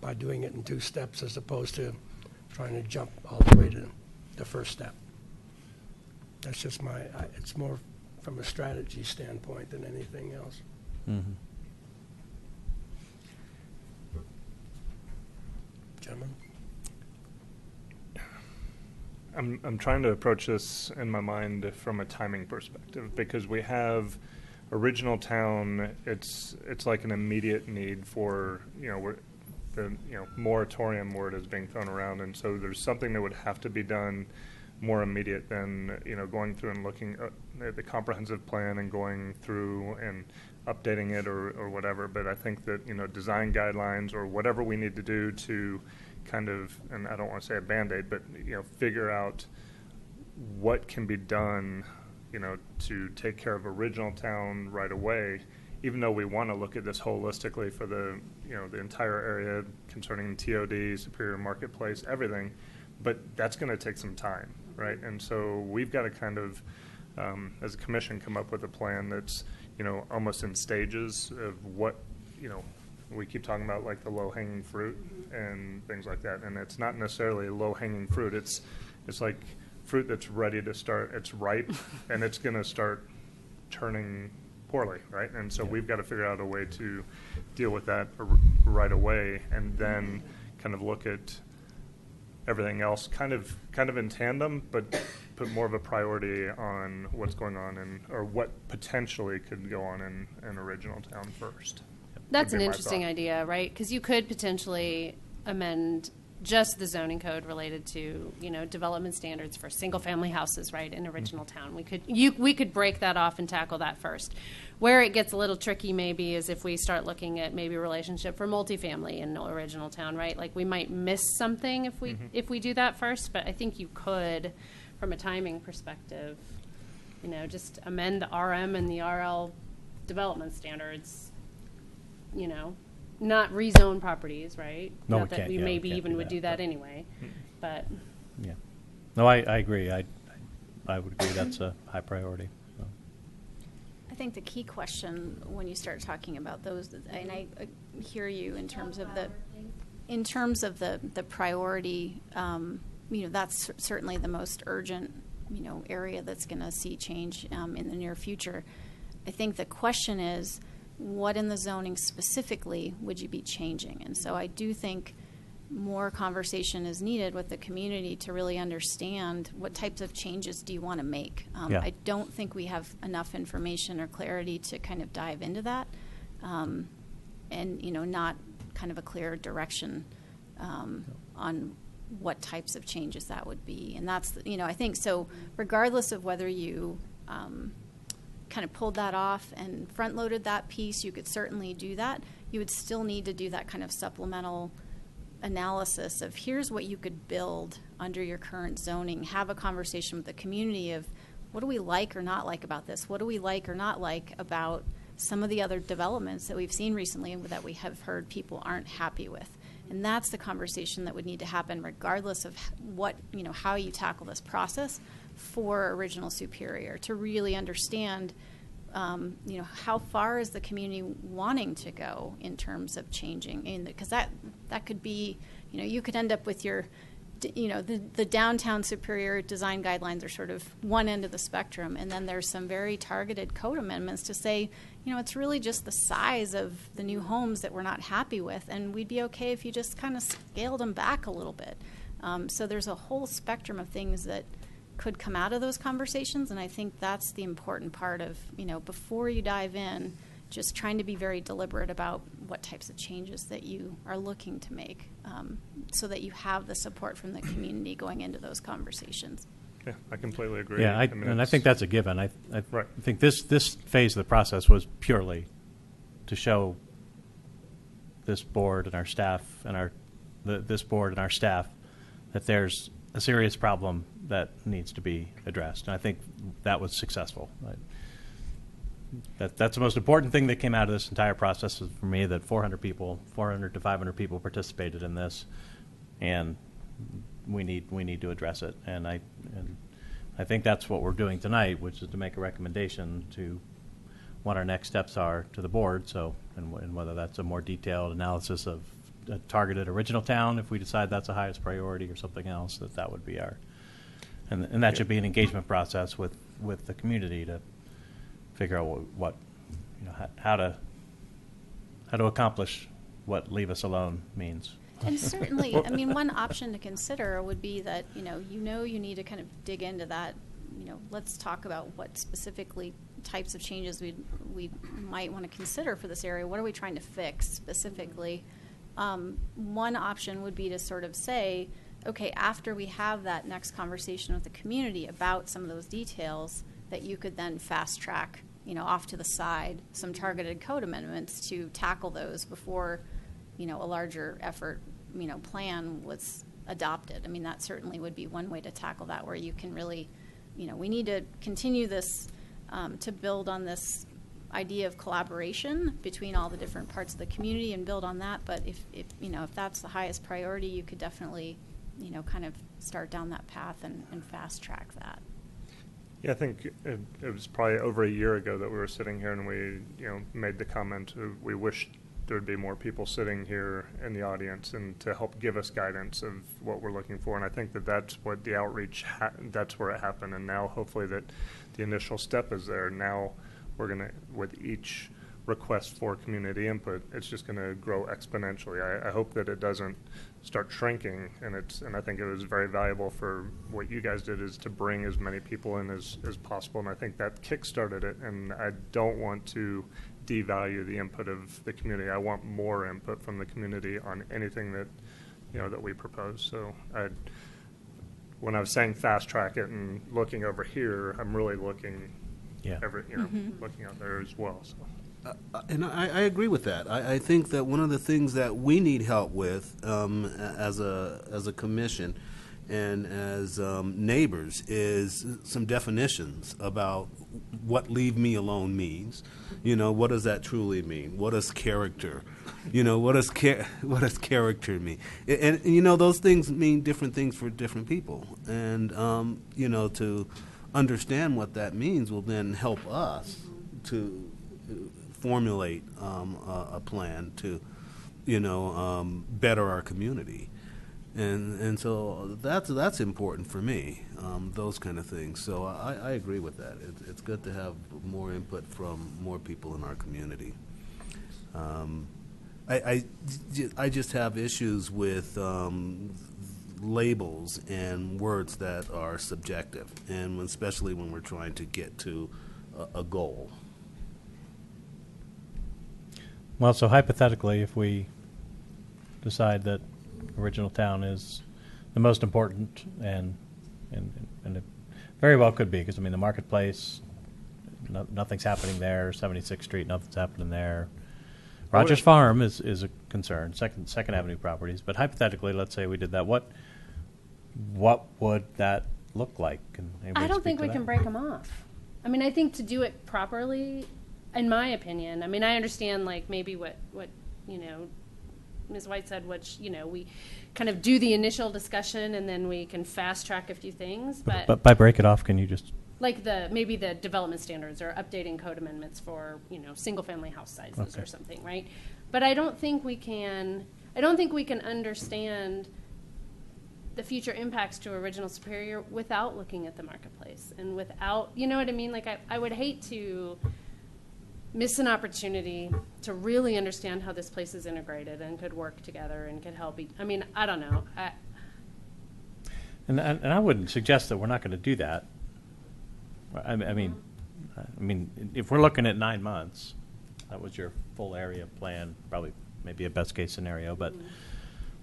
by doing it in 2 steps as opposed to trying to jump all the way to the first step. That's just it's more from a strategy standpoint than anything else. Mm-hmm. Gentlemen? I'm trying to approach this in my mind from a timing perspective because we have original town. It's like an immediate need for the moratorium word is being thrown around, and so there's something that would have to be done more immediate than going through and looking at the comprehensive plan and going through and updating it or whatever. But I think that design guidelines or whatever we need to do to kind of, and I don't want to say a Band-Aid, but figure out what can be done to take care of original town right away, even though we want to look at this holistically for the the entire area concerning TOD, Superior Marketplace, everything. But that's going to take some time, right? And so we've got to kind of, as a commission, come up with a plan that's almost in stages of what we keep talking about, like the low-hanging fruit and things like that. And it's not necessarily low-hanging fruit. It's like fruit that's ready to start. It's ripe, and it's going to start turning poorly, right? And so we've got to figure out a way to deal with that right away, and then kind of look at everything else kind of in tandem, but put more of a priority on what's going on or what potentially could go on in original town first. That's an interesting idea, right? Because you could potentially amend just the zoning code related to, development standards for single-family houses, right, in original town. We could break that off and tackle that first. Where it gets a little tricky maybe is if we start looking at maybe relationship for multifamily in original town, right? Like we might miss something if we do that first, but I think you could, from a timing perspective, just amend the RM and the RL development standards, not rezone properties, right? No, not we that can't. we Yeah, maybe we can't even do would that, do that but- anyway, but Yeah. No, I agree. I would agree that's a high priority. So. I think the key question when you start talking about those, and I hear you in terms of the priority, that's certainly the most urgent, area that's going to see change in the near future. I think the question is, what in the zoning specifically would you be changing? And so I do think more conversation is needed with the community to really understand what types of changes do you want to make. I don't think we have enough information or clarity to kind of dive into that, and not kind of a clear direction on what types of changes that would be. And that's I think so. Regardless of whether you kind of pulled that off and front-loaded that piece, you could certainly do that. You would still need to do that kind of supplemental analysis of here's what you could build under your current zoning. Have a conversation with the community of what do we like or not like about this? What do we like or not like about some of the other developments that we've seen recently and that we have heard people aren't happy with? And that's the conversation that would need to happen regardless of what, how you tackle this process for Original Superior, to really understand, how far is the community wanting to go in terms of changing? Because that could be, you could end up with your, the downtown Superior design guidelines are sort of one end of the spectrum, and then there's some very targeted code amendments to say, it's really just the size of the new homes that we're not happy with, and we'd be okay if you just kind of scaled them back a little bit. So there's a whole spectrum of things that could come out of those conversations, and I think that's the important part of, before you dive in, just trying to be very deliberate about what types of changes that you are looking to make, so that you have the support from the community going into those conversations. Yeah, I completely agree. Yeah, I think that's a given. I Right. think this phase of the process was purely to show this board and our staff and this board and our staff that there's a serious problem that needs to be addressed. And I think that was successful. That's the most important thing that came out of this entire process for me, that 400 to 500 people participated in this, and we need to address it. And I think that's what we're doing tonight, which is to make a recommendation to what our next steps are to the board. So, and whether that's a more detailed analysis of a targeted original town, if we decide that's the highest priority, or something else, that would be our, and that should be an engagement process with the community to figure out what how to accomplish what leave us alone means. And certainly, one option to consider would be that, you need to kind of dig into that. Let's talk about what specifically types of changes we might want to consider for this area. What are we trying to fix specifically? One option would be to sort of say, okay, after we have that next conversation with the community about some of those details, that you could then fast track, off to the side, some targeted code amendments to tackle those before, a larger effort, plan was adopted. That certainly would be one way to tackle that, where you can really, we need to continue this, to build on this idea of collaboration between all the different parts of the community and build on that. But if that's the highest priority, you could definitely, kind of start down that path and fast track that. Yeah, I think it was probably over a year ago that we were sitting here and we, made the comment of we wish there would be more people sitting here in the audience and to help give us guidance of what we're looking for. And I think that's what the outreach, that's where it happened. And now hopefully that the initial step is there. Now we're going to, with each request for community input, it's just going to grow exponentially. I hope that it doesn't start shrinking, and I think it was very valuable for what you guys did, is to bring as many people in as possible, and I think that kick-started it. And I don't want to devalue the input of the community. I want more input from the community on anything that that we propose. So when I was saying fast track it and looking over here, I'm really looking looking out there as well. So. And I agree with that. I think that one of the things that we need help with as a commission and as neighbors is some definitions about what leave me alone means. What does that truly mean? What does character, what does character mean? And those things mean different things for different people. And, to understand what that means will then help us to formulate a plan to, better our community, and so that's important for me. Those kind of things. So I agree with that. It's good to have more input from more people in our community. I just have issues with labels and words that are subjective, and especially when we're trying to get to a goal. Well, so hypothetically, if we decide that Original Town is the most important, and it very well could be, because the marketplace, nothing's happening there. 76th Street, nothing's happening there. Rogers Farm is a concern. Second Avenue properties, but hypothetically, let's say we did that. What would that look like? I don't think we can break them off. I think to do it properly, in my opinion, I understand maybe what Ms. White said, which, you know, we kind of do the initial discussion and then we can fast track a few things. But by break it off, can you just? Like maybe the development standards or updating code amendments for, you know, single-family house sizes or something, right? But I don't think we can understand the future impacts to Original Superior without looking at the marketplace and without, you know what I mean? Like, I would hate to miss an opportunity to really understand how this place is integrated and could work together and could help. I mean, I don't know. And I wouldn't suggest that we're not going to do that. I mean, if we're looking at 9 months, that was your full area plan, probably maybe a best case scenario, but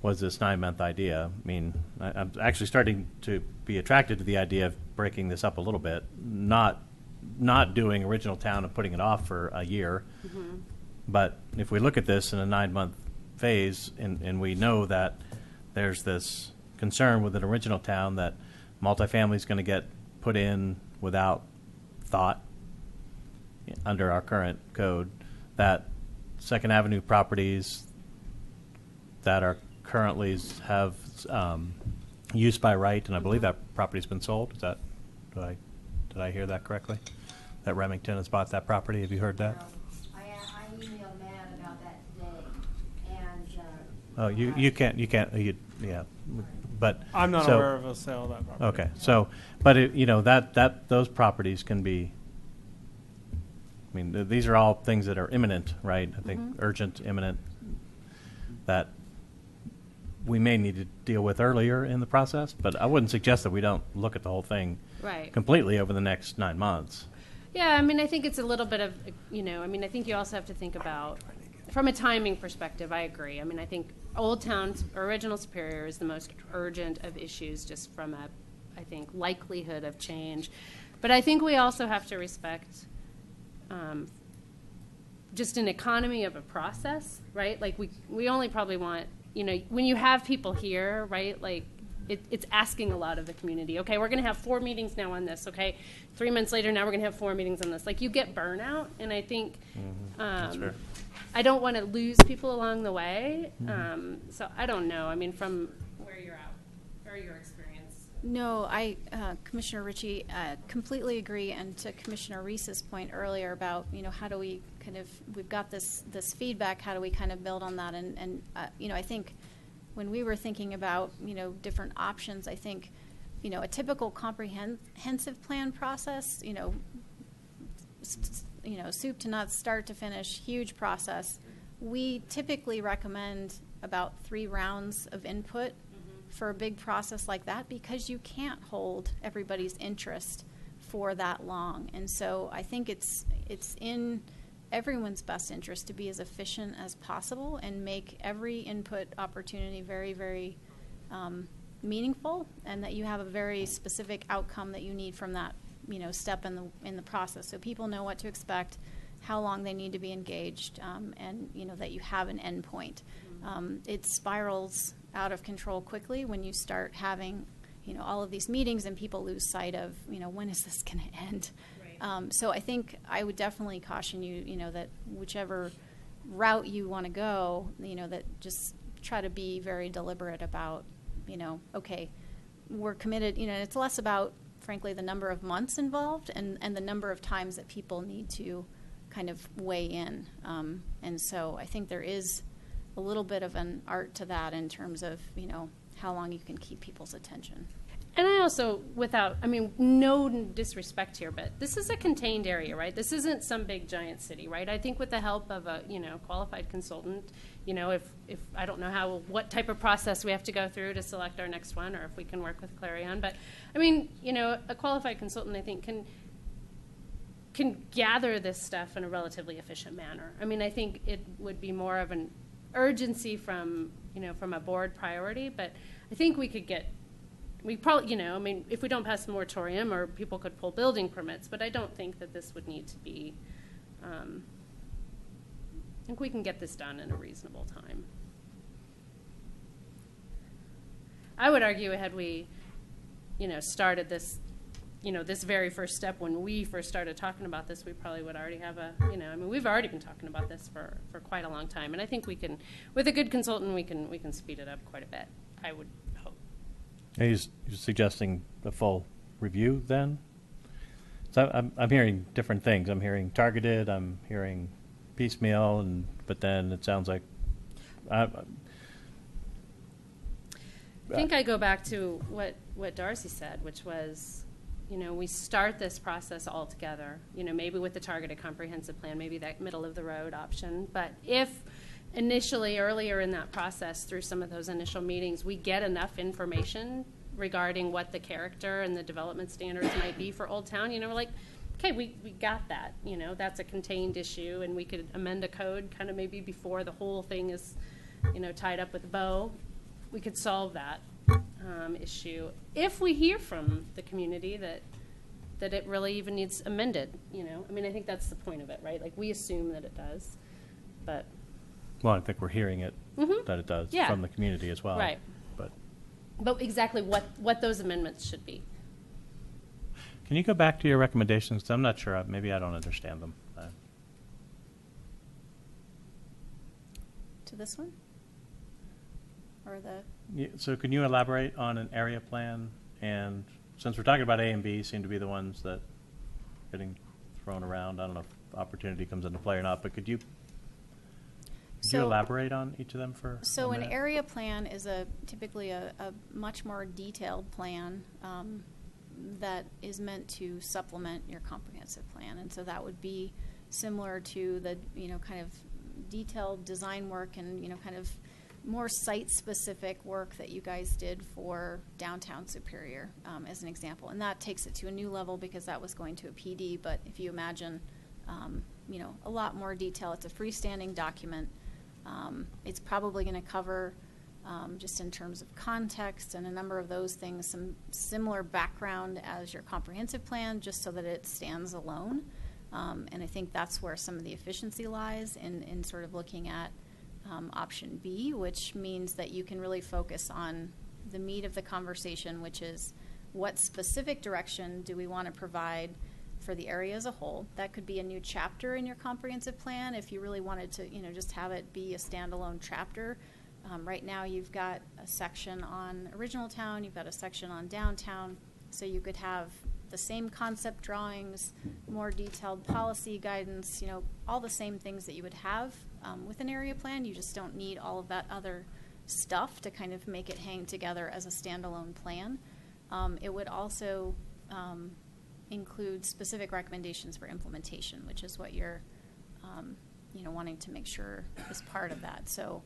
was this 9-month idea? I mean, I'm actually starting to be attracted to the idea of breaking this up a little bit, not doing Original Town and putting it off for a year. But if we look at this in a 9-month phase, and we know that there's this concern with an Original Town that multifamily is going to get put in without thought under our current code, that Second Avenue properties that are currently have use by right, and I believe that property's been sold. Is that, did I hear that correctly? That Remington has bought that property. Have you heard that? I emailed Matt about that today, and Oh, you can't. Yeah, but I'm not so, aware of a sale of that property. Okay, so, but it, you know, that those properties can be. I mean, these are all things that are imminent, right? I think urgent, imminent, that we may need to deal with earlier in the process. But I wouldn't suggest that we don't look at the whole thing completely over the next 9 months. Yeah, I mean, I think it's a little bit of, you know, I mean, I think you also have to think about, from a timing perspective, I agree. I mean, I think Old Town, Original Superior is the most urgent of issues just from a, I think, likelihood of change. But I think we also have to respect just an economy of a process, right? Like we only probably want, you know, when you have people here, right, like it's asking a lot of the community. Okay, we're going to have 4 meetings now on this, okay? 3 months later, now we're going to have 4 meetings on this. Like, you get burnout, and I think That's fair. I don't want to lose people along the way. So I don't know. I mean, from where you're at, or your experience. No, Commissioner Ritchie, completely agree. And to Commissioner Reese's point earlier about, you know, how do we kind of, we've got this feedback, how do we kind of build on that? And you know, I think when we were thinking about, you know, different options, I think, you know, a typical comprehensive plan process, you know, soup to nuts, start to finish, huge process. We typically recommend about 3 rounds of input for a big process like that, because you can't hold everybody's interest for that long. And so I think it's in everyone's best interest to be as efficient as possible and make every input opportunity very, very meaningful, and that you have a very specific outcome that you need from that, you know, step in the process, so people know what to expect, how long they need to be engaged, and you know that you have an end point. It spirals out of control quickly when you start having, you know, all of these meetings and people lose sight of, you know, when is this going to end? Right. So I think I would definitely caution you, you know, that whichever route you want to go, you know, that just try to be very deliberate about, you know, okay, we're committed, you know, it's less about, frankly, the number of months involved and the number of times that people need to kind of weigh in. And so I think there is a little bit of an art to that in terms of, you know, how long you can keep people's attention. And I also, no disrespect here, but this is a contained area, right? This isn't some big giant city, right? I think with the help of a, you know, qualified consultant, you know, if I don't know what type of process we have to go through to select our next one, or if we can work with Clarion, but I mean, you know, a qualified consultant, I think, can gather this stuff in a relatively efficient manner. I mean, I think it would be more of an urgency from, you know, from a board priority, but I think we probably, you know, I mean, if we don't pass the moratorium, or people could pull building permits, but I don't think that this would need to be, I think we can get this done in a reasonable time. I would argue had we, you know, started this, this very first step, when we first started talking about this, we probably would already have we've already been talking about this for quite a long time. And I think we can, with a good consultant, we can speed it up quite a bit, I would hope. Are you suggesting a full review then? So I'm hearing different things. I'm hearing targeted, I'm hearing piecemeal, but then it sounds like I think I go back to what Darcy said, which was, we start this process all together, maybe with the targeted comprehensive plan, maybe that middle of the road option. But if initially, earlier in that process, through some of those initial meetings, we get enough information regarding what the character and the development standards might be for Old Town, we're like, okay, we got that, that's a contained issue, and we could amend a code kind of maybe before the whole thing is, tied up with a bow. We could solve that issue if we hear from the community that it really even needs amended. I think that's the point of it, right? Like, we assume that it does, but well, I think we're hearing it that it does from the community as well, right? But exactly what those amendments should be. Can you go back to your recommendations? 'Cause I'm not sure. Maybe I don't understand them. To this one? Or the... So can you elaborate on an area plan? And since we're talking about A and B seem to be the ones that are getting thrown around, I don't know if opportunity comes into play or not, but could you elaborate on each of them for So a an minute? area plan is typically a much more detailed plan that is meant to supplement your comprehensive plan. And so that would be similar to the, kind of detailed design work and, kind of more site-specific work that you guys did for downtown Superior, as an example. And that takes it to a new level because that was going to a PD. But if you imagine, a lot more detail, it's a freestanding document. It's probably going to cover, just in terms of context and a number of those things, some similar background as your comprehensive plan, just so that it stands alone. And I think that's where some of the efficiency lies in sort of looking at option B, which means that you can really focus on the meat of the conversation, which is what specific direction do we want to provide for the area as a whole. That could be a new chapter in your comprehensive plan if you really wanted to, just have it be a standalone chapter. Right now you've got a section on Original Town, you've got a section on Downtown, so you could have the same concept drawings, more detailed policy guidance, all the same things that you would have with an area plan. You just don't need all of that other stuff to kind of make it hang together as a standalone plan. It would also include specific recommendations for implementation, which is what you're wanting to make sure is part of that. So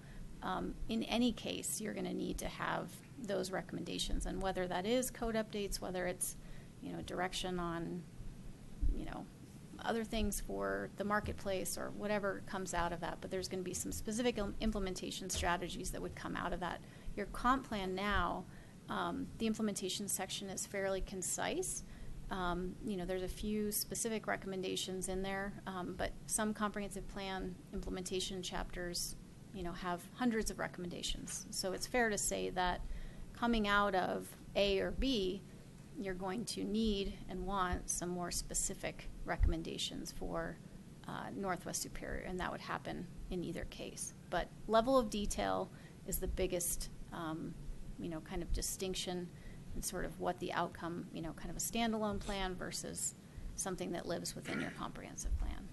in any case, you're going to need to have those recommendations, and whether that is code updates, whether it's direction on other things for the marketplace or whatever comes out of that. But there's going to be some specific implementation strategies that would come out of that. Your comp plan now, the implementation section is fairly concise. There's a few specific recommendations in there, but some comprehensive plan implementation chapters, have hundreds of recommendations. So it's fair to say that coming out of A or B, you're going to need and want some more specific recommendations for Northwest Superior, and that would happen in either case. But level of detail is the biggest, kind of distinction in sort of what the outcome, kind of a standalone plan versus something that lives within your comprehensive plan.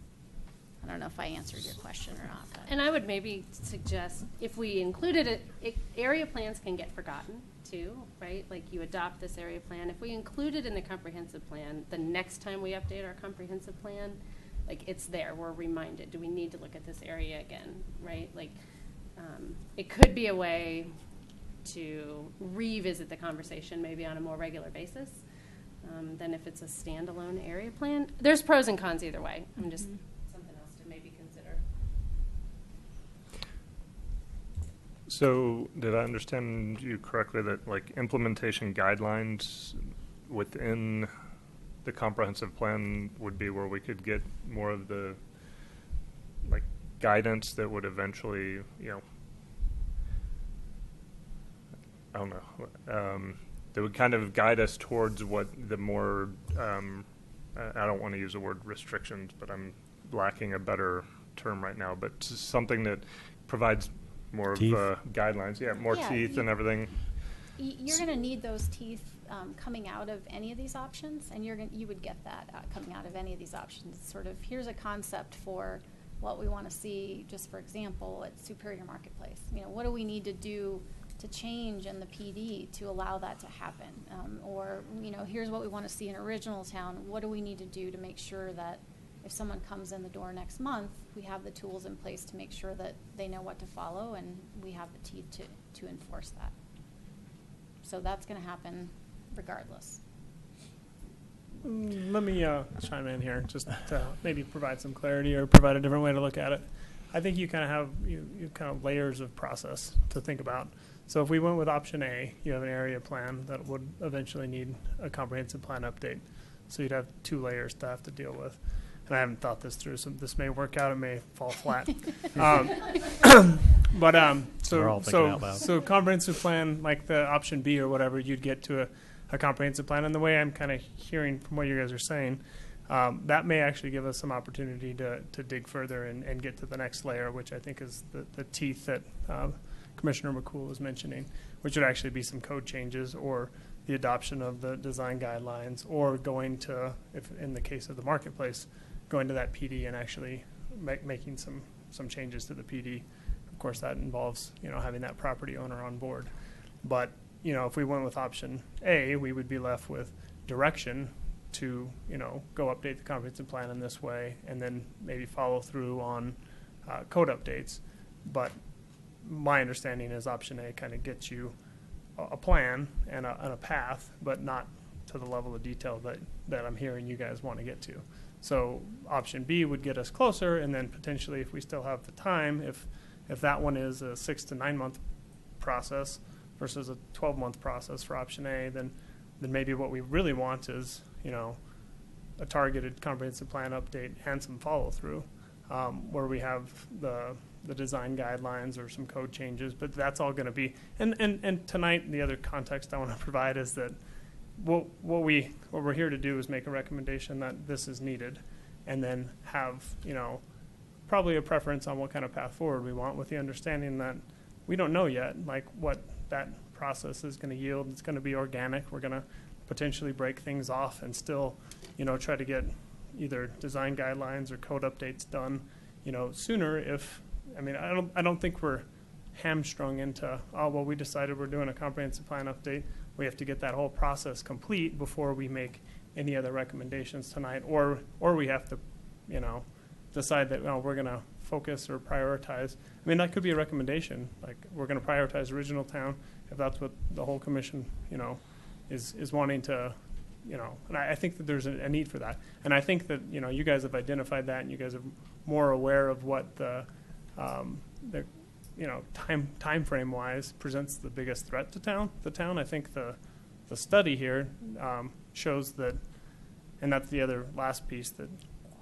I don't know if I answered your question or not. But. And I would maybe suggest if we included it, area plans can get forgotten too, right? Like you adopt this area plan. If we include it in the comprehensive plan, the next time we update our comprehensive plan, like it's there, we're reminded, do we need to look at this area again, right? Like it could be a way to revisit the conversation maybe on a more regular basis than if it's a standalone area plan. There's pros and cons either way. I'm just something else to maybe consider. So did I understand you correctly that like implementation guidelines within the comprehensive plan would be where we could get more of the like guidance that would eventually, I don't know, that would kind of guide us towards what the more, I don't want to use the word restrictions, but I'm lacking a better term right now, but something that provides more Teeth. of guidelines. Yeah, more Yeah, teeth and everything. You're going to need those teeth coming out of any of these options, and you would get that coming out of any of these options. It's sort of, here's a concept for what we want to see, just for example, at Superior Marketplace. You know, what do we need to do to change in the PD to allow that to happen? Or, you know, here's what we want to see in Original Town. What do we need to do to make sure that if someone comes in the door next month, we have the tools in place to make sure that they know what to follow and we have the teeth to enforce that. So that's going to happen regardless. Let me chime in here, just to maybe provide some clarity or provide a different way to look at it. I think you kind of have you kind of layers of process to think about. So if we went with option A, you have an area plan that would eventually need a comprehensive plan update. So you'd have 2 layers to have to deal with. And I haven't thought this through, so this may work out, it may fall flat. But We're all thinking out loud. so comprehensive plan, like the option B or whatever, you'd get to a comprehensive plan. And the way I'm kind of hearing from what you guys are saying, that may actually give us some opportunity to dig further and get to the next layer, which I think is the teeth that Commissioner McCool was mentioning, which would actually be some code changes or the adoption of the design guidelines, or going to, if in the case of the marketplace, going to that PD and actually making some changes to the PD. Of course, that involves, you know, having that property owner on board. But, you know, if we went with option A, we would be left with direction to, you know, go update the comprehensive plan in this way, and then maybe follow through on code updates. But my understanding is option A kind of gets you a plan and a path, but not to the level of detail that I'm hearing you guys want to get to. So option B would get us closer, and then potentially, if we still have the time, if that one is a 6 to 9 month process versus a 12-month process for option A, then maybe what we really want is, you know, a targeted comprehensive plan update and some follow through, where we have the design guidelines or some code changes. But that's all going to be, and tonight the other context I want to provide is that what we're here to do is make a recommendation that this is needed, and then have, you know, probably a preference on what kind of path forward we want, with the understanding that we don't know yet, like, what that process is going to yield. It's going to be organic. We're going to potentially break things off and still, you know, try to get either design guidelines or code updates done, you know, sooner. I don't think we're hamstrung into, oh, well, we decided we're doing a comprehensive plan update. We have to get that whole process complete before we make any other recommendations tonight, or we have to, you know, decide that, well, we're going to focus or prioritize. I mean, that could be a recommendation. Like, we're going to prioritize Original Town if that's what the whole commission, you know, is wanting to, you know. And I think that there's a need for that. And I think that, you know, you guys have identified that, and you guys are more aware of what the you know, time frame wise presents the biggest threat to the town. I think the study here shows that, and that's the other last piece that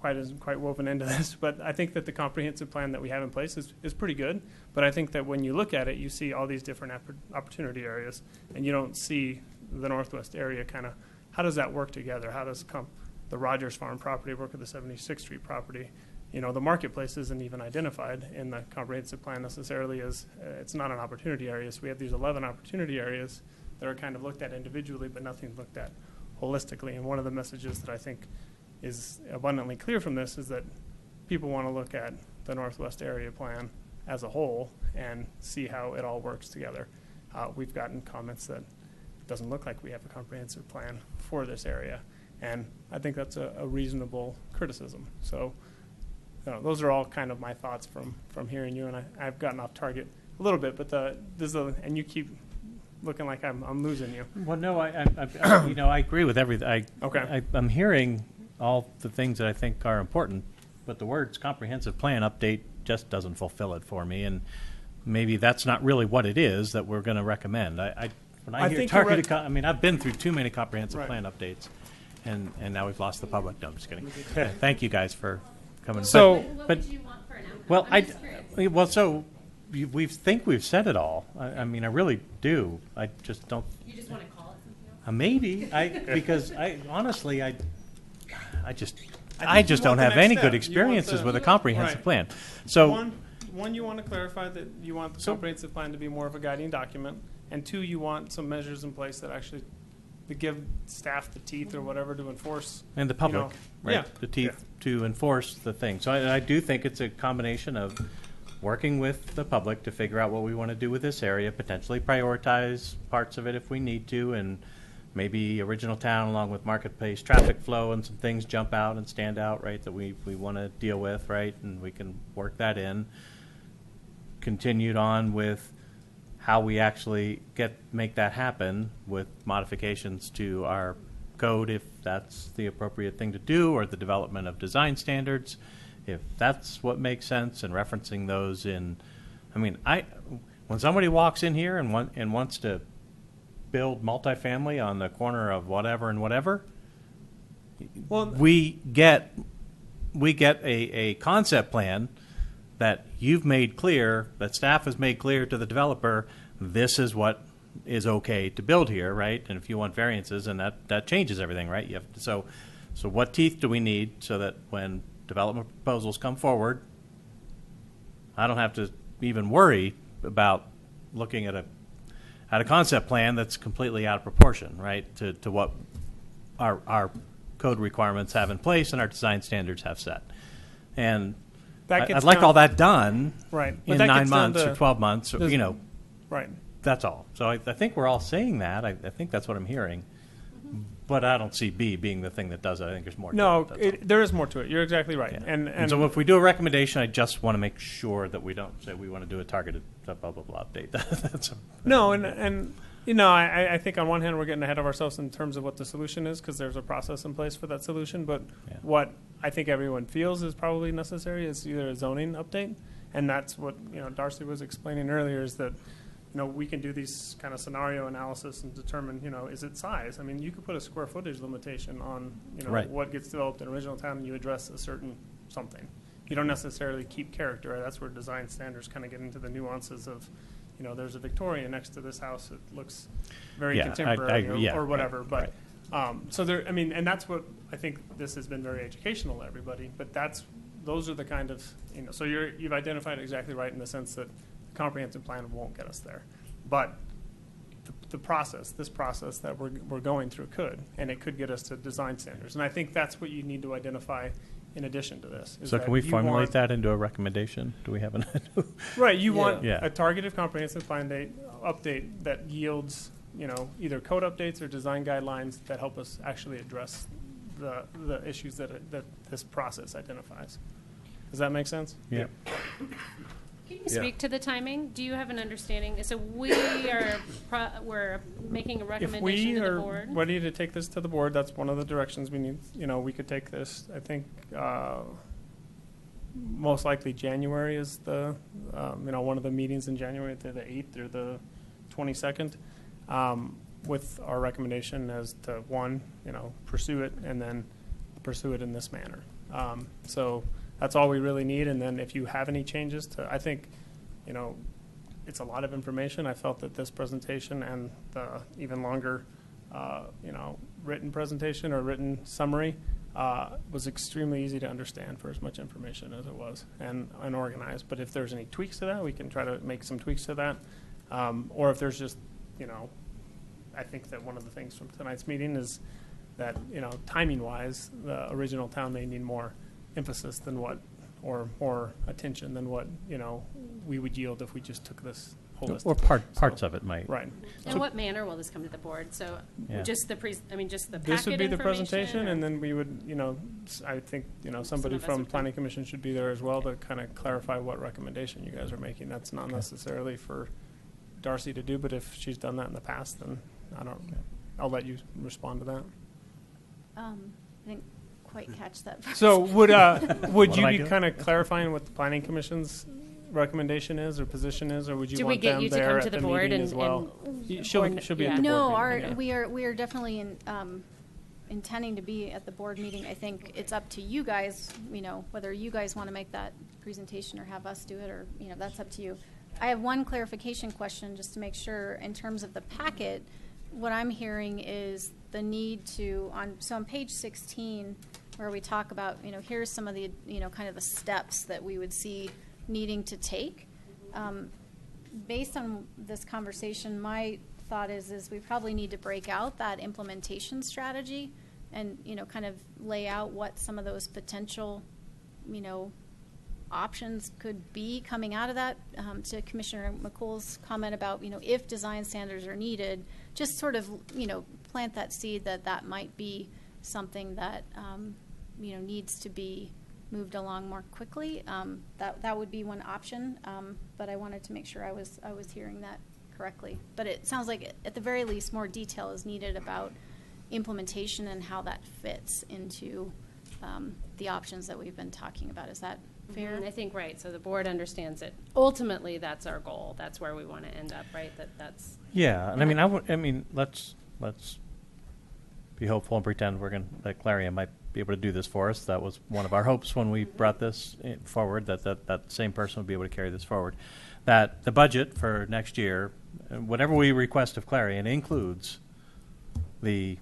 isn't quite woven into this, but I think that the comprehensive plan that we have in place is pretty good. But I think that when you look at it, you see all these different opportunity areas, and you don't see the Northwest area kind of, how does that work together? How does the Rogers Farm property work with the 76th Street property? You know, the marketplace isn't even identified in the comprehensive plan necessarily as, it's not an opportunity area. So we have these 11 opportunity areas that are kind of looked at individually, but nothing's looked at holistically. And one of the messages that I think is abundantly clear from this is that people want to look at the Northwest Area Plan as a whole and see how it all works together. We've gotten comments that it doesn't look like we have a comprehensive plan for this area, and I think that's a reasonable criticism. So those are all kind of my thoughts from hearing you, and I've gotten off target a little bit, but and you keep looking like I'm losing you. Well, no, I you know, I agree with everything. I'm hearing all the things that I think are important, but the words comprehensive plan update just doesn't fulfill it for me, and maybe that's not really what it is that we're going to recommend. When I hear targeted, I mean, I've been through too many comprehensive plan updates, and now we've lost the public. No, I'm just kidding. Thank you guys for coming. So, what would you want for an outcome? Well, so we think we've said it all. I mean, I really do. I just don't. You just want to call it something? Maybe, because honestly, I just think you don't want the have next any step. good You experiences want the- with a comprehensive Right. plan. So, one, you want to clarify that you want the comprehensive plan to be more of a guiding document, and two, you want some measures in place that actually to give staff the teeth or whatever to enforce. and the public, you know, right, yeah. the teeth to enforce the thing. So I do think it's a combination of working with the public to figure out what we want to do with this area, potentially prioritize parts of it if we need to, and maybe original town along with marketplace traffic flow and some things jump out and stand out, right, that we want to deal with, right, and we can work that in. Continued on with how we actually make that happen with modifications to our code if that's the appropriate thing to do, or the development of design standards if that's what makes sense, and referencing those in. I mean, when somebody walks in here and wants to build multifamily on the corner of whatever and whatever, Well, we get a concept plan that you've made clear, that staff has made clear to the developer, this is what is okay to build here, right? And if you want variances, and that changes everything, right? You have to, so what teeth do we need so that when development proposals come forward, I don't have to even worry about looking at a concept plan that's completely out of proportion, right, to what our code requirements have in place and our design standards have set. And That gets I'd like down- all that done Right. But in that 9 gets down months to- or 12 months, or, Does- Right. That's all. So I think we're all saying that. I think that's what I'm hearing. But I don't see B being the thing that does it. I think there's more to No, it. That's all. there is more to it. You're exactly right. Yeah. And so if we do a recommendation, I just want to make sure that we don't say we want to do a targeted blah, blah, blah update. That's no, and you know, I think on one hand we're getting ahead of ourselves in terms of what the solution is, because there's a process in place for that solution. But what I think everyone feels is probably necessary is either a zoning update, and that's what Darcy was explaining earlier, is that we can do these kind of scenario analysis and determine, is it size? I mean, you could put a square footage limitation on, Right. what gets developed in original town, and you address a certain something. You don't necessarily keep character. Right? That's where design standards kind of get into the nuances of, there's a Victorian next to this house. It looks very contemporary or whatever. Right, but so there, I mean, and that's what I think this has been very educational to everybody. But those are the kind of, so you've identified it exactly right in the sense that comprehensive plan won't get us there, but this process that we're going through could, and it could get us to design standards. And I think that's what you need to identify in addition to this. So can we formulate that into a recommendation? Do we have an? Right, you want Yeah. a targeted comprehensive plan update that yields, either code updates or design guidelines that help us actually address the issues that this process identifies. Does that make sense? Yeah. Can you speak to the timing? Do you have an understanding? So we're making a If recommendation we to the are board. ready to take this to the board, that's one of the directions we need. We could take this. I think most likely January is the one of the meetings in January, the 8th or the 22nd, with our recommendation as to one, pursue it, and then pursue it in this manner. So that's all we really need. And then if you have any changes I think, it's a lot of information. I felt that this presentation and the even longer, written presentation or written summary was extremely easy to understand for as much information as it was and organized. But if there's any tweaks to that, we can try to make some tweaks to that. Or if there's just, I think that one of the things from tonight's meeting is that, timing-wise, the original town may need more emphasis than what, or more attention than what, we would yield if we just took this holistic. Or parts of it might. Right. In what manner will this come to the board? So Yeah. just the just the packet This would be the information, presentation, or- and then we would, I think, somebody of us from would Planning Commission should be there as well to kind of clarify what recommendation you guys are making. That's not necessarily for Darcy to do, but if she's done that in the past, then I'll let you respond to that. I didn't quite catch that. So would What you am I be doing? kind of clarifying what the Planning Commission's recommendation is or position is, or would you Do want we get them you to there come at to the the board meeting and- as well? and- She'll or be n- at the yeah. board No, meeting, yeah. we are definitely intending to be at the board meeting. I think it's up to you guys, whether you guys want to make that presentation or have us do it, or, that's up to you. I have one clarification question just to make sure in terms of the packet. what I'm hearing is the need to, on page 16, where we talk about, here's some of the, kind of the steps that we would see needing to take. Based on this conversation, my thought is we probably need to break out that implementation strategy and, kind of lay out what some of those potential, options could be coming out of that. To Commissioner McCool's comment about, if design standards are needed, just sort of, plant that seed that might be something that, needs to be moved along more quickly. That would be one option, but I wanted to make sure I was hearing that correctly. But it sounds like at the very least more detail is needed about implementation and how that fits into the options that we've been talking about. Is that fair? And I think, right, so the board understands it. Ultimately, that's our goal. That's where we want to end up, right? That's Yeah, and I mean, let's be hopeful and pretend that Clarion might be able to do this for us. That was one of our hopes when we brought this forward, that same person would be able to carry this forward. That the budget for next year, whatever we request of Clarion, includes the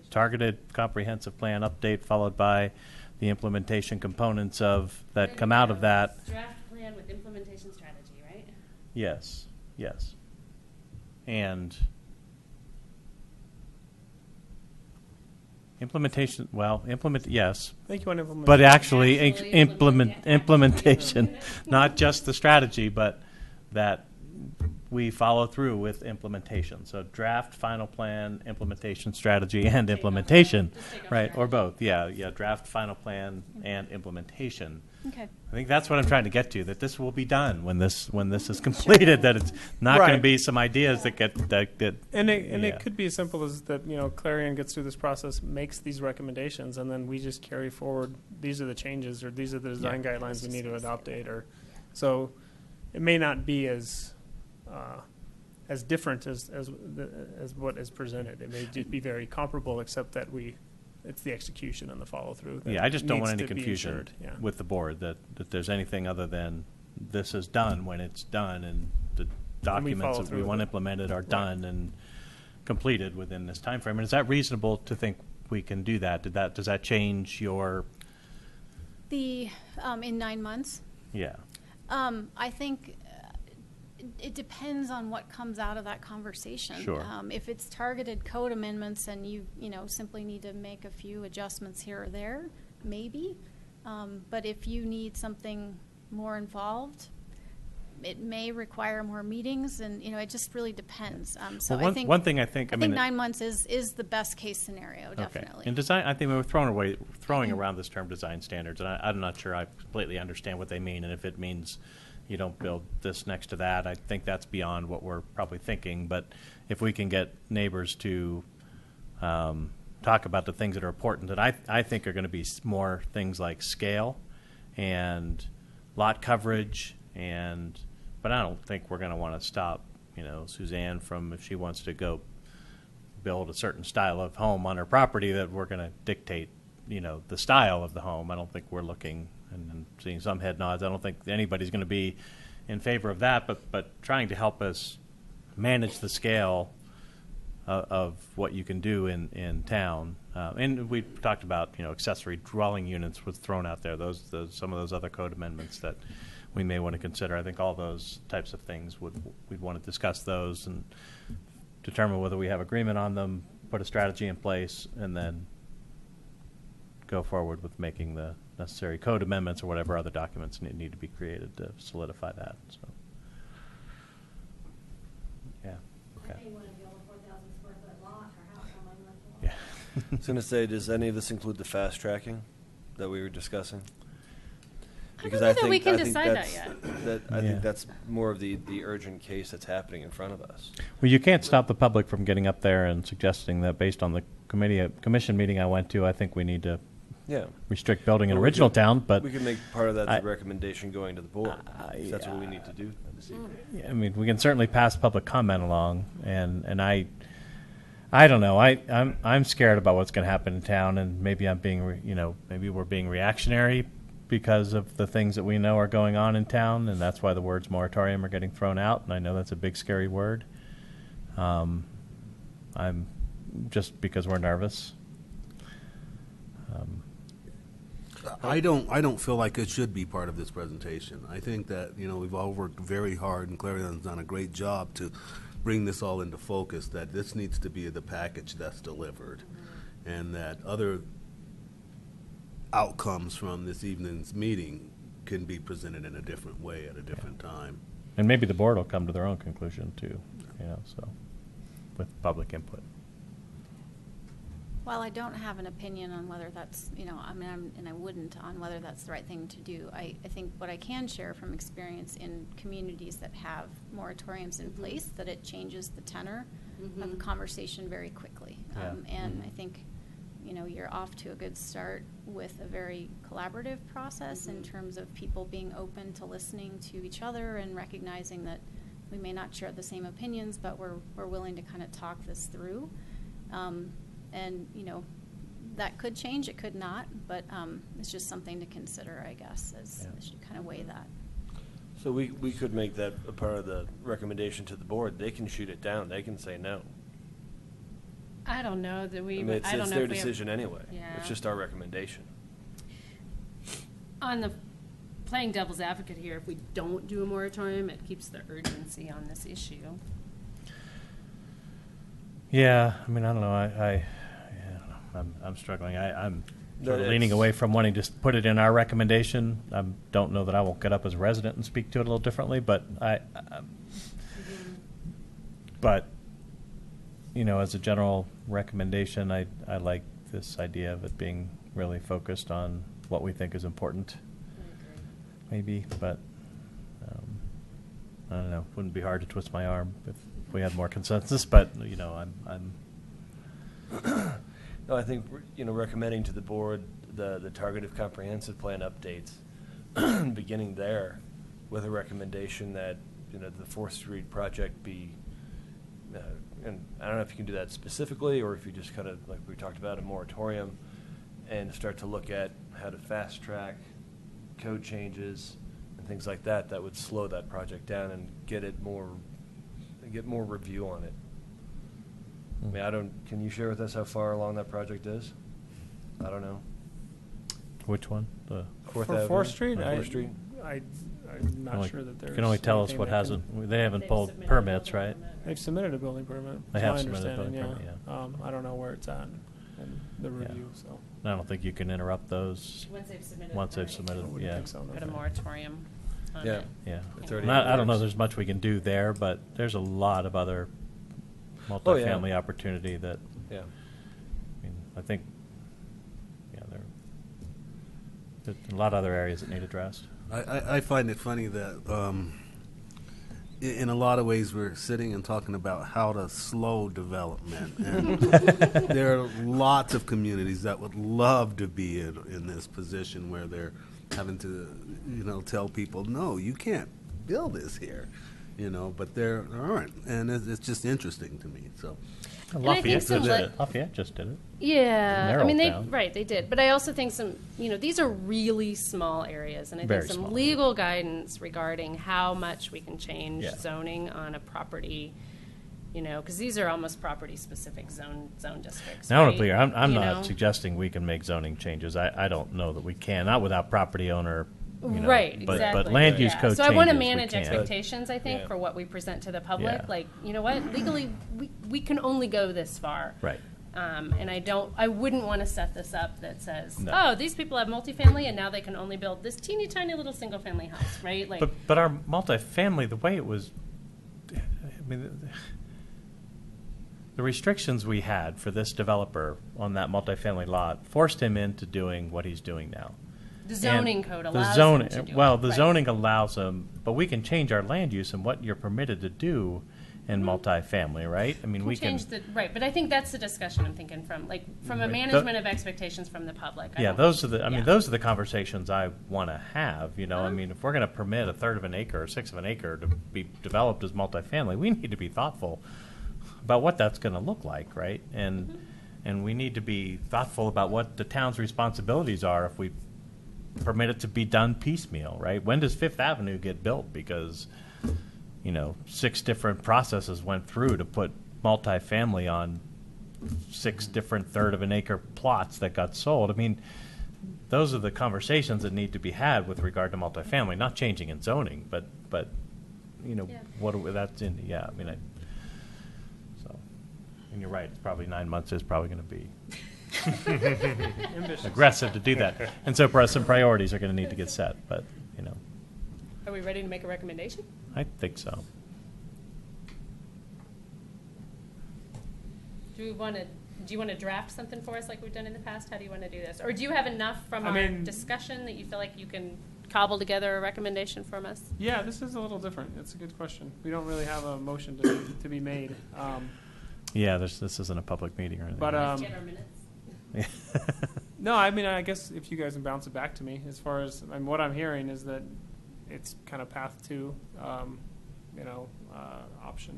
targeted comprehensive plan update followed by the implementation components of that come out of that. draft plan with implementation strategy, right? Yes, and implementation. Well, yes. I think you want to implement, But actually, implement implementation, not just the strategy, but that we follow through with implementation. So draft, final plan, implementation strategy, and implementation, right? Or both. Yeah. Draft, final plan, and implementation. Okay. I think that's what I'm trying to get to. That this will be done when this is completed. That it's not going to Right. be some ideas that get and it yeah. could be as simple as that. Clarion gets through this process, makes these recommendations, and then we just carry forward. These are the changes, or these are the design guidelines we need to update, or so. It may not be as different as what is presented. It may just be very comparable, except that it's the execution and the follow through. Yeah, I just don't want any confusion with the board that there's anything other than this is done when it's done, and the documents that we want implemented are done and completed within this time frame. And is that reasonable to think we can do that? Does that change your? The in 9 months. Yeah. I think it depends on what comes out of that conversation. Sure. If it's targeted code amendments and you simply need to make a few adjustments here or there, maybe. But if you need something more involved, it may require more meetings, and it just really depends. So Well, I think one thing I think 9 months is the best case scenario, definitely. Okay. In design, I think we're throwing around this term design standards, and I'm not sure I completely understand what they mean, and if it means you don't build this next to that, I think that's beyond what we're probably thinking. But if we can get neighbors to talk about the things that are important, that I think are going to be more things like scale and lot coverage, but I don't think we're going to want to stop, Suzanne from, if she wants to go build a certain style of home on her property, that we're going to dictate, the style of the home. I don't think we're looking, and seeing some head nods, I don't think anybody's going to be in favor of that, but trying to help us manage the scale of what you can do in town. And we talked about, accessory dwelling units was thrown out there. Those some of those other code amendments that we may want to consider. I think all those types of things we'd want to discuss those and determine whether we have agreement on them, put a strategy in place, and then go forward with making the necessary code amendments or whatever other documents need to be created to solidify that. So, yeah. Okay. Yeah. I was going to say, does any of this include the fast tracking that we were discussing? Because I think we can decide that yet. I think that's more of the urgent case that's happening in front of us. Well, you can't stop the public from getting up there and suggesting that based on the commission meeting I went to, I think we need to restrict building in original town. But we could make part of that the recommendation going to the board. If that's what we need to do this evening. Yeah, I mean, we can certainly pass public comment along, and I don't know. I'm scared about what's going to happen in town, and maybe I'm being maybe we're being reactionary because of the things that we know are going on in town, and that's why the words moratorium are getting thrown out. And I know that's a big, scary word. I'm just because we're nervous. I don't feel like it should be part of this presentation. I think that, we've all worked very hard, and Clarion's done a great job to bring this all into focus, that this needs to be the package that's delivered, and that other outcomes from this evening's meeting can be presented in a different way at a different time. And maybe the board will come to their own conclusion too, so with public input. While I don't have an opinion on whether that's, and I wouldn't on whether that's the right thing to do, I think what I can share from experience in communities that have moratoriums in place, that it changes the tenor of the conversation very quickly. And I think, you're off to a good start with a very collaborative process in terms of people being open to listening to each other and recognizing that we may not share the same opinions, but we're willing to kind of talk this through. And, that could change, it could not, but it's just something to consider, I guess, as you kind of weigh that. So we could make that a part of the recommendation to the board. They can shoot it down. They can say no. I don't know that we. It's I don't know their if we have- decision anyway. Yeah. It's just our recommendation. On the playing devil's advocate here, if we don't do a moratorium, it keeps the urgency on this issue. Yeah, I don't know. I'm struggling. I'm sort of leaning away from wanting to put it in our recommendation. I don't know that I won't get up as a resident and speak to it a little differently, but as a general recommendation, I like this idea of it being really focused on what we think is important. Maybe, but I don't know. Wouldn't be hard to twist my arm if we had more consensus, but I'm No, I think recommending to the board the targeted comprehensive plan updates, beginning there, with a recommendation that the 4th Street project be, and I don't know if you can do that specifically, or if you just kind of, like we talked about, a moratorium, and start to look at how to fast track code changes and things like that. That would slow that project down and get more review on it. Can you share with us how far along that project is? I don't know. Which one? The For 4th 4th Street? 4th Street? I'm not sure that there's. You can only tell us anything what that hasn't. They haven't They've pulled submitted permits, a building right? permit. They've submitted a building permit. They is have my submitted a understanding, building permit, I don't know where it's at in the review, so. I don't think you can interrupt those Once they've submitted. once the they've permit, submitted. I wouldn't Yeah, think so, no. put a moratorium on Yeah. it. yeah. It's already And I don't know. works. There's much we can do there, but there's a lot of other multifamily opportunity that. Yeah. I think. There's a lot of other areas that need addressed. I find it funny that in a lot of ways we're sitting and talking about how to slow development. And there are lots of communities that would love to be in this position where they're having to, tell people, no, you can't build this here. But there aren't. And it's just interesting to me. So. Lafayette some just le- did it. Lafayette just did it. Yeah, In their I mean, old town. they did. But I also think these are really small areas, and I Very think some small. legal guidance regarding how much we can change Yeah. zoning on a property, because these are almost property-specific zone districts. Now, I want right? to be clear. I'm You not know? suggesting we can make zoning changes. I don't know that we can. Not without property owner. Right, but, exactly. But land use Yeah. code So I want to changes, we manage can. expectations, I think, Yeah. for what we present to the public. Yeah. Like, you know what? Legally, we can only go this far. Right. And I wouldn't want to set this up that says, No. oh, these people have multifamily and now they can only build this teeny tiny little single family house, right? Like, But our multifamily, the way it was, the restrictions we had for this developer on that multifamily lot forced him into doing what he's doing now. the zoning And code the allows zoning, them to do well, it. the Right. zoning allows them, but we can change our land use and what you're permitted to do in multifamily, right? I mean, we can. change the right, but I think that's the discussion I'm thinking from a Right. management of expectations from the public. I Yeah, don't- those are the. I mean, yeah. those are the conversations I want to have. I mean, if we're going to permit a third of an acre or sixth of an acre to be developed as multifamily, we need to be thoughtful about what that's going to look like, right? And we need to be thoughtful about what the town's responsibilities are if we permit it to be done piecemeal, right? When does Fifth Avenue get built? Because 6 different processes went through to put multifamily on 6 different third of an acre plots that got sold. I mean, those are the conversations that need to be had with regard to multifamily, not changing in zoning, but you know, Yeah. that's in, yeah, I mean, so, and you're right, it's probably 9 months is probably going to be aggressive to do that. And so some priorities are going to need to get set, but, you know, Are we ready to make a recommendation? I think so. Do you want to draft something for us like we've done in the past? How do you want to do this? Or do you have enough from I our mean- discussion that you feel like you can cobble together a recommendation from us? Yeah, this is a little different. It's a good question. We don't really have a motion to be made. Yeah, this isn't a public meeting or anything. But, Get our minutes. No, I mean, I guess if you guys can bounce it back to me, as far as, I mean, what I'm hearing is that it's kind of path 2, option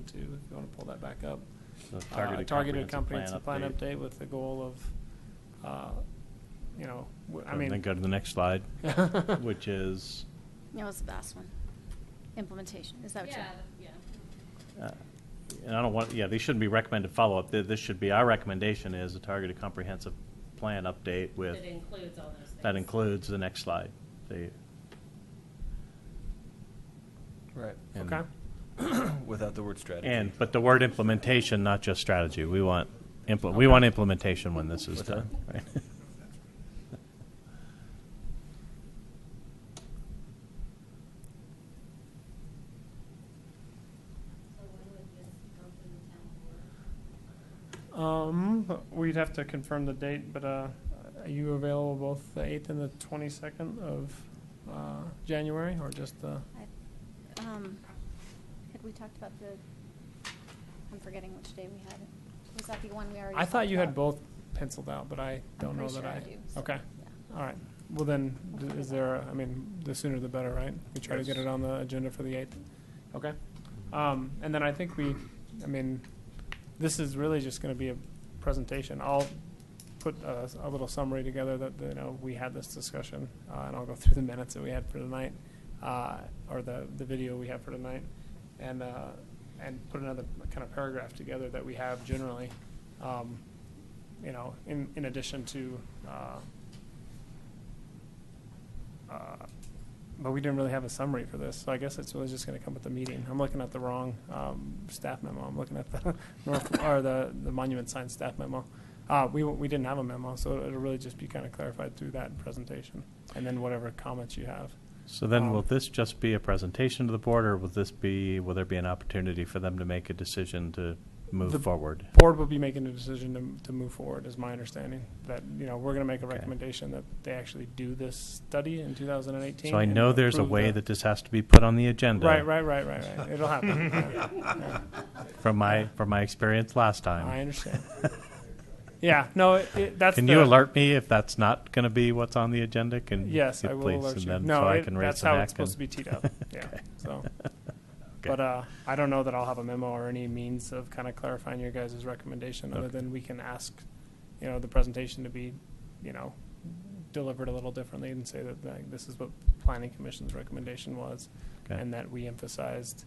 2, if you want to pull that back up. So Targeted comprehensive plan update with the goal of, I mean. Then go to the next slide, which is, That was the last one. Implementation, is that what you're? Yeah. and I don't want, yeah, these shouldn't be recommended follow-up. This should be, our recommendation is a targeted comprehensive plan update with. That includes all those things. That includes the next slide. Right. And- Okay. Without the word strategy. But the word implementation, not just strategy. We want we want implementation when this is done. Right? We'd have to confirm the date, but are you available both the 8th and the 22nd of January, or just the? Had we talked about I'm forgetting which day we had it. Was that the one we already? I thought talked you had about? both penciled out, but I don't know pretty that sure I. I do, so, Okay. yeah. All right. Well, then, is there? I mean, the sooner the better, right? We try to get Yes. it on the agenda for the 8th. Okay. And then I think this is really just going to be a presentation. I'll put a little summary together that we had this discussion, and I'll go through the minutes that we had for tonight, or the video we have for tonight, and put another kind of paragraph together that we have generally, in addition to. But we didn't really have a summary for this, so I guess it's really just going to come at the meeting. I'm looking at the wrong staff memo. I'm looking at the the monument sign staff memo. We didn't have a memo, so it'll really just be kind of clarified through that presentation, and then whatever comments you have. So then, will this just be a presentation to the board, or will there be an opportunity for them to make a decision to move forward? Board will be making a decision to move forward, is my understanding. That we're going to make a recommendation that they actually do this study in 2018. So I and know there's a approve way the- that this has to be put on the agenda. Right. It'll happen. Yeah. From my experience last time. I understand. Yeah, no, that's. Can you alert me if that's not going to be what's on the agenda? Yes, you I will please, alert and you. then No, so I can raise that's the how neck it's supposed to be and- teed up. Yeah. Okay. So, Okay. but I don't know that I'll have a memo or any means of kind of clarifying your guys' recommendation, other Okay. than we can ask, the presentation to be, delivered a little differently, and say that this is what Planning Commission's recommendation was, Okay. and that we emphasized.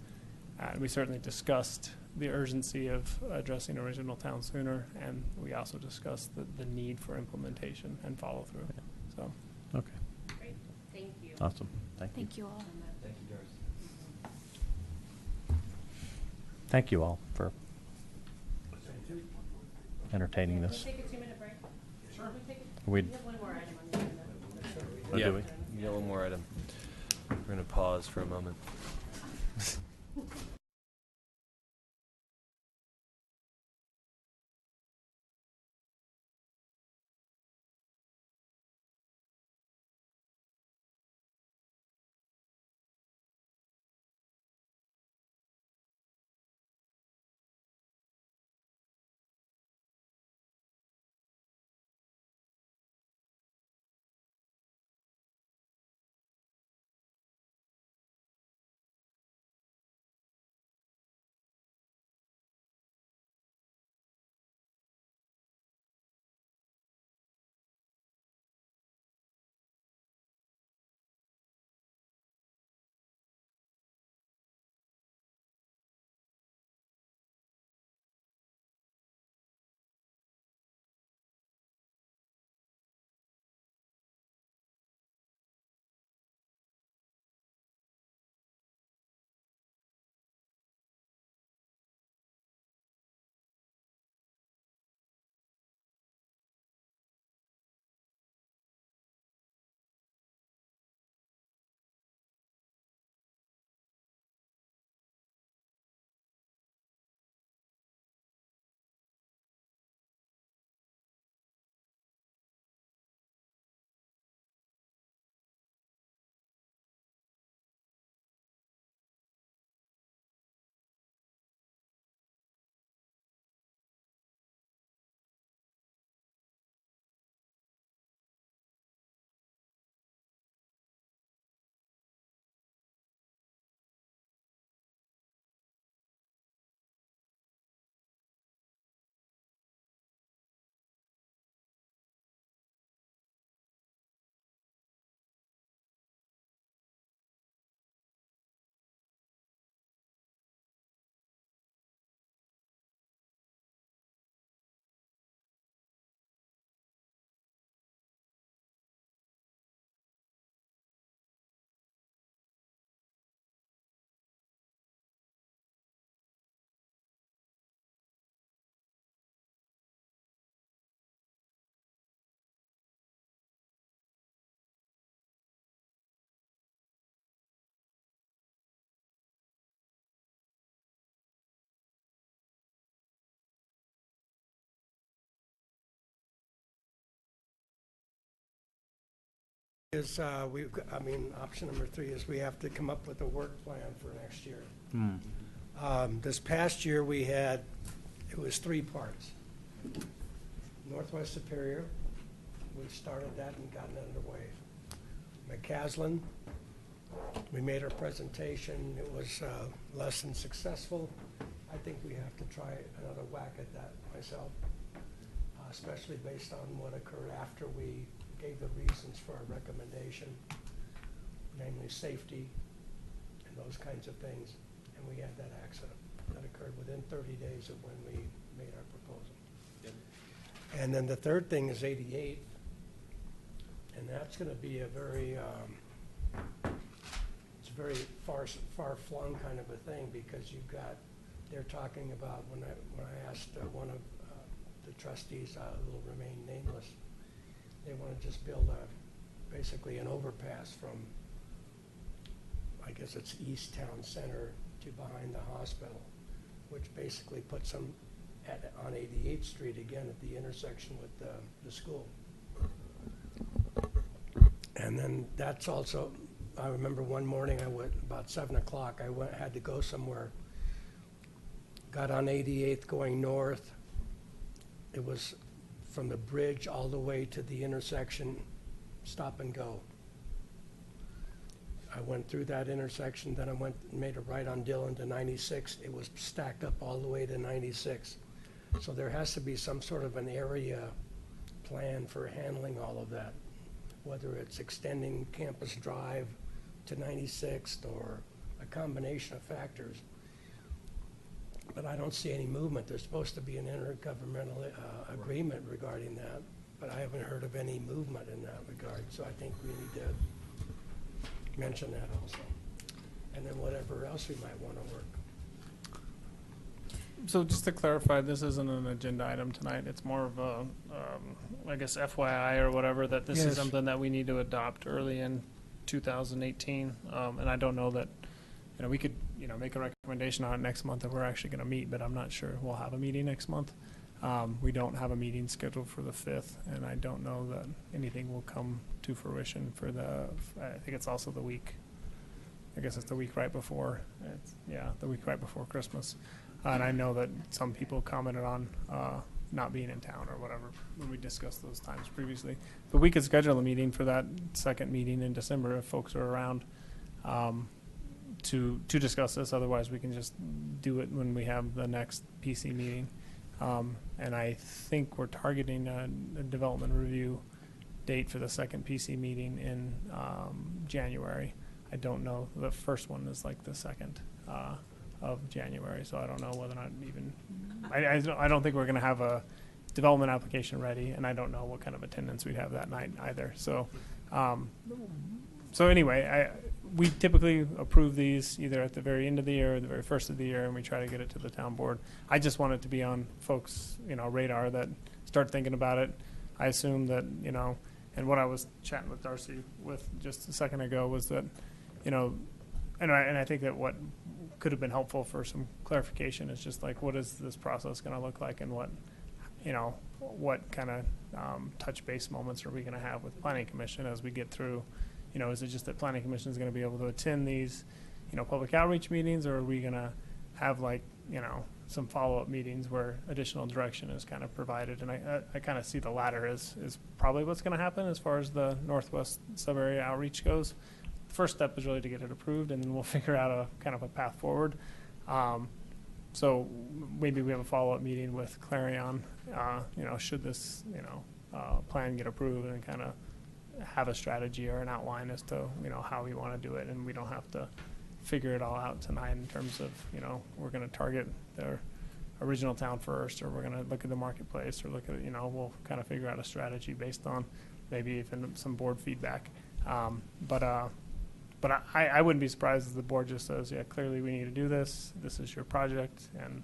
We certainly discussed the urgency of addressing original town sooner, and we also discussed the need for implementation and follow through. So, Okay. Great. Thank you. Awesome. Thank you. Thank you all. Thank you, Doris. Thank you all for entertaining Can this. we take a 2-minute break? Sure. We have one more item on the agenda. or do we? You got one more item. We're going to pause for a moment. Is, option number 3 is we have to come up with a work plan for next year. This past year, it was 3 parts. Northwest Superior, we started that and gotten it underway. McCaslin, we made our presentation. It was less than successful. I think we have to try another whack at that myself, especially based on what occurred after we gave the reasons for our recommendation, namely safety and those kinds of things. And we had that accident that occurred within 30 days of when we made our proposal. And then the third thing is 88, and that's going to be a very, it's a very far-flung kind of a thing, because they're talking about, when I asked one of the trustees, who will remain nameless, they want to just build basically an overpass from, I guess it's East Town Center to behind the hospital, which basically puts them on 88th Street again at the intersection with the school. And then that's also, I remember one morning about 7 o'clock, had to go somewhere, got on 88th going north. It was from the bridge all the way to the intersection, stop and go. I went through that intersection, then I made a right on Dillon to 96. It was stacked up all the way to 96. So there has to be some sort of an area plan for handling all of that, whether it's extending Campus Drive to 96th or a combination of factors. But I don't see any movement. There's supposed to be an intergovernmental agreement regarding that, but I haven't heard of any movement in that regard. So I think we need to mention that also. And then whatever else we might want to work. So just to clarify, this isn't an agenda item tonight. It's more of a, I guess, FYI or whatever, that this Yes. is something that we need to adopt early in 2018. And I don't know that, we could, make a recommendation on it next month if we're actually going to meet, but I'm not sure we'll have a meeting next month. We don't have a meeting scheduled for the 5th, and I don't know that anything will come to fruition for I think it's also the week. I guess it's the week right before. The week right before Christmas. And I know that some people commented on not being in town or whatever when we discussed those times previously. But we could schedule a meeting for that second meeting in December if folks are around to discuss this. Otherwise, we can just do it when we have the next PC meeting. And I think we're targeting a development review date for the second PC meeting in January. I don't know. The first one is like the 2nd. Of January, so I don't know whether or not even I don't think we're going to have a development application ready, and I don't know what kind of attendance we'd have that night either. So anyway, we typically approve these either at the very end of the year or the very first of the year, and we try to get it to the town board. I just want it to be on folks' radar that start thinking about it. I assume that and what I was chatting with Darcy with just a second ago was that and I think that what could have been helpful for some clarification is just like, what is this process going to look like, and what kind of touch base moments are we going to have with Planning Commission as we get through? Is it just that Planning Commission is going to be able to attend these, public outreach meetings, or are we going to have some follow-up meetings where additional direction is kind of provided? And I kind of see the latter is probably what's going to happen as far as the Northwest sub-area outreach goes. The first step is really to get it approved, and then we'll figure out a kind of a path forward. So maybe we have a follow-up meeting with Clarion, should this, plan get approved, and kind of have a strategy or an outline as to, how we want to do it. And we don't have to figure it all out tonight in terms of, we're going to target their original town first, or we're going to look at the marketplace, or look at, we'll kind of figure out a strategy based on maybe even some board feedback. But I wouldn't be surprised if the board just says, yeah, clearly we need to do this. This is your project, and,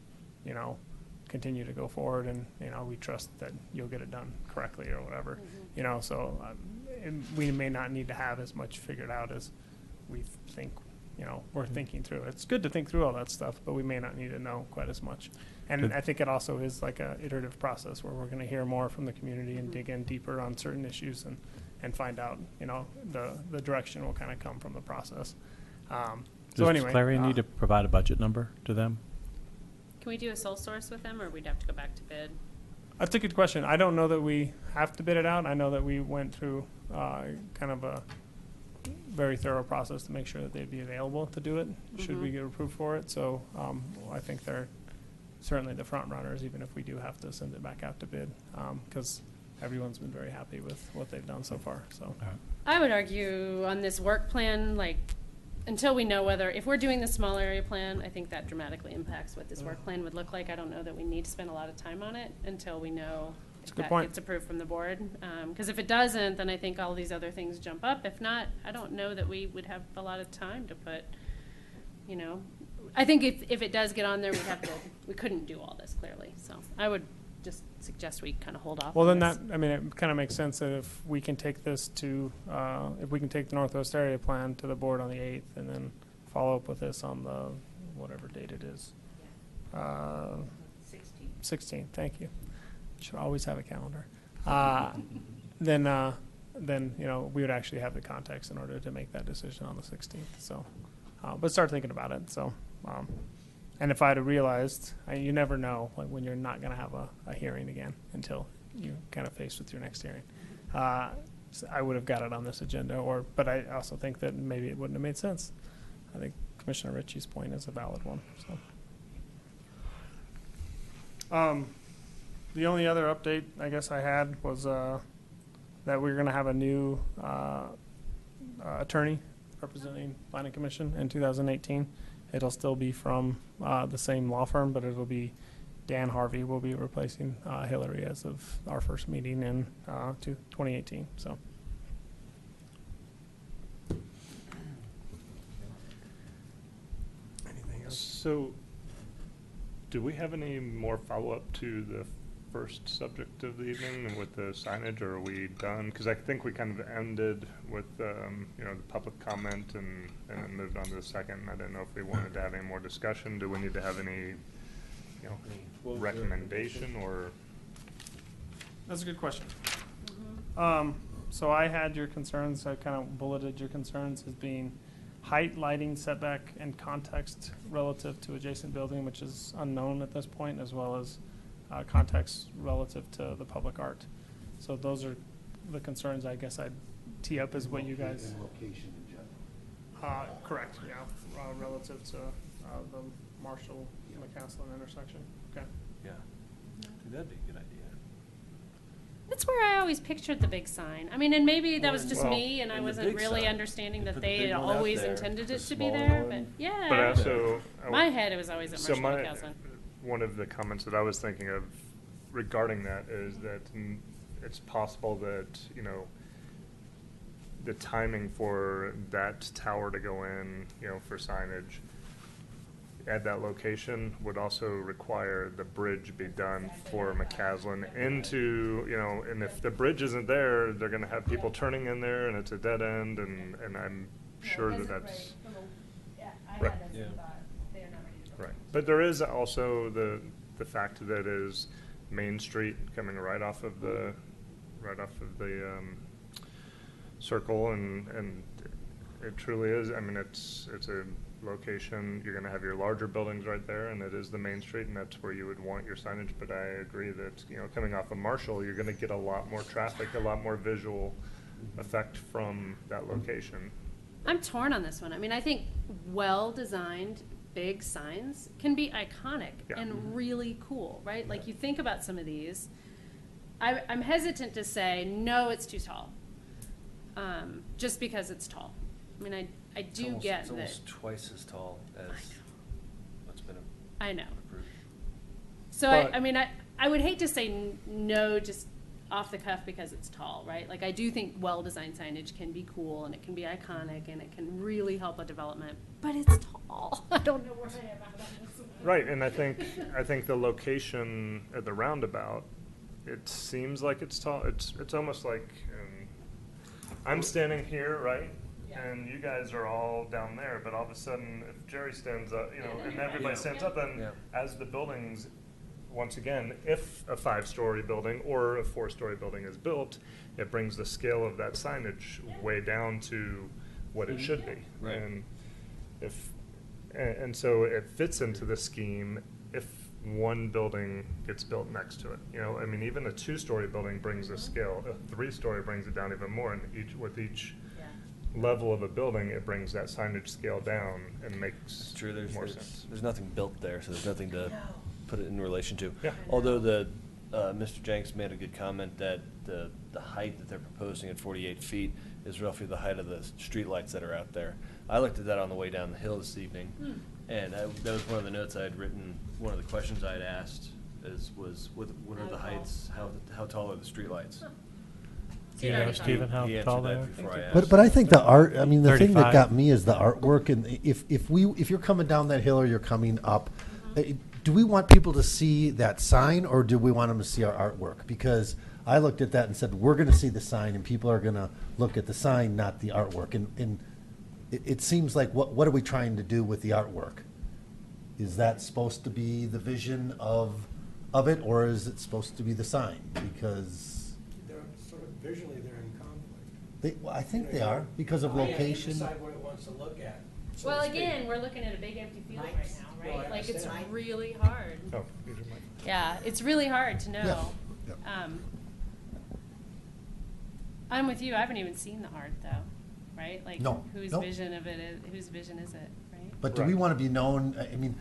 continue to go forward, and, we trust that you'll get it done correctly or whatever. So we may not need to have as much figured out as we think, we're thinking through. It's good to think through all that stuff, but we may not need to know quite as much. And I think it also is like a iterative process where we're going to hear more from the community and dig in deeper on certain issues, and and find out, the direction will kind of come from the process. So Does anyway. Clarion need to provide a budget number to them? Can we do a sole source with them, or we'd have to go back to bid? That's a good question. I don't know that we have to bid it out. I know that we went through kind of a very thorough process to make sure that they'd be available to do it, should we get approved for it. So I think they're certainly the front runners, even if we do have to send it back out to bid, because everyone's been very happy with what they've done so far. So I would argue on this work plan, like, until we know whether, if we're doing the small area plan, I think that dramatically impacts what this work plan would look like. I don't know that we need to spend a lot of time on it until we know if that gets approved from the board. Because if it doesn't, then I think all these other things jump up. If not, I don't know that we would have a lot of time to put, I think if it does get on there, we couldn't do all this clearly. So I would just suggest we kind of hold off. well, on then this. it kind of makes sense that if we can take this to, if we can take the Northwest Area Plan to the board on the 8th and then follow up with this on the, whatever date it is. 16th, thank you. Should always have a calendar. Then, we would actually have the context in order to make that decision on the 16th. So, but start thinking about it. So, and if I had realized, you never know when you're not going to have a hearing again until you kind of faced with your next hearing. So I would have got it on this agenda, but I also think that maybe it wouldn't have made sense. I think Commissioner Ritchie's point is a valid one. So, the only other update I guess I had was that we're going to have a new attorney representing Planning Commission in 2018. It'll still be from the same law firm, but it'll be Dan Harvey will be replacing Hillary as of our first meeting in 2018. So. Anything else? So, do we have any more follow-up to the first subject of the evening with the signage, or are we done? Because I think we kind of ended with, the public comment and moved on to the second. I didn't know if we wanted to have any more discussion. Do we need to have any, recommendation or? That's a good question. So I had your concerns, I kind of bulleted your concerns as being height, lighting, setback, and context relative to adjacent building, which is unknown at this point, as well as context relative to the public art. So those are the concerns I guess I'd tee up as what you guys. Location in general. Correct, yeah, relative to the Marshall-McCaslin intersection. Okay. Yeah. That'd be a good idea. That's where I always pictured the big sign. I mean, and maybe that was just Well, me, and I and the wasn't big really sign. understanding You that put the they big had one out always there, intended the it to be smaller there. one. But yeah, But also, my head it was always at so Marshall McCaslin. one of the comments that I was thinking of regarding that is that it's possible that, the timing for that tower to go in, for signage at that location would also require the bridge be done for McCaslin into, and if the bridge isn't there, they're gonna have people turning in there and it's a dead end, and I'm sure that that's. Right. Yeah. Right, but there is also the fact that is Main Street coming right off of the circle, and it truly is. I mean, it's a location. You're going to have your larger buildings right there, and it is the Main Street, and that's where you would want your signage. But I agree that coming off of Marshall, you're going to get a lot more traffic, a lot more visual effect from that location. I'm torn on this one. I mean, I think well-designed big signs can be iconic and really cool, right? Like, you think about some of these. I'm hesitant to say, no, it's too tall, just because it's tall. I mean, I do get it's that. almost twice as tall as what's been approved. I know. So, I mean, I would hate to say no just off the cuff because it's tall, right? Like, I do think well-designed signage can be cool and it can be iconic and it can really help a development, but it's tall. I don't know where I am at this one. Right, and I think the location at the roundabout, it seems like it's tall. It's almost like I'm standing here, right? And you guys are all down there, but all of a sudden, if Jerry stands up, and everybody stands up, then as the buildings once again, if a 5-story building or a 4-story building is built, it brings the scale of that signage way down to what it should be. Right. And so it fits into the scheme if one building gets built next to it. You know, I mean, even a 2-story building brings the scale. A 3-story brings it down even more. And with each level of a building, it brings that signage scale down and makes True, more sense. there's nothing built there, so there's nothing to put it in relation to. Yeah. Although Mr. Jenks made a good comment that the height that they're proposing at 48 feet is roughly the height of the streetlights that are out there. I looked at that on the way down the hill this evening, and that was one of the notes I had written. One of the questions I had asked was what are the heights? How tall are the streetlights? Do you know, Stephen, how He answered tall that they are? before I asked. But I think the art, I mean, the thing that 35. got me is the artwork, and if you're coming down that hill or you're coming up, do we want people to see that sign, or do we want them to see our artwork? Because I looked at that and said, we're going to see the sign, and people are going to look at the sign, not the artwork. And it seems like, what are we trying to do with the artwork? Is that supposed to be the vision of it, or is it supposed to be the sign? Because They're sort of visually, they're in conflict. I think they are, because of location. Decide what it wants to look at. so Well, to speak. again, we're looking at a big empty field right now, Well, right? I Like, it's understand. really hard. Oh, use your mic. Yeah, it's really hard to know. Yeah. I'm with you. I haven't even seen the art though, right? Like, No, whose nope. vision of it is? Whose vision is it? Right? But do we want to be known, I mean,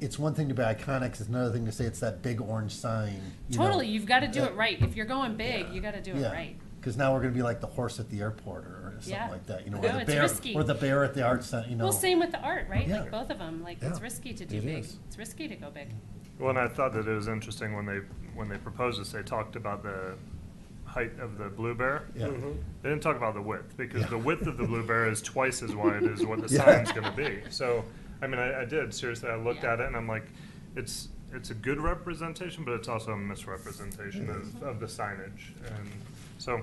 it's one thing to be iconic, it's another thing to say it's that big orange sign. you know. Totally. You've got to do it right. If you're going big, you got to do it Yeah. right. Because now we're going to be like the horse at the airport or something Yeah. like that, you know, No, or the it's bear, risky. or the bear at the art center, you know. Well, same with the art, right? Yeah. Like both of them. Like, it's Yeah. risky to do It big. is. It's risky to go big. Well, and I thought that it was interesting when they proposed this, they talked about the height of the Blue Bear. Yeah. They didn't talk about the width, because Yeah. the width of the Blue Bear is twice as wide as what the Yeah. sign's gonna be. So, I mean, I did, seriously, I looked Yeah. at it and I'm like, it's a good representation, but it's also a misrepresentation of the signage. And so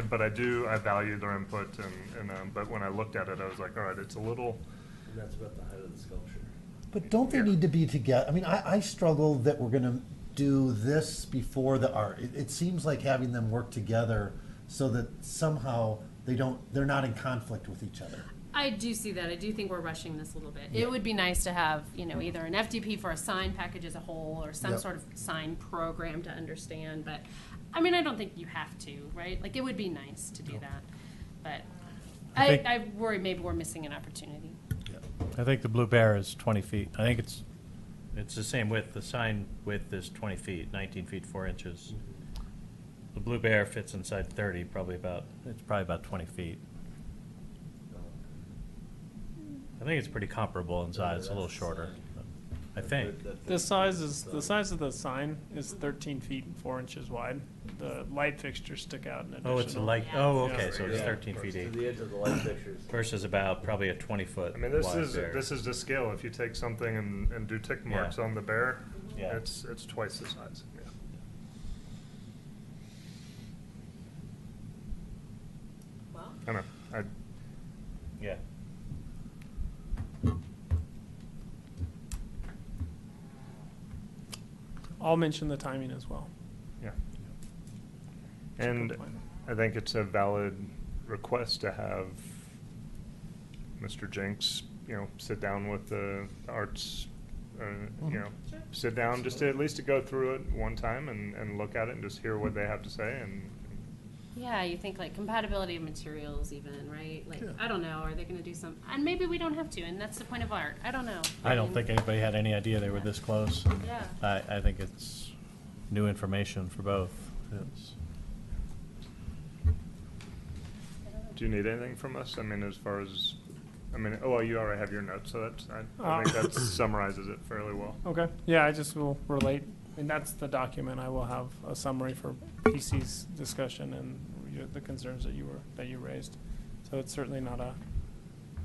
but I value their input but when I looked at it, I was like, all right, it's a little. And that's about the height of the sculpture. But don't they Yeah. need to be together? I mean, I struggle that we're going to do this before the art. It seems like having them work together so that somehow they're not in conflict with each other. I do see that. I do think we're rushing this a little bit. Yeah. It would be nice to have, either an FDP for a sign package as a whole or some Yep. sort of sign program to understand. But, I mean, I don't think you have to, right? Like, it would be nice to do that. But I think- I worry maybe we're missing an opportunity. I think the Blue Bear is 20 feet. I think it's the same width. The sign width is 20 feet, 19 feet 4 inches. The Blue Bear fits inside 30, it's probably about 20 feet. I think it's pretty comparable in size, a little shorter, I think. The size of the sign is 13 feet and 4 inches wide. The light fixtures stick out an additional. Oh, it's a light, Yeah. okay, so it's Yeah. 13 feet To each. the edge of the light fixtures. Versus about probably a 20-foot I mean, this bear. is the scale. If you take something and do tick marks Yeah. on the bear, Yeah. it's twice the size. Yeah. Well, I know. Yeah. I'll mention the timing as well. Yeah. It's a good And point. I think it's a valid request to have Mr. Jenks, sit down with the arts, sit down just to at least to go through it one time and look at it and just hear what they have to say. And yeah, you think like compatibility of materials even, right? Like, I don't know, are they going to do some, and maybe we don't have to, and that's the point of art. I don't know. I don't mean, think anybody had any idea they were this close. Yeah. I think it's new information for both. It's- do you need anything from us? I mean, as far as, you already have your notes, so I think that summarizes it fairly well. Okay, yeah, I just will relate, and that's the document. I will have a summary for PC's discussion and the concerns that you raised. So it's certainly not a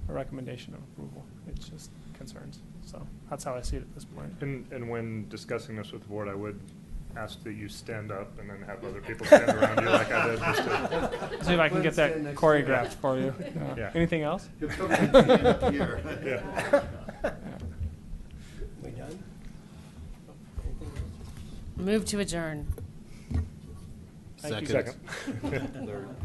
recommendation of approval. It's just concerns. So that's how I see it at this point. And when discussing this with the board, I would ask that you stand up and then have other people stand around you like I did. Just to, See if I can get that choreographed for you. Yeah. Anything else? Yeah. We done? Move to adjourn. Thank you. Second. Second.